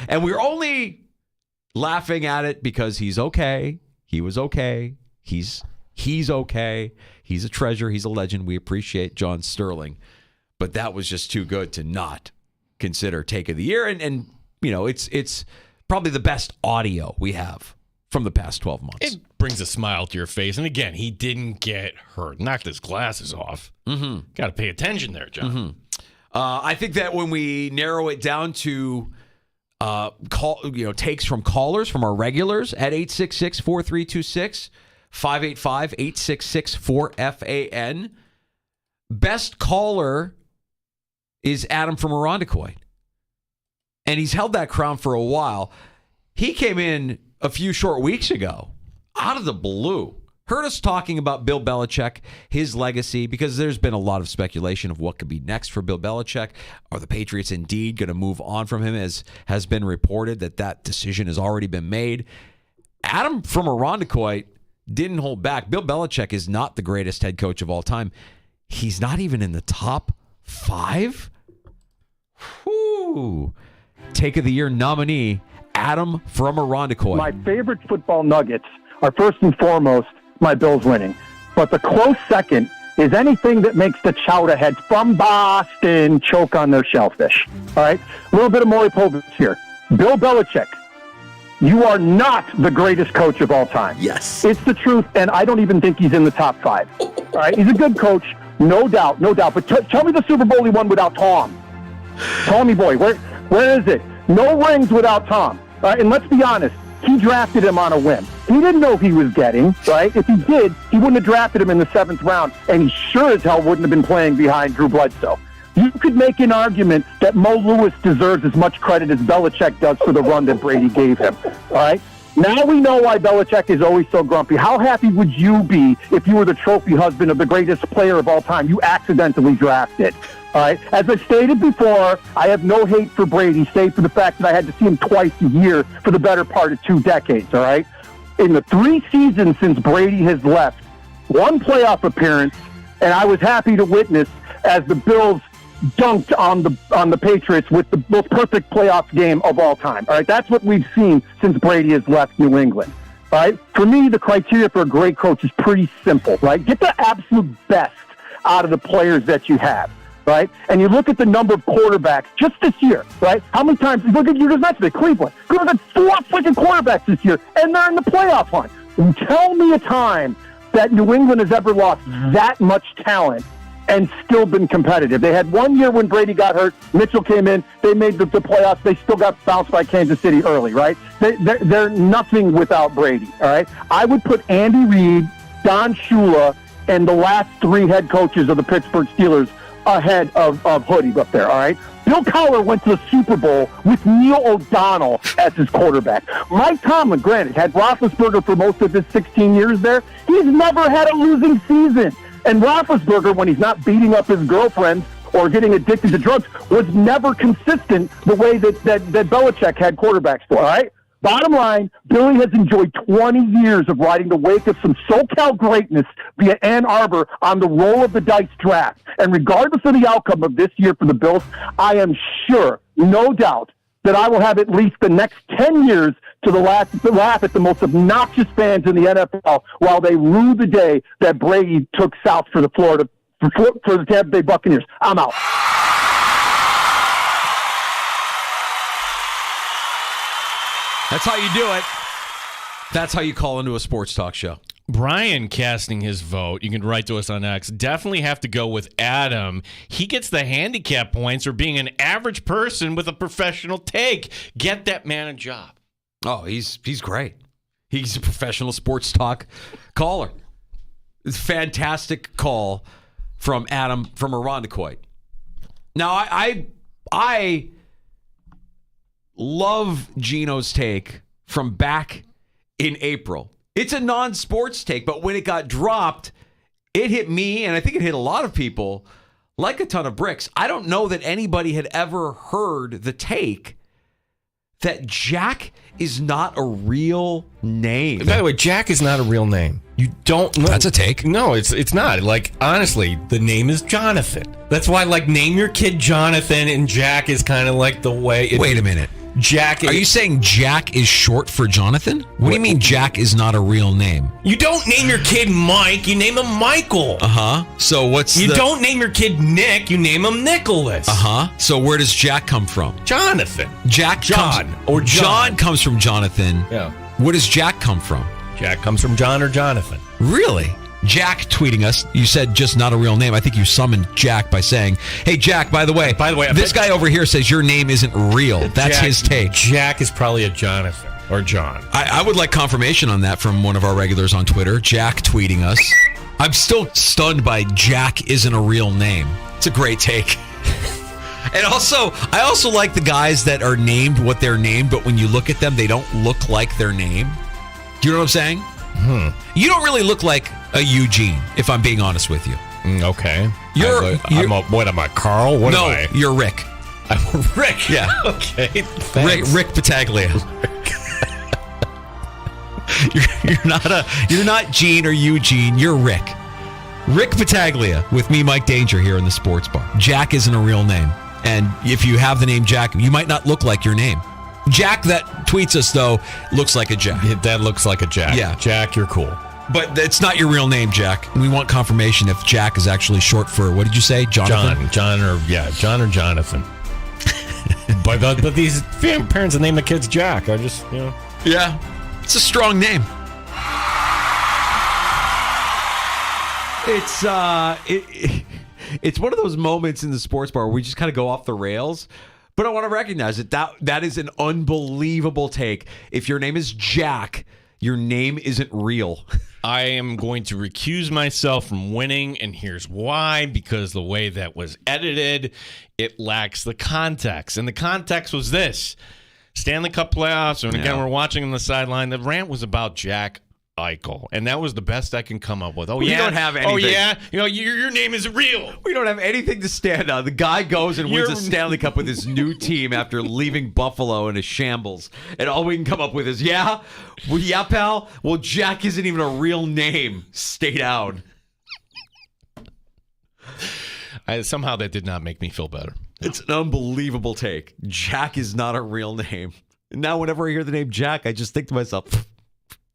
And we're only laughing at it because he's okay. He was okay. He's okay. He's a treasure. He's a legend. We appreciate John Sterling. But that was just too good to not consider take of the year. And you know, it's probably the best audio we have from the past 12 months. It brings a smile to your face. And again, he didn't get hurt. Knocked his glasses off. Mm-hmm. Got to pay attention there, John. Mm-hmm. I think that when we narrow it down to takes from callers, from our regulars at 866-4326, 585-866-4FAN, best caller is Adam from Irondequoit. And he's held that crown for a while. He came in a few short weeks ago, out of the blue, heard us talking about Bill Belichick, his legacy, because there's been a lot of speculation of what could be next for Bill Belichick. Are the Patriots indeed going to move on from him, as has been reported that decision has already been made? Adam from Irondequoit didn't hold back. Bill Belichick is not the greatest head coach of all time. He's not even in the top 5? Whew. Take of the year nominee, Adam from Irondequoit. My favorite football nuggets are first and foremost my Bills winning. But the close second is anything that makes the chowder heads from Boston choke on their shellfish. All right? A little bit of Maury Povich here. Bill Belichick, you are not the greatest coach of all time. Yes. It's the truth, and I don't even think he's in the top 5. All right? He's a good coach, no doubt. But tell me the Super Bowl he won without Tom. Tommy boy, where is it? No rings without Tom. And let's be honest, he drafted him on a whim. He didn't know if he was getting, right? If he did, he wouldn't have drafted him in the 7th round, and he sure as hell wouldn't have been playing behind Drew Bledsoe. You could make an argument that Mo Lewis deserves as much credit as Belichick does for the run that Brady gave him, all right? Now we know why Belichick is always so grumpy. How happy would you be if you were the trophy husband of the greatest player of all time you accidentally drafted? All right. As I stated before, I have no hate for Brady, save for the fact that I had to see him twice a year for the better part of 2 decades. All right. In the 3 seasons since Brady has left, 1 playoff appearance, and I was happy to witness as the Bills dunked on the Patriots with the most perfect playoff game of all time. All right. That's what we've seen since Brady has left New England. All right. For me, the criteria for a great coach is pretty simple. Right. Get the absolute best out of the players that you have. Right? And you look at the number of quarterbacks just this year, right? How many times, look at you just mentioned it, Cleveland. Cleveland had 4 freaking quarterbacks this year, and they're in the playoff hunt. Tell me a time that New England has ever lost that much talent and still been competitive. They had 1 year when Brady got hurt. Mitchell came in. They made the playoffs. They still got bounced by Kansas City early, right? They're nothing without Brady, all right? I would put Andy Reid, Don Shula, and the last 3 head coaches of the Pittsburgh Steelers ahead of Hoodie up there, all right? Bill Cowher went to the Super Bowl with Neil O'Donnell as his quarterback. Mike Tomlin, granted, had Roethlisberger for most of his 16 years there. He's never had a losing season. And Roethlisberger, when he's not beating up his girlfriends or getting addicted to drugs, was never consistent the way that Belichick had quarterbacks for, all right? Bottom line, Billy has enjoyed 20 years of riding the wake of some SoCal greatness via Ann Arbor on the roll of the dice draft. And regardless of the outcome of this year for the Bills, I am sure, no doubt, that I will have at least the next 10 years to laugh at the most obnoxious fans in the NFL while they rue the day that Brady took south for the Tampa Bay Buccaneers. I'm out. That's how you do it. That's how you call into a sports talk show. Brian casting his vote. You can write to us on X. Definitely have to go with Adam. He gets the handicap points for being an average person with a professional take. Get that man a job. Oh, he's great. He's a professional sports talk caller. It's a fantastic call from Adam from Irondequoit. Now, I love Gino's take from back in April. It's a non-sports take, but when it got dropped, it hit me, and I think it hit a lot of people, like a ton of bricks. I don't know that anybody had ever heard the take that Jack is not a real name. By the way, Jack is not a real name. You don't know. That's a take. No, it's not. Like, honestly, the name is Jonathan. That's why, like, name your kid Jonathan, and Jack is kind of like the way. Wait a minute. Jack. Are you saying Jack is short for Jonathan? What do you mean Jack is not a real name? You don't name your kid Mike. You name him Michael. So what's You don't name your kid Nick. You name him Nicholas. So where does Jack come from? Jonathan. John comes from Jonathan. Yeah. Where does Jack come from? Jack comes from John or Jonathan. Really? Jack tweeting us. You said just not a real name. I think you summoned Jack by saying, "Hey, Jack, by the way, this guy over here says your name isn't real." That's his take. Jack is probably a Jonathan or John. I would like confirmation on that from one of our regulars on Twitter. Jack tweeting us. I'm still stunned by Jack isn't a real name. It's a great take. And also, I also like the guys that are named what they're named, but when you look at them, they don't look like their name. Do you know what I'm saying? You don't really look like a Eugene, if I'm being honest with you. Okay. What am I, Carl? What am I? You're Rick. I'm Rick. Yeah. Okay. Thanks. Rick Battaglia. You're not Gene or Eugene. You're Rick. Rick Battaglia with me, Mike Danger, here in the Sports Bar. Jack isn't a real name. And if you have the name Jack, you might not look like your name. Jack that tweets us, though, looks like a Jack. That looks like a Jack. Yeah. Jack, you're cool. But it's not your real name, Jack. We want confirmation if Jack is actually short for, what did you say, Jonathan? John or Jonathan. but these parents that name the kids Jack are just, Yeah, it's a strong name. It's one of those moments in the sports bar where we just kind of go off the rails. But I want to recognize that is an unbelievable take. If your name is Jack, your name isn't real. I am going to recuse myself from winning, and here's why. Because the way that was edited, it lacks the context. And the context was this. Stanley Cup playoffs, and again, we're watching on the sideline. The rant was about Jack Eichel, and that was the best I can come up with. We don't have anything. Oh, yeah? Your name isn't real. We don't have anything to stand on. The guy goes and wins a Stanley Cup with his new team after leaving Buffalo in a shambles. And all we can come up with is, yeah, pal? Well, Jack isn't even a real name. Stay down. Somehow that did not make me feel better. It's an unbelievable take. Jack is not a real name. And now whenever I hear the name Jack, I just think to myself,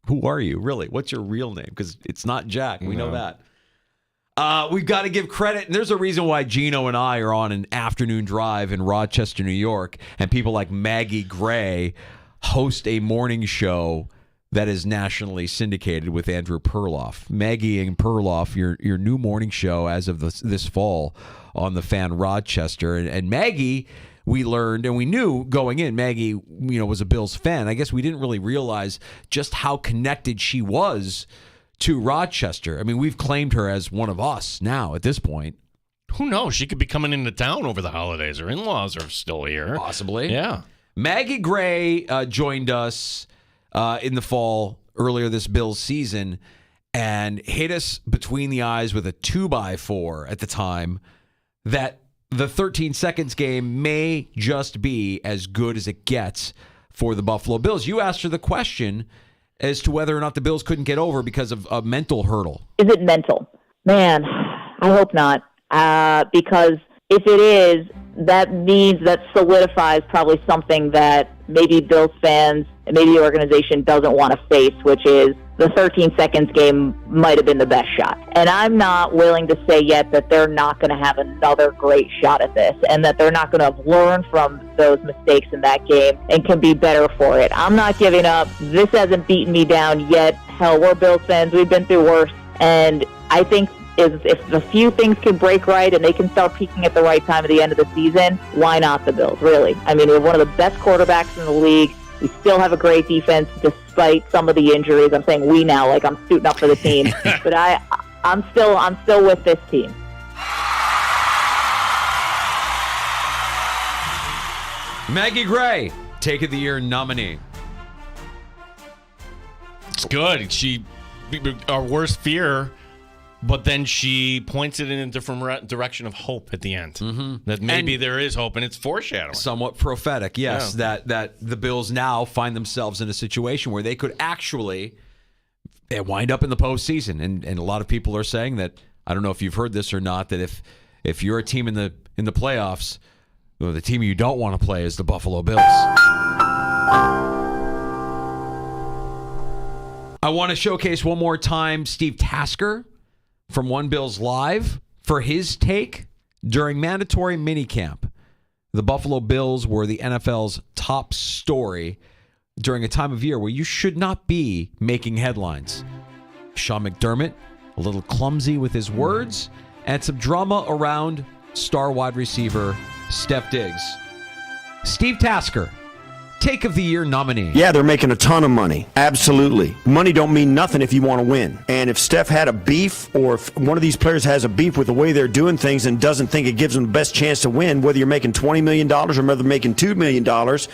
who are you, really? What's your real name? Because it's not Jack. We know that. We've got to give credit. And there's a reason why Gino and I are on an afternoon drive in Rochester, New York. And people like Maggie Gray host a morning show that is nationally syndicated with Andrew Perloff. Maggie and Perloff, your new morning show as of this fall on the Fan Rochester. And Maggie, we learned and we knew going in, Maggie, was a Bills fan. I guess we didn't really realize just how connected she was to Rochester. I mean, we've claimed her as one of us now at this point. Who knows? She could be coming into town over the holidays. Her in-laws are still here. Possibly. Yeah. Maggie Gray joined us in the fall earlier this Bills season and hit us between the eyes with a 2x4 at the time that the 13 seconds game may just be as good as it gets for the Buffalo Bills. You asked her the question as to whether or not the Bills couldn't get over because of a mental hurdle. Is it mental? Man, I hope not. Because if it is, that means that solidifies probably something that maybe Bills fans and maybe the organization doesn't want to face, which is the 13 seconds game might have been the best shot. And I'm not willing to say yet that they're not going to have another great shot at this and that they're not going to have learned from those mistakes in that game and can be better for it. I'm not giving up. This hasn't beaten me down yet. Hell, we're Bills fans. We've been through worse. And I think if a few things can break right and they can start peaking at the right time at the end of the season, why not the Bills, really? I mean, we have one of the best quarterbacks in the league. We still have a great defense despite some of the injuries. I'm saying we now, like I'm suiting up for the team. But I'm still with this team. Maggie Gray, Take of the Year nominee. It's good. Our worst fear, but then she points it in a different direction of hope at the end. Mm-hmm. That maybe there is hope, and it's foreshadowing. Somewhat prophetic, yes. Yeah. That the Bills now find themselves in a situation where they could actually they wind up in the postseason. And a lot of people are saying that, I don't know if you've heard this or not, that if you're a team in the playoffs, well, the team you don't want to play is the Buffalo Bills. I want to showcase one more time Steve Tasker from One Bills Live for his take during mandatory minicamp. The Buffalo Bills were the NFL's top story during a time of year where you should not be making headlines. Sean McDermott, a little clumsy with his words, and some drama around star wide receiver Steph Diggs. Steve Tasker, Take of the Year nominee. Yeah, they're making a ton of money. Absolutely. Money don't mean nothing if you want to win. And if Steph had a beef, or if one of these players has a beef with the way they're doing things and doesn't think it gives them the best chance to win, whether you're making $20 million or whether making $2 million,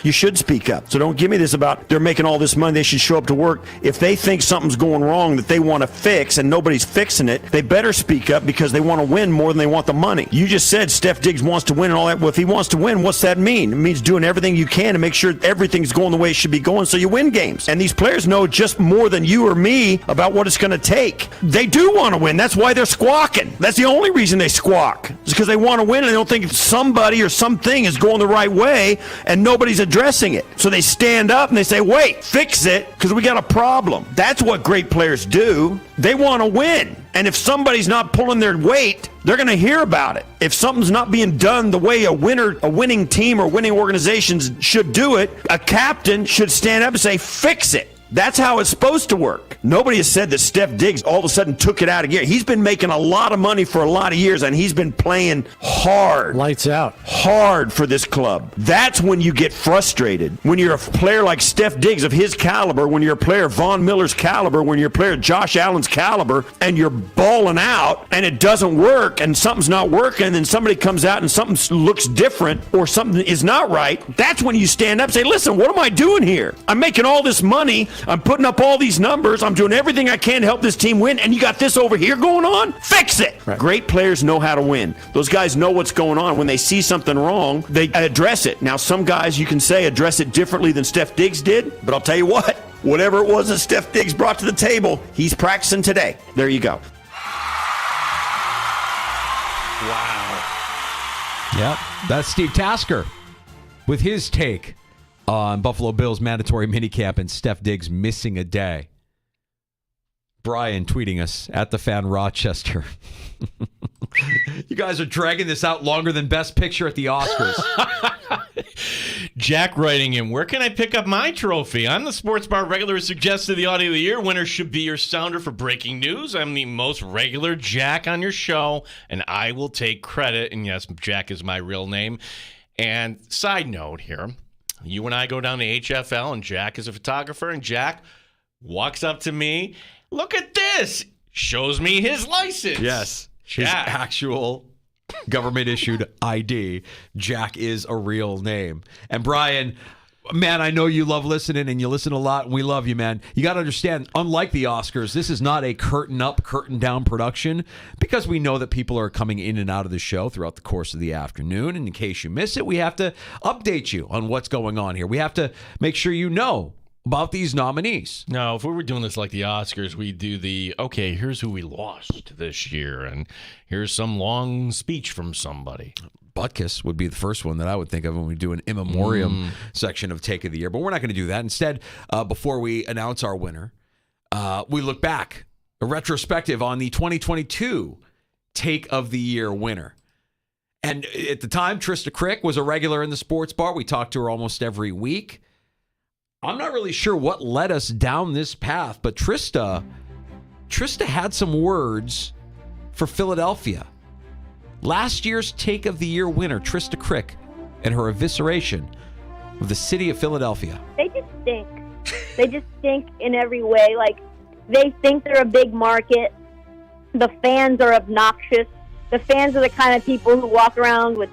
you should speak up. So don't give me this about they're making all this money, they should show up to work. If they think something's going wrong that they want to fix and nobody's fixing it, they better speak up because they want to win more than they want the money. You just said Steph Diggs wants to win and all that. Well, if he wants to win, what's that mean? It means doing everything you can to make sure everything's going the way it should be going so you win games. And these players know just more than you or me about what it's going to take. They do want to win. That's why they're squawking. That's the only reason they squawk. It's because they want to win and they don't think somebody or something is going the right way and nobody's addressing it. So they stand up and they say, wait, fix it because we got a problem. That's what great players do. They want to win. And if somebody's not pulling their weight, they're going to hear about it. If something's not being done the way a winning team or winning organizations should do it, a captain should stand up and say, fix it. That's how it's supposed to work. Nobody has said that Steph Diggs all of a sudden took it out of gear. He's been making a lot of money for a lot of years, and he's been playing hard. Lights out. Hard for this club. That's when you get frustrated. When you're a player like Steph Diggs of his caliber, when you're a player Von Miller's caliber, when you're a player Josh Allen's caliber, and you're balling out, and it doesn't work, and something's not working, and then somebody comes out and something looks different, or something is not right, that's when you stand up and say, listen, what am I doing here? I'm making all this money. I'm putting up all these numbers. I'm doing everything I can to help this team win, and you got this over here going on? Fix it. Right. Great players know how to win. Those guys know what's going on. When they see something wrong, they address it. Now, some guys, you can say, address it differently than Steph Diggs did, but I'll tell you what, whatever it was that Steph Diggs brought to the table, he's practicing today. There you go. Wow. Yep, that's Steve Tasker with his take on Buffalo Bills mandatory minicamp and Steph Diggs missing a day. Brian tweeting us at the fan Rochester. You guys are dragging this out longer than Best Picture at the Oscars. Jack writing in, where can I pick up my trophy? I'm the Sports Bar regular who suggested the Audio of the Year winner should be your sounder for breaking news. I'm the most regular Jack on your show, and I will take credit. And yes, Jack is my real name. And side note here, you and I go down to HFL, and Jack is a photographer, and Jack walks up to me. Look at this. Shows me his license. Yes. Jack. His actual government-issued ID. Jack is a real name. And Brian, man, I know you love listening, and you listen a lot, and we love you, man. You got to understand, unlike the Oscars, this is not a curtain-up, curtain-down production, because we know that people are coming in and out of the show throughout the course of the afternoon, and in case you miss it, we have to update you on what's going on here. We have to make sure you know about these nominees. No, if we were doing this like the Oscars, we'd do okay, here's who we lost this year, and here's some long speech from somebody. Butkus would be the first one that I would think of when we do an in memoriam section of Take of the Year. But we're not going to do that. Instead, before we announce our winner, we look back, a retrospective on the 2022 Take of the Year winner. And at the time, Trista Crick was a regular in the Sports Bar. We talked to her almost every week. I'm not really sure what led us down this path, but Trista had some words for Philadelphia. Last year's Take of the Year winner, Trista Crick, and her evisceration of the city of Philadelphia. They just stink. They just stink in every way. Like, they think they're a big market. The fans are obnoxious. The fans are the kind of people who walk around with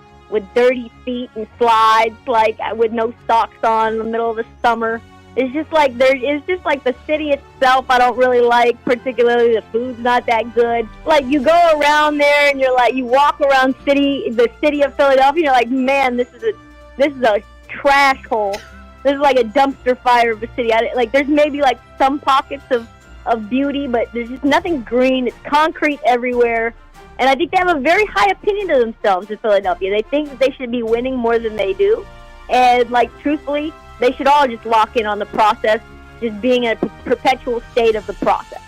dirty feet and slides, like with no socks on in the middle of the summer. It's just like the city itself I don't really like, particularly the food's not that good. Like, you go around there and you're like, you walk around the city of Philadelphia, and you're like, man, this is a trash hole. This is like a dumpster fire of a city. There's maybe like some pockets of of beauty, but there's just nothing green. It's concrete everywhere. And I think they have a very high opinion of themselves in Philadelphia. They think that they should be winning more than they do. And, truthfully, they should all just lock in on the process, just being in a perpetual state of the process.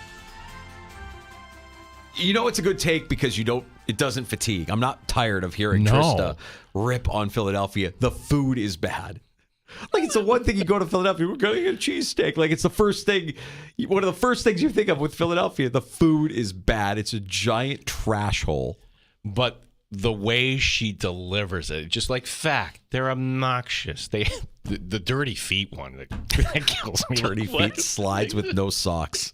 You know, it's a good take because it doesn't fatigue. I'm not tired of hearing Trista rip on Philadelphia. The food is bad. It's the one thing you go to Philadelphia, we're going to get a cheesesteak. It's the first thing, one of the first things you think of with Philadelphia. The food is bad. It's a giant trash hole. But the way she delivers it, just fact, they're obnoxious. The dirty feet one, that kills me. Dirty feet slides with no socks.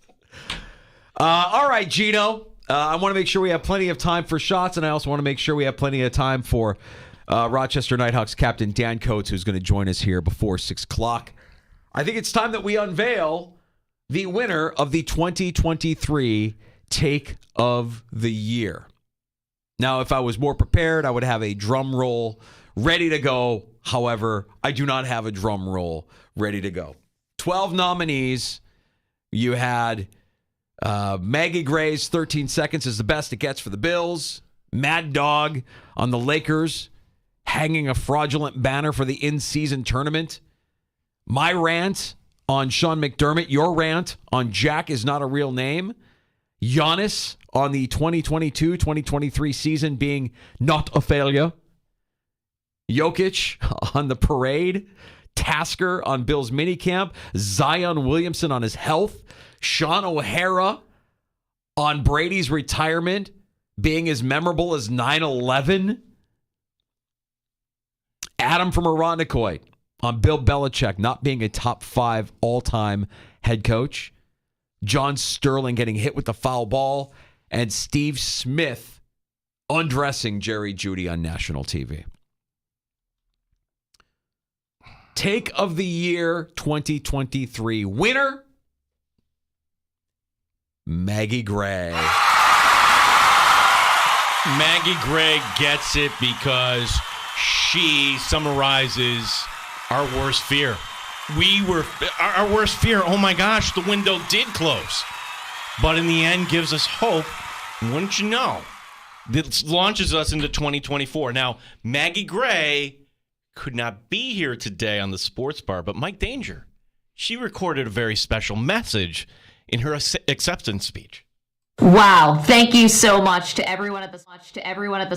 All right, Gino. I want to make sure we have plenty of time for shots, and I also want to make sure we have plenty of time for Rochester Nighthawks captain Dan Coates, who's going to join us here before 6 o'clock. I think it's time that we unveil the winner of the 2023 Take of the Year. Now, if I was more prepared, I would have a drum roll ready to go. However, I do not have a drum roll ready to go. 12 nominees. You had Maggie Gray's 13 seconds is the best it gets for the Bills. Mad Dog on the Lakers hanging a fraudulent banner for the in-season tournament. My rant on Sean McDermott. Your rant on Jack is not a real name. Giannis on the 2022-2023 season being not a failure. Jokic on the parade. Tasker on Bill's minicamp. Zion Williamson on his health. Sean O'Hara on Brady's retirement being as memorable as 9/11. Adam from Irondequoit on Bill Belichick not being a top 5 all-time head coach. John Sterling getting hit with the foul ball. And Steve Smith undressing Jerry Jeudy on national TV. Take of the Year 2023 winner, Maggie Gray. Maggie Gray gets it because she summarizes our worst fear. Our worst fear, oh my gosh, the window did close. But in the end gives us hope. Wouldn't you know? This launches us into 2024. Now, Maggie Gray could not be here today on the Sports Bar, but Mike Danger, she recorded a very special message in her acceptance speech. Wow, thank you so much to everyone at the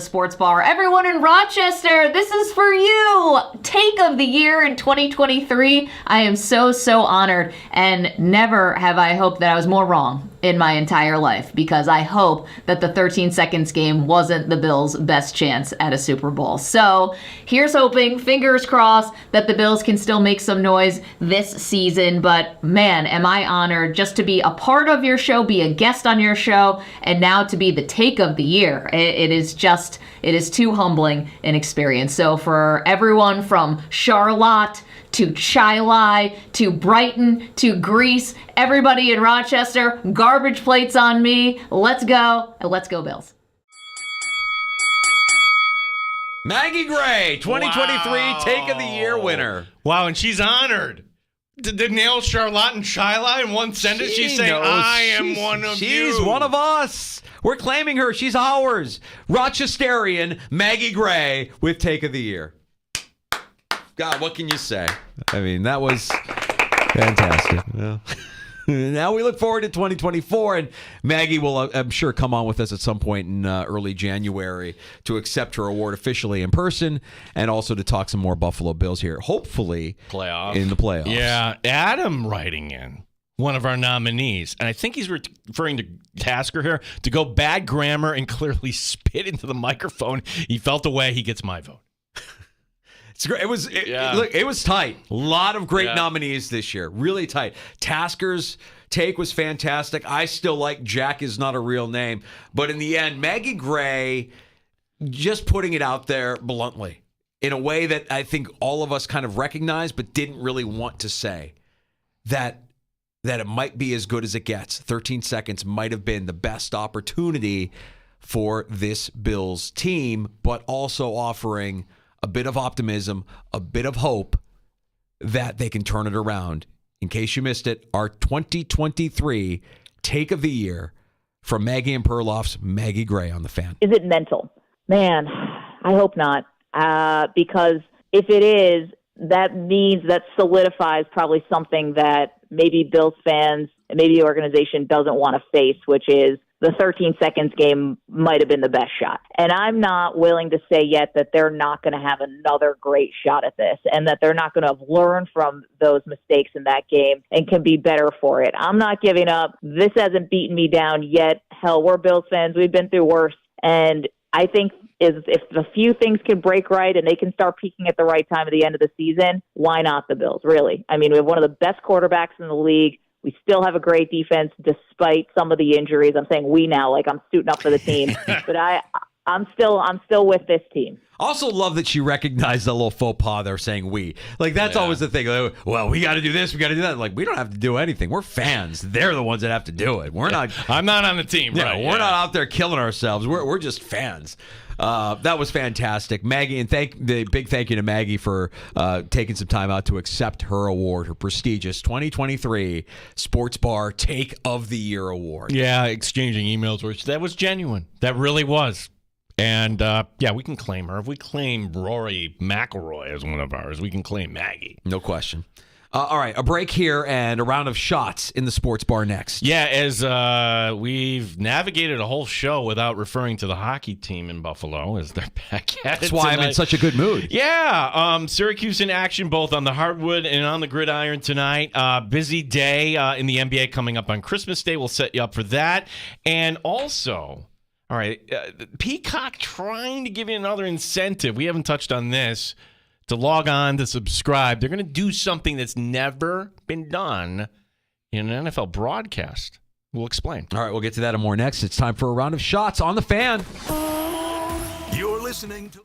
Sports Bar. Everyone in Rochester, this is for you. Take of the Year in 2023. I am so honored, and never have I hoped that I was more wrong in my entire life, because I hope that the 13 seconds game wasn't the Bills' best chance at a Super Bowl. So here's hoping, fingers crossed, that the Bills can still make some noise this season. But man, am I honored just to be a part of your show, be a guest on your show, and now to be the Take of the Year. It is too humbling an experience. So for everyone from Charlotte to Chilai, to Brighton, to Greece, everybody in Rochester, garbage plates on me. Let's go, and let's go Bills. Maggie Gray, 2023 Take of the Year winner. Wow, and she's honored. Did nail Charlotte and Chilai in one sentence? She's saying, I am one of you. She's one of us. We're claiming her. She's ours. Rochesterian Maggie Gray with Take of the Year. God, what can you say? I mean, that was fantastic. Yeah. Now we look forward to 2024, and Maggie will, I'm sure, come on with us at some point in early January to accept her award officially in person, and also to talk some more Buffalo Bills here, hopefully in the playoffs. Yeah, Adam writing in, one of our nominees, and I think he's referring to Tasker here, to go bad grammar and clearly spit into the microphone. He felt away. He gets my vote. It's great. It was tight. A lot of great nominees this year. Really tight. Tasker's take was fantastic. I still like Jack is not a real name. But in the end, Maggie Gray just putting it out there bluntly in a way that I think all of us kind of recognized but didn't really want to say that it might be as good as it gets. 13 seconds might have been the best opportunity for this Bills team, but also offering a bit of optimism, a bit of hope that they can turn it around. In case you missed it, our 2023 take of the year from Maggie and Perloff's Maggie Gray on the Fan. Is it mental? Man, I hope not. Because if it is, that means that solidifies probably something that maybe Bills fans and maybe the organization doesn't want to face, which is the 13 seconds game might have been the best shot. And I'm not willing to say yet that they're not going to have another great shot at this and that they're not going to have learned from those mistakes in that game and can be better for it. I'm not giving up. This hasn't beaten me down yet. Hell, we're Bills fans. We've been through worse. And I think if a few things can break right and they can start peaking at the right time at the end of the season, why not the Bills, really? I mean, we have one of the best quarterbacks in the league. We still have a great defense despite some of the injuries. I'm saying we now, like I'm suiting up for the team. But I'm still with this team. Also love that she recognized the little faux pas they're saying we. Like, that's always the thing. Like, well, we got to do this, we got to do that. Like, we don't have to do anything. We're fans. They're the ones that have to do it. We're not. I'm not on the team, right? We're not out there killing ourselves. We're just fans. That was fantastic. Maggie, and big thank you to Maggie for taking some time out to accept her award, her prestigious 2023 Sports Bar Take of the Year award. Yeah, exchanging emails, which that was genuine. That really was. And, we can claim her. If we claim Rory McIlroy as one of ours, we can claim Maggie. No question. All right, a break here and a round of shots in the sports bar next. Yeah, as we've navigated a whole show without referring to the hockey team in Buffalo as they're back at it. That's why tonight. I'm in such a good mood. Yeah, Syracuse in action both on the hardwood and on the gridiron tonight. Busy day in the NBA coming up on Christmas Day. We'll set you up for that. And also... All right, Peacock trying to give you another incentive. We haven't touched on this. To log on, to subscribe. They're going to do something that's never been done in an NFL broadcast. We'll explain. All right, we'll get to that and more next. It's time for a round of shots on the Fan. You're listening to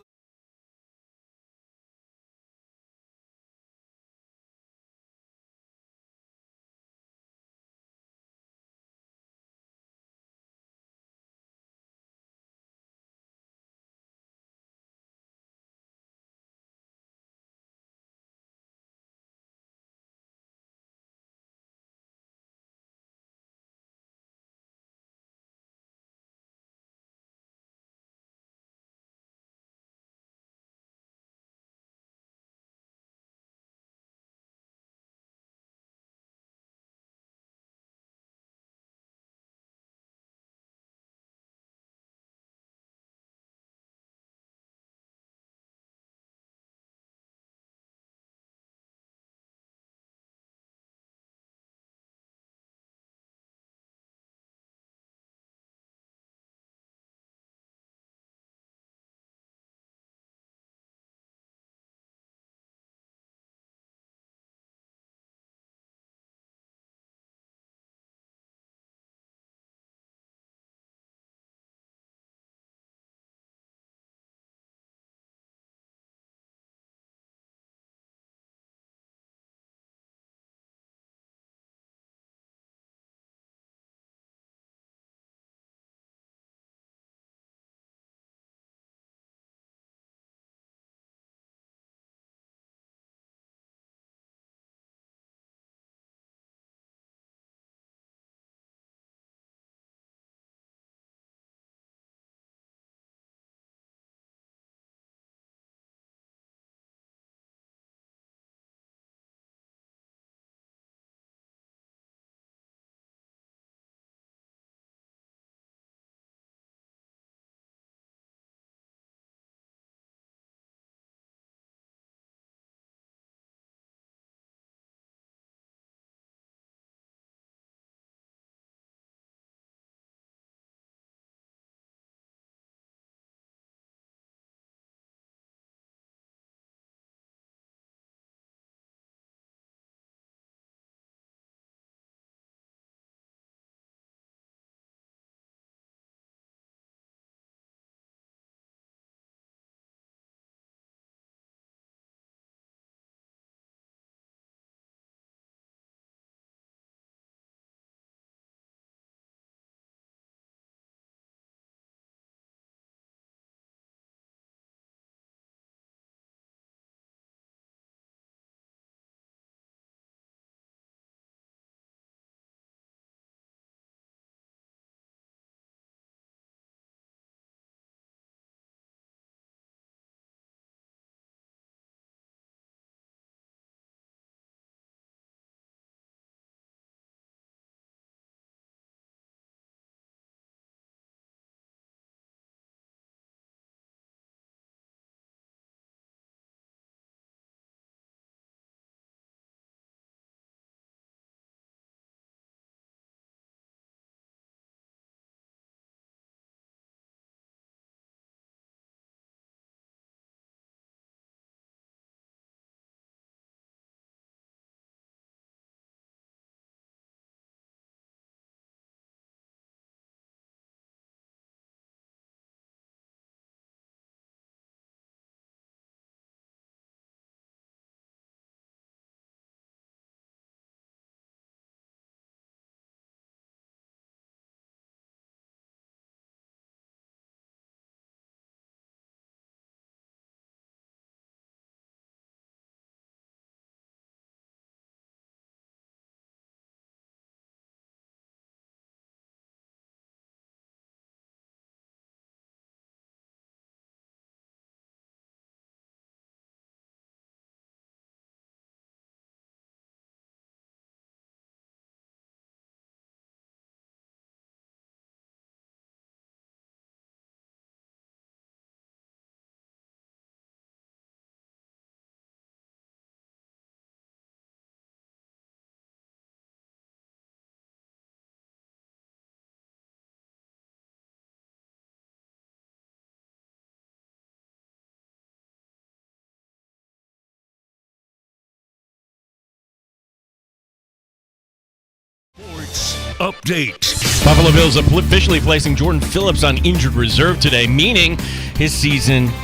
Sports Update. Buffalo Bills officially placing Jordan Phillips on injured reserve today, meaning his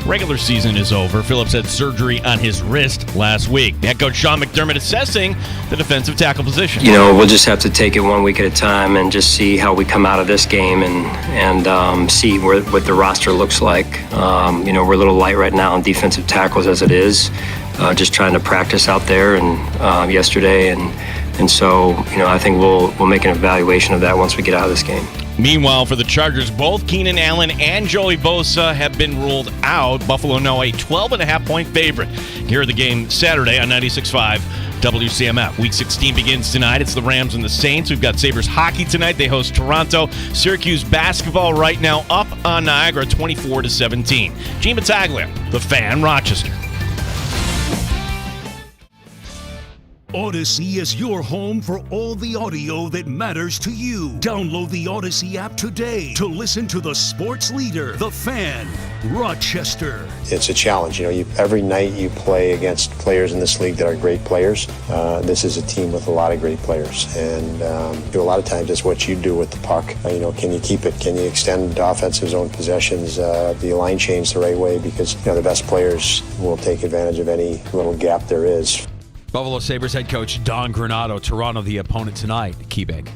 regular season is over. Phillips had surgery on his wrist last week. Head coach Sean McDermott assessing the defensive tackle position. We'll just have to take it 1 week at a time and just see how we come out of this game and see what the roster looks like. We're a little light right now on defensive tackles as it is. Just trying to practice out there and yesterday and so, I think we'll make an evaluation of that once we get out of this game. Meanwhile, for the Chargers, both Keenan Allen and Joey Bosa have been ruled out. Buffalo now a 12.5-point favorite. Here are the game Saturday on 96.5 WCMF. Week 16 begins tonight. It's the Rams and the Saints. We've got Sabres hockey tonight. They host Toronto. Syracuse basketball right now up on Niagara 24-17. Gene Battaglia, The Fan, Rochester. Odyssey is your home for all the audio that matters to you. Download the Odyssey app today to listen to the sports leader, The Fan, Rochester. It's a challenge. Every night you play against players in this league that are great players. This is a team with a lot of great players. And a lot of times it's what you do with the puck. Can you keep it? Can you extend offensive zone possessions? The line change the right way? Because the best players will take advantage of any little gap there is. Buffalo Sabres head coach Don Granato. Toronto, the opponent tonight, Quebec.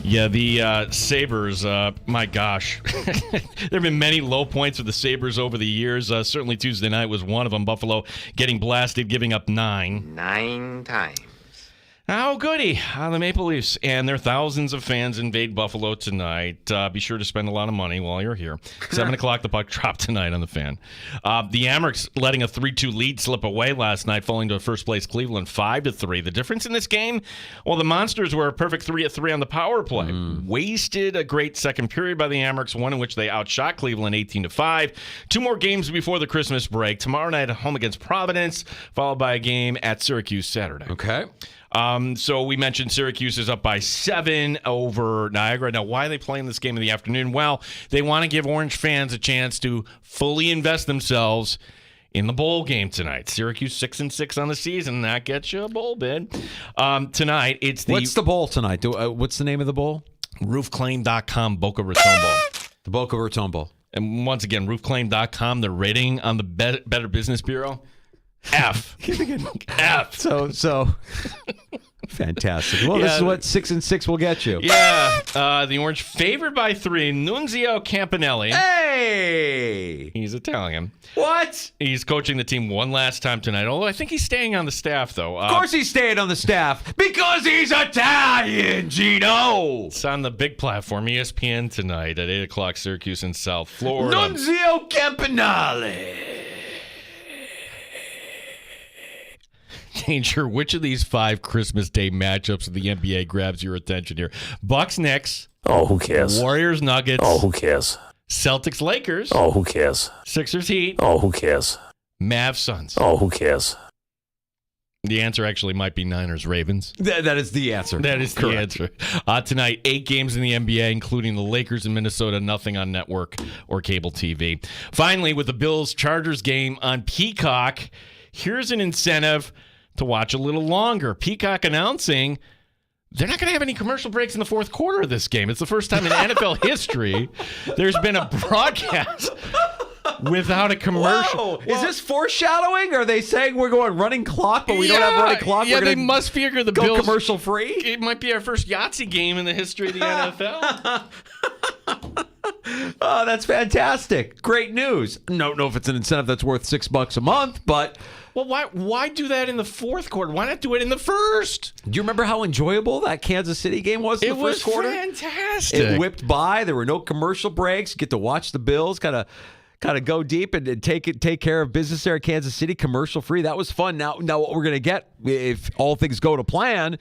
Yeah, the Sabres, my gosh. There have been many low points for the Sabres over the years. Certainly Tuesday night was one of them. Buffalo getting blasted, giving up 9. 9 times. Oh, goody. The Maple Leafs and their thousands of fans invade Buffalo tonight. Be sure to spend a lot of money while you're here. 7 o'clock, the puck drop tonight on the Fan. The Amerks letting a 3-2 lead slip away last night, falling to first-place Cleveland 5-3. The difference in this game? Well, the Monsters were a perfect 3-3 on the power play. Wasted a great second period by the Amerks, one in which they outshot Cleveland 18-5. 2 more games before the Christmas break. Tomorrow night at home against Providence, followed by a game at Syracuse Saturday. Okay. So we mentioned Syracuse is up by 7 over Niagara. Now, why are they playing this game in the afternoon? Well, they want to give Orange fans a chance to fully invest themselves in the bowl game tonight. Syracuse 6-6 on the season. That gets you a bowl bid. Tonight, it's the... What's the bowl tonight? What's the name of the bowl? Roofclaim.com Boca Raton Bowl. The Boca Raton Bowl. And once again, roofclaim.com, the rating on the Better Business Bureau. F. F. So fantastic. Well, this is what 6-6 will get you. Yeah. The Orange favored by 3. Nunzio Campanelli. Hey! He's Italian. What? He's coaching the team one last time tonight, although I think he's staying on the staff, though. Of course he's staying on the staff, because he's Italian, Gino! It's on the big platform, ESPN tonight at 8 o'clock, Syracuse in South Florida. Nunzio Campanelli. Danger, which of these 5 Christmas Day matchups of the NBA grabs your attention here? Bucks Knicks. Oh, who cares? Warriors Nuggets. Oh, who cares? Celtics Lakers. Oh, who cares? Sixers Heat. Oh, who cares? Mavs Suns. Oh, who cares? The answer actually might be Niners Ravens. That is the answer. That is the answer. Tonight, 8 games in the NBA, including the Lakers and Minnesota, nothing on network or cable TV. Finally, with the Bills-Chargers game on Peacock, here's an incentive to watch a little longer. Peacock announcing they're not going to have any commercial breaks in the fourth quarter of this game. It's the first time in NFL history there's been a broadcast without a commercial. Whoa. Is this foreshadowing? Are they saying we're going running clock, but we don't have running clock? Yeah, they must figure the Bills commercial free. It might be our first Yahtzee game in the history of the NFL. Oh, that's fantastic! Great news. Don't know if it's an incentive that's worth $6 a month, but well, why do that in the fourth quarter? Why not do it in the first? Do you remember how enjoyable that Kansas City game was in the first quarter? It was fantastic. It whipped by. There were no commercial breaks. You get to watch the Bills kind of go deep and take care of business there at Kansas City, commercial free. That was fun. Now what we're gonna get, if all things go to plan,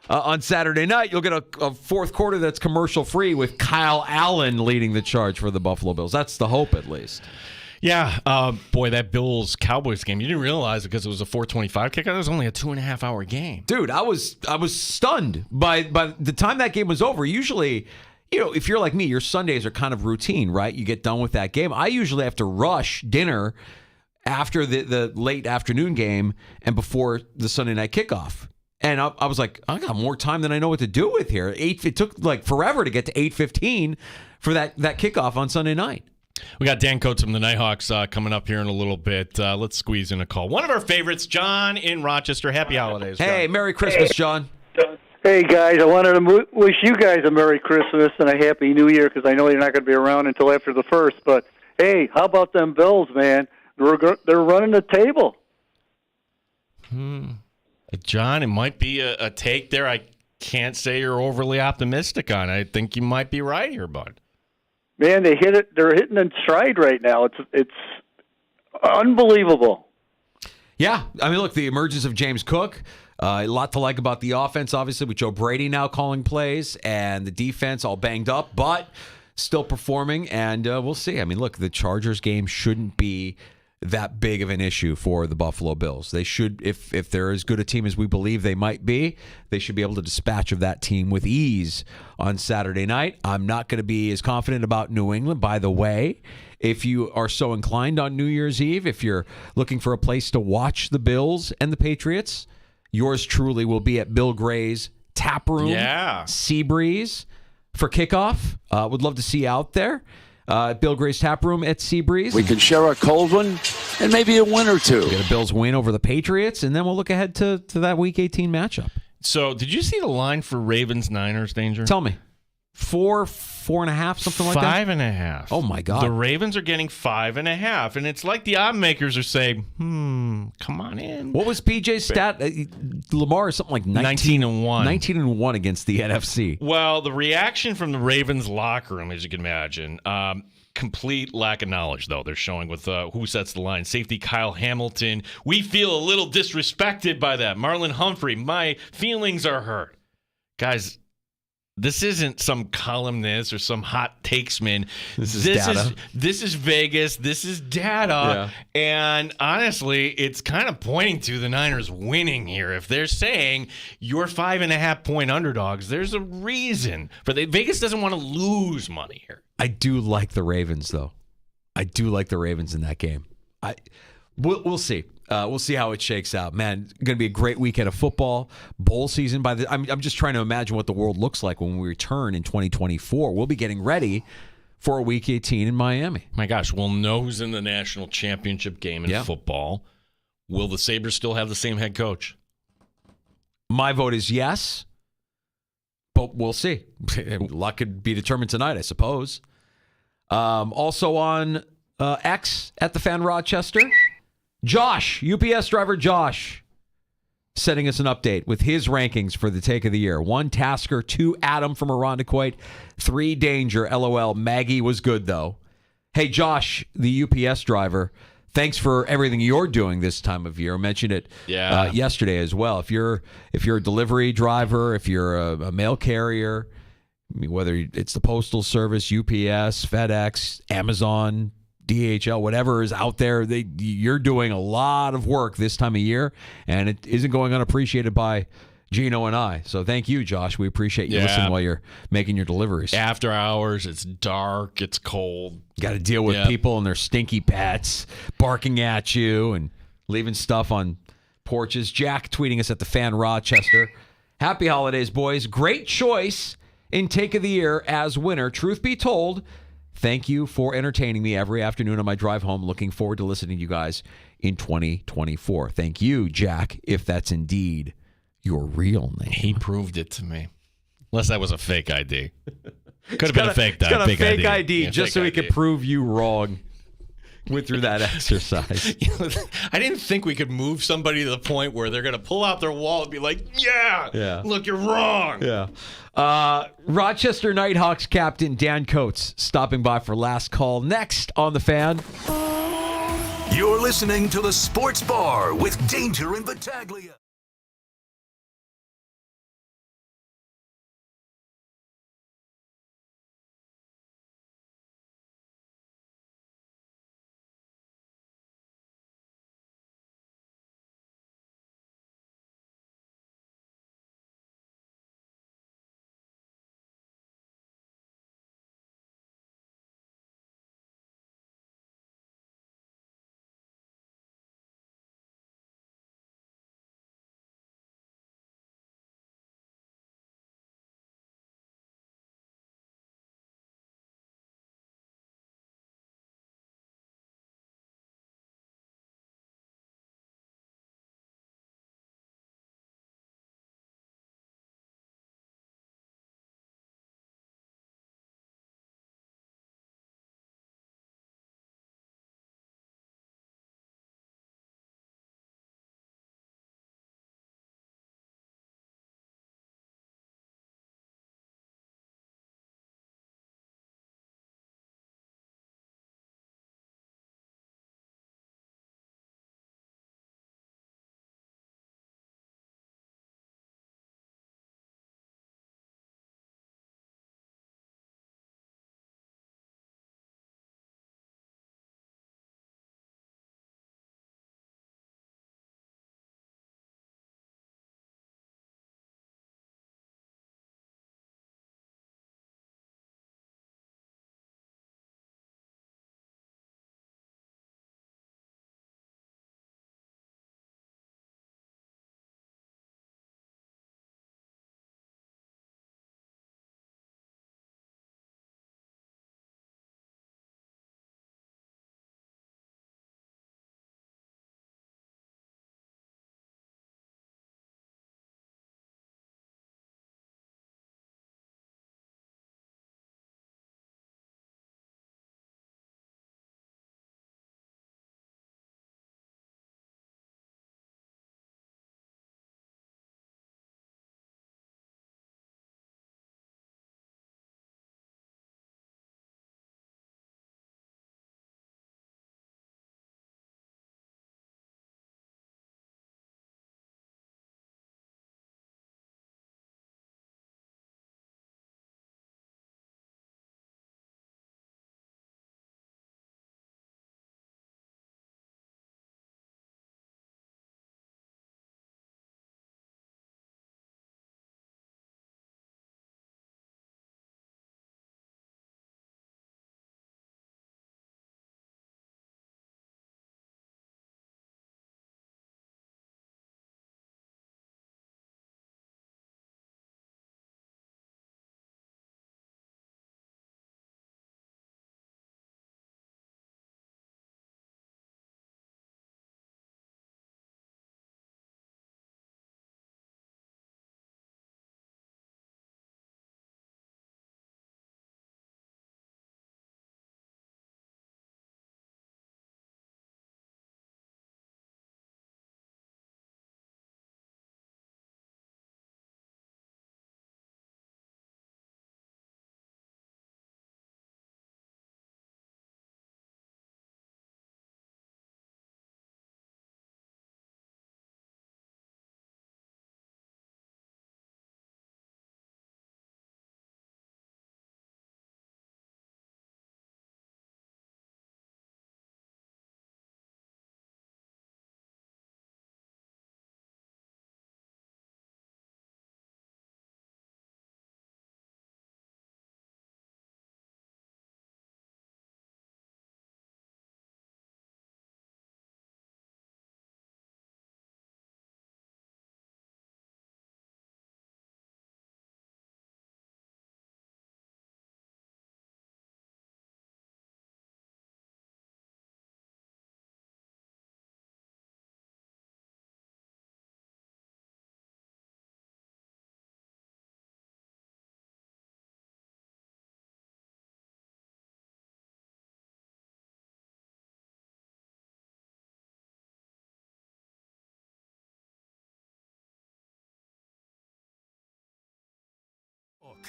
on Saturday night, you'll get a fourth quarter that's commercial free with Kyle Allen leading the charge for the Buffalo Bills. That's the hope, at least. Yeah, boy, that Bills-Cowboys game, you didn't realize because it was a 4:25 kickoff. It was only a 2.5-hour game. Dude, I was stunned by the time that game was over. Usually, if you're like me, your Sundays are kind of routine, right? You get done with that game. I usually have to rush dinner after the late afternoon game and before the Sunday night kickoff. And I was like, I got more time than I know what to do with here. It took like forever to get to 8:15 for that kickoff on Sunday night. We got Dan Coates from the Nighthawks coming up here in a little bit. Let's squeeze in a call. One of our favorites, John in Rochester. Happy holidays, John. Hey, Merry Christmas, John. Hey, guys, I wanted to wish you guys a Merry Christmas and a Happy New Year because I know you're not going to be around until after the 1st. But, hey, how about them Bills, man? They're running the table. John, it might be a take there I can't say you're overly optimistic on. I think you might be right here, bud. Man, they hit it. They're hitting in stride right now. It's unbelievable. Yeah, I mean, look, the emergence of James Cook, a lot to like about the offense, obviously, with Joe Brady now calling plays, and the defense all banged up, but still performing, and we'll see. I mean, look, the Chargers game shouldn't be that big of an issue for the Buffalo Bills. They should, if they're as good a team as we believe they might be, they should be able to dispatch of that team with ease on Saturday night. I'm not going to be as confident about New England. By the way, if you are so inclined on New Year's Eve, if you're looking for a place to watch the Bills and the Patriots, yours truly will be at Bill Gray's Tap Room, Seabreeze, for kickoff. Would love to see you out there. Bill Gray's Tap Room at Seabreeze. We can share a cold one and maybe a win or two. Get a Bills win over the Patriots, and then we'll look ahead to that Week 18 matchup. So, did you see the line for Ravens-Niners, Danger? Tell me. 4.5, something like that? 5.5. Oh, my God. The Ravens are getting 5.5, and it's like the odd makers are saying, come on in. What was PJ's stat? Lamar is something like 19-1. 19-1 against the NFC. Well, the reaction from the Ravens locker room, as you can imagine, complete lack of knowledge, though, they're showing with who sets the line. Safety Kyle Hamilton. We feel a little disrespected by that. Marlon Humphrey, my feelings are hurt. Guys, this isn't some columnist or some hot takesman. This is data. This is Vegas. This is data. Yeah. And honestly, it's kind of pointing to the Niners winning here. If they're saying you're 5.5-point underdogs, there's a reason for that. Vegas doesn't want to lose money here. I do like the Ravens, though. I do like the Ravens in that game. We'll see. We'll see how it shakes out. Man, going to be a great weekend of football. Bowl season. I'm just trying to imagine what the world looks like when we return in 2024. We'll be getting ready for a Week 18 in Miami. My gosh, we'll know who's in the national championship game in football. Will the Sabres still have the same head coach? My vote is yes, but we'll see. Luck could be determined tonight, I suppose. Also on X at the Fan Rochester, Josh, UPS driver Josh, sending us an update with his rankings for the take of the year. 1, Tasker. 2, Adam from Irondequoit. 3, Danger. LOL. Maggie was good, though. Hey, Josh, the UPS driver, thanks for everything you're doing this time of year. I mentioned it yesterday as well. If you're a delivery driver, if you're a mail carrier, I mean, whether it's the Postal Service, UPS, FedEx, Amazon, DHL, whatever is out there, you're doing a lot of work this time of year, and it isn't going unappreciated by Gino and I. So thank you, Josh. We appreciate you listening while you're making your deliveries. After hours, it's dark, it's cold. Got to deal with people and their stinky pets barking at you and leaving stuff on porches. Jack tweeting us at the Fan Rochester. Happy holidays, boys. Great choice in Take of the Year as winner. Truth be told, thank you for entertaining me every afternoon on my drive home. Looking forward to listening to you guys in 2024. Thank you, Jack, if that's indeed your real name. He proved it to me. Unless that was a fake ID. Could have been a fake ID. Got a fake ID just so he could prove you wrong. Went through that exercise. I didn't think we could move somebody to the point where they're going to pull out their wallet and be like, look, you're wrong. Yeah. Rochester Nighthawks captain Dan Coates stopping by for last call. Next on The Fan. You're listening to The Sports Bar with Danger and Battaglia.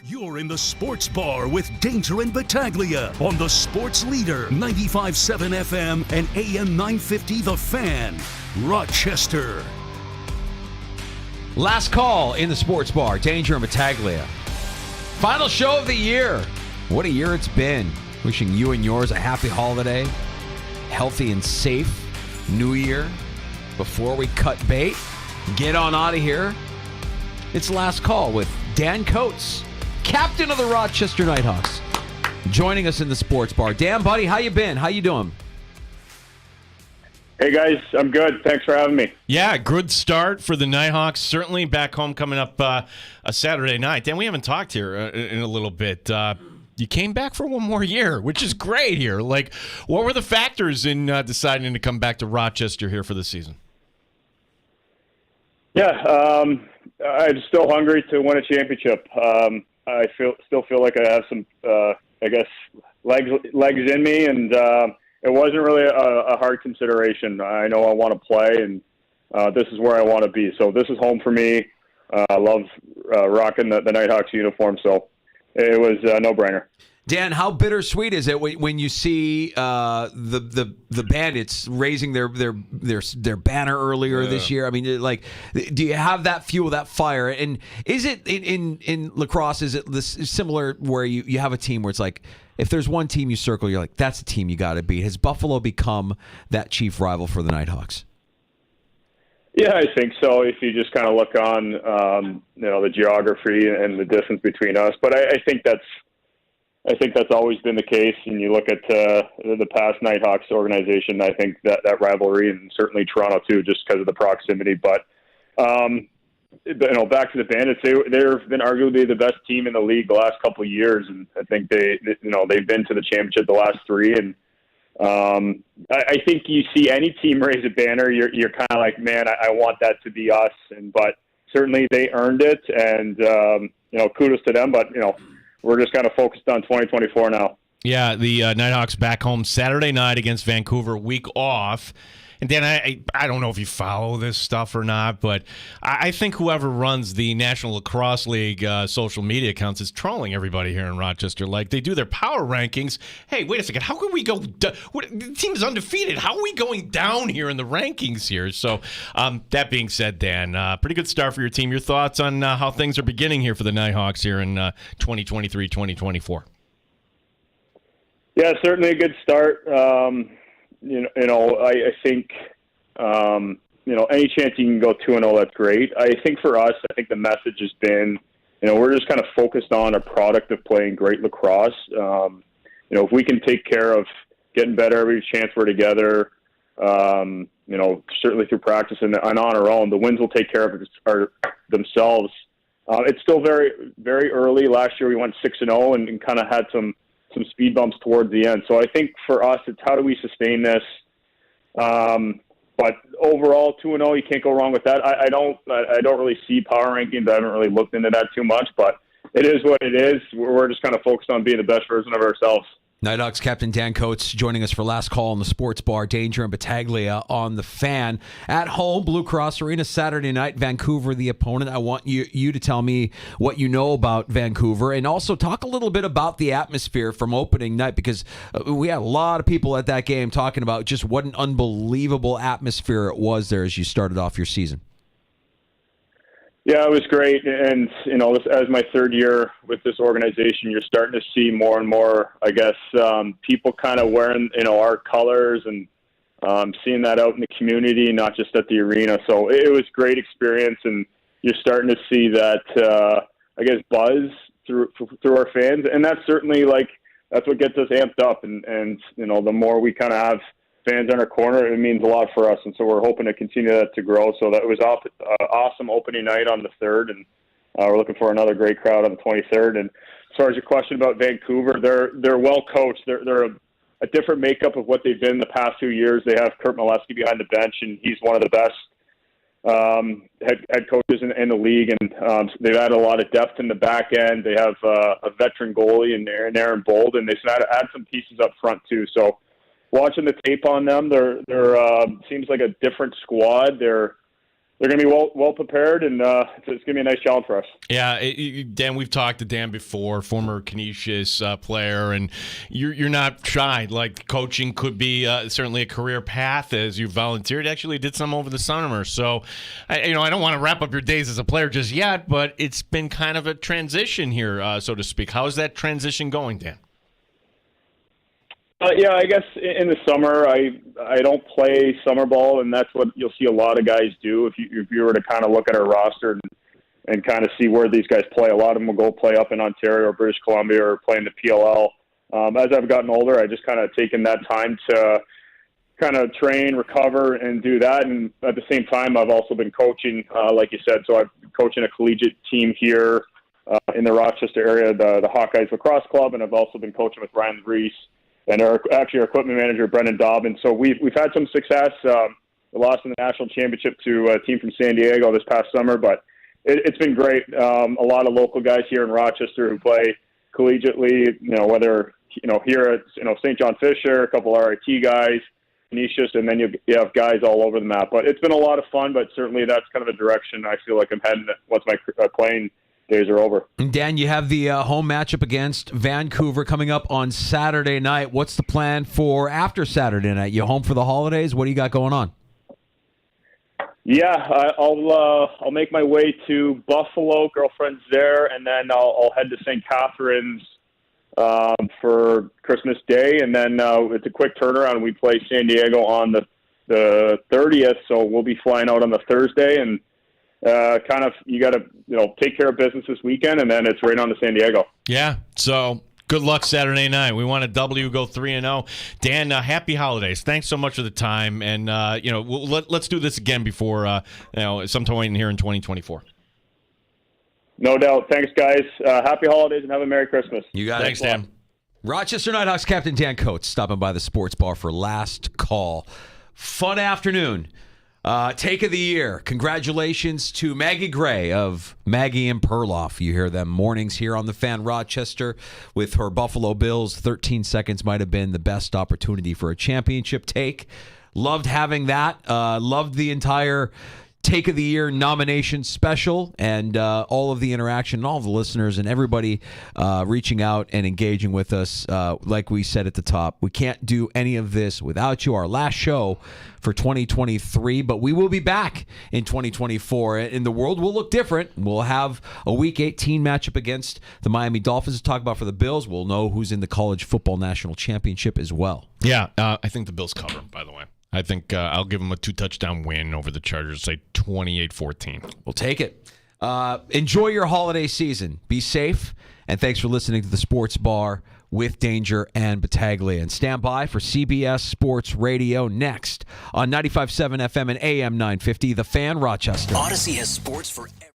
You're in the Sports Bar with Danger and Battaglia on the Sports Leader, 95.7 FM and AM 950 The Fan, Rochester. Last call in the Sports Bar, Danger and Battaglia. Final show of the year. What a year it's been. Wishing you and yours a happy holiday, healthy and safe New Year. Before we cut bait, get on out of here. It's last call with Dan Coates, captain of the Rochester Nighthawks, joining us in the Sports Bar. Dan, buddy, how you been? How you doing? Hey, guys. I'm good. Thanks for having me. Yeah, good start for the Nighthawks. Certainly back home coming up a Saturday night. Dan, we haven't talked here in a little bit. You came back for one more year, which is great here. Like, what were the factors in deciding to come back to Rochester here for the season? Yeah, I'm still hungry to win a championship. I still feel like I have some, I guess, legs in me, and it wasn't really a hard consideration. I know I want to play, and this is where I want to be. So this is home for me. I love rocking the Nighthawks uniform, so it was a no-brainer. Dan, how bittersweet is it when you see the Bandits raising their banner earlier this year? I mean, like, do you have that fuel, that fire? And is it in lacrosse? Is it similar where you have a team where it's like, if there's one team you circle, you're like, that's the team you got to beat? Has Buffalo become that chief rival for the Nighthawks? Yeah, I think so. If you just kind of look on, the geography and the distance between us, but I think that's always been the case. And you look at the past Nighthawks organization, I think that rivalry, and certainly Toronto too, just because of the proximity. But back to the Bandits, they've been arguably the best team in the league the last couple of years, and I think they've been to the championship the last three. And I think you see any team raise a banner, you're kind of like, man, I want that to be us. But certainly they earned it, and kudos to them. But we're just kind of focused on 2024 now. Yeah, the Nighthawks back home Saturday night against Vancouver, week off. And Dan, I don't know if you follow this stuff or not, but I think whoever runs the National Lacrosse League social media accounts is trolling everybody here in Rochester. Like, they do their power rankings. Hey, wait a second. How can we go? The team is undefeated. How are we going down here in the rankings here? So that being said, Dan, pretty good start for your team. Your thoughts on how things are beginning here for the Nighthawks here in 2023-2024? Yeah, certainly a good start. I think, any chance you can go 2-0, that's great. I think for us, the message has been, we're just kind of focused on a product of playing great lacrosse. If we can take care of getting better every chance we're together, certainly through practice and on our own, the wins will take care of themselves. It's still very, very early. Last year we went 6-0 and kind of had some speed bumps towards the end. So I think for us, it's how do we sustain this? But overall, 2-0, you can't go wrong with that. I don't really see power rankings. I haven't really looked into that too much, but it is what it is. We're just kind of focused on being the best version of ourselves. Nighthawks captain Dan Coates joining us for last call on the Sports Bar. Danger and Battaglia on the Fan. At home, Blue Cross Arena, Saturday night, Vancouver the opponent. I want you to tell me what you know about Vancouver, and also talk a little bit about the atmosphere from opening night, because we had a lot of people at that game talking about just what an unbelievable atmosphere it was there as you started off your season. Yeah, it was great. And, this, as my third year with this organization, you're starting to see more and more, I guess, people kind of wearing, our colors, and seeing that out in the community, not just at the arena. So it was a great experience, and you're starting to see that, buzz through our fans. And that's certainly, that's what gets us amped up. And the more we kind of have fans in our corner, it means a lot for us, and so we're hoping to continue that to grow. So that was awesome opening night on the 3rd, and we're looking for another great crowd on the 23rd. And as far as your question about Vancouver, they're well coached. They're a different makeup of what they've been the past 2 years. They have Kurt Molesky behind the bench, and he's one of the best head coaches in the league, and they've added a lot of depth in the back end. They have a veteran goalie in Aaron Bold, and they've add some pieces up front too. So watching the tape on them, they're seems like a different squad. They're they're going to be well prepared, and it's going to be a nice challenge for us. Yeah, Dan, we've talked to Dan before, former Canisius player, and you're not shy. Like, coaching could be certainly a career path as you volunteered. Actually did some over the summer. So, I don't want to wrap up your days as a player just yet, but it's been kind of a transition here, so to speak. How is that transition going, Dan? Yeah, I guess in the summer I don't play summer ball, and that's what you'll see a lot of guys do. If you were to kind of look at our roster and kind of see where these guys play, a lot of them will go play up in Ontario or British Columbia or play in the PLL. As I've gotten older, I just kind of taken that time to kind of train, recover, and do that. And at the same time, I've also been coaching, like you said. So I'm coaching a collegiate team here in the Rochester area, the Hawkeyes Lacrosse Club, and I've also been coaching with Ryan Reese and our equipment manager, Brendan Dobbin. So we've had some success. We lost in the national championship to a team from San Diego this past summer, but it's been great. A lot of local guys here in Rochester who play collegiately, whether, here at, St. John Fisher, a couple of RIT guys, Canisius, and then you have guys all over the map. But it's been a lot of fun, but certainly that's kind of a direction I feel like I'm heading once my playing days are over. Dan, you have the home matchup against Vancouver coming up on Saturday night. What's the plan for after Saturday night? You home for the holidays? What do you got going on? Yeah, I'll make my way to Buffalo. Girlfriend's there, and then I'll head to St. Catharines for Christmas Day, and then it's a quick turnaround. We play San Diego on the 30th, so we'll be flying out on the Thursday, and you got to take care of business this weekend, and then it's right on to San Diego. Yeah, so good luck Saturday night. We want a W, go 3-0. Dan, happy holidays. Thanks so much for the time, and let's do this again before sometime here in 2024. No doubt. Thanks, guys. Happy holidays and have a Merry Christmas. You got it. Thanks, Dan. Rochester Nighthawks captain Dan Coates stopping by the sports bar for last call. Fun afternoon. Take of the year. Congratulations to Maggie Gray of Maggie and Perloff. You hear them mornings here on the Fan Rochester with her Buffalo Bills. 13 seconds might have been the best opportunity for a championship take. Loved having that. Loved the entire Take of the Year nomination special and all of the interaction and all of the listeners and everybody reaching out and engaging with us. Like we said at the top, we can't do any of this without you. Our last show for 2023, but we will be back in 2024, and the world will look different. We'll have a Week 18 matchup against the Miami Dolphins to talk about for the Bills. We'll know who's in the College Football National Championship as well. Yeah, I think the Bills cover, by the way. I think I'll give them a 2-touchdown win over the Chargers, say 28-14. We'll take it. Enjoy your holiday season. Be safe, and thanks for listening to the Sports Bar with Danger and Battaglia. And stand by for CBS Sports Radio next on 95.7 FM and AM 950, The Fan Rochester. Odyssey has sports for everyone.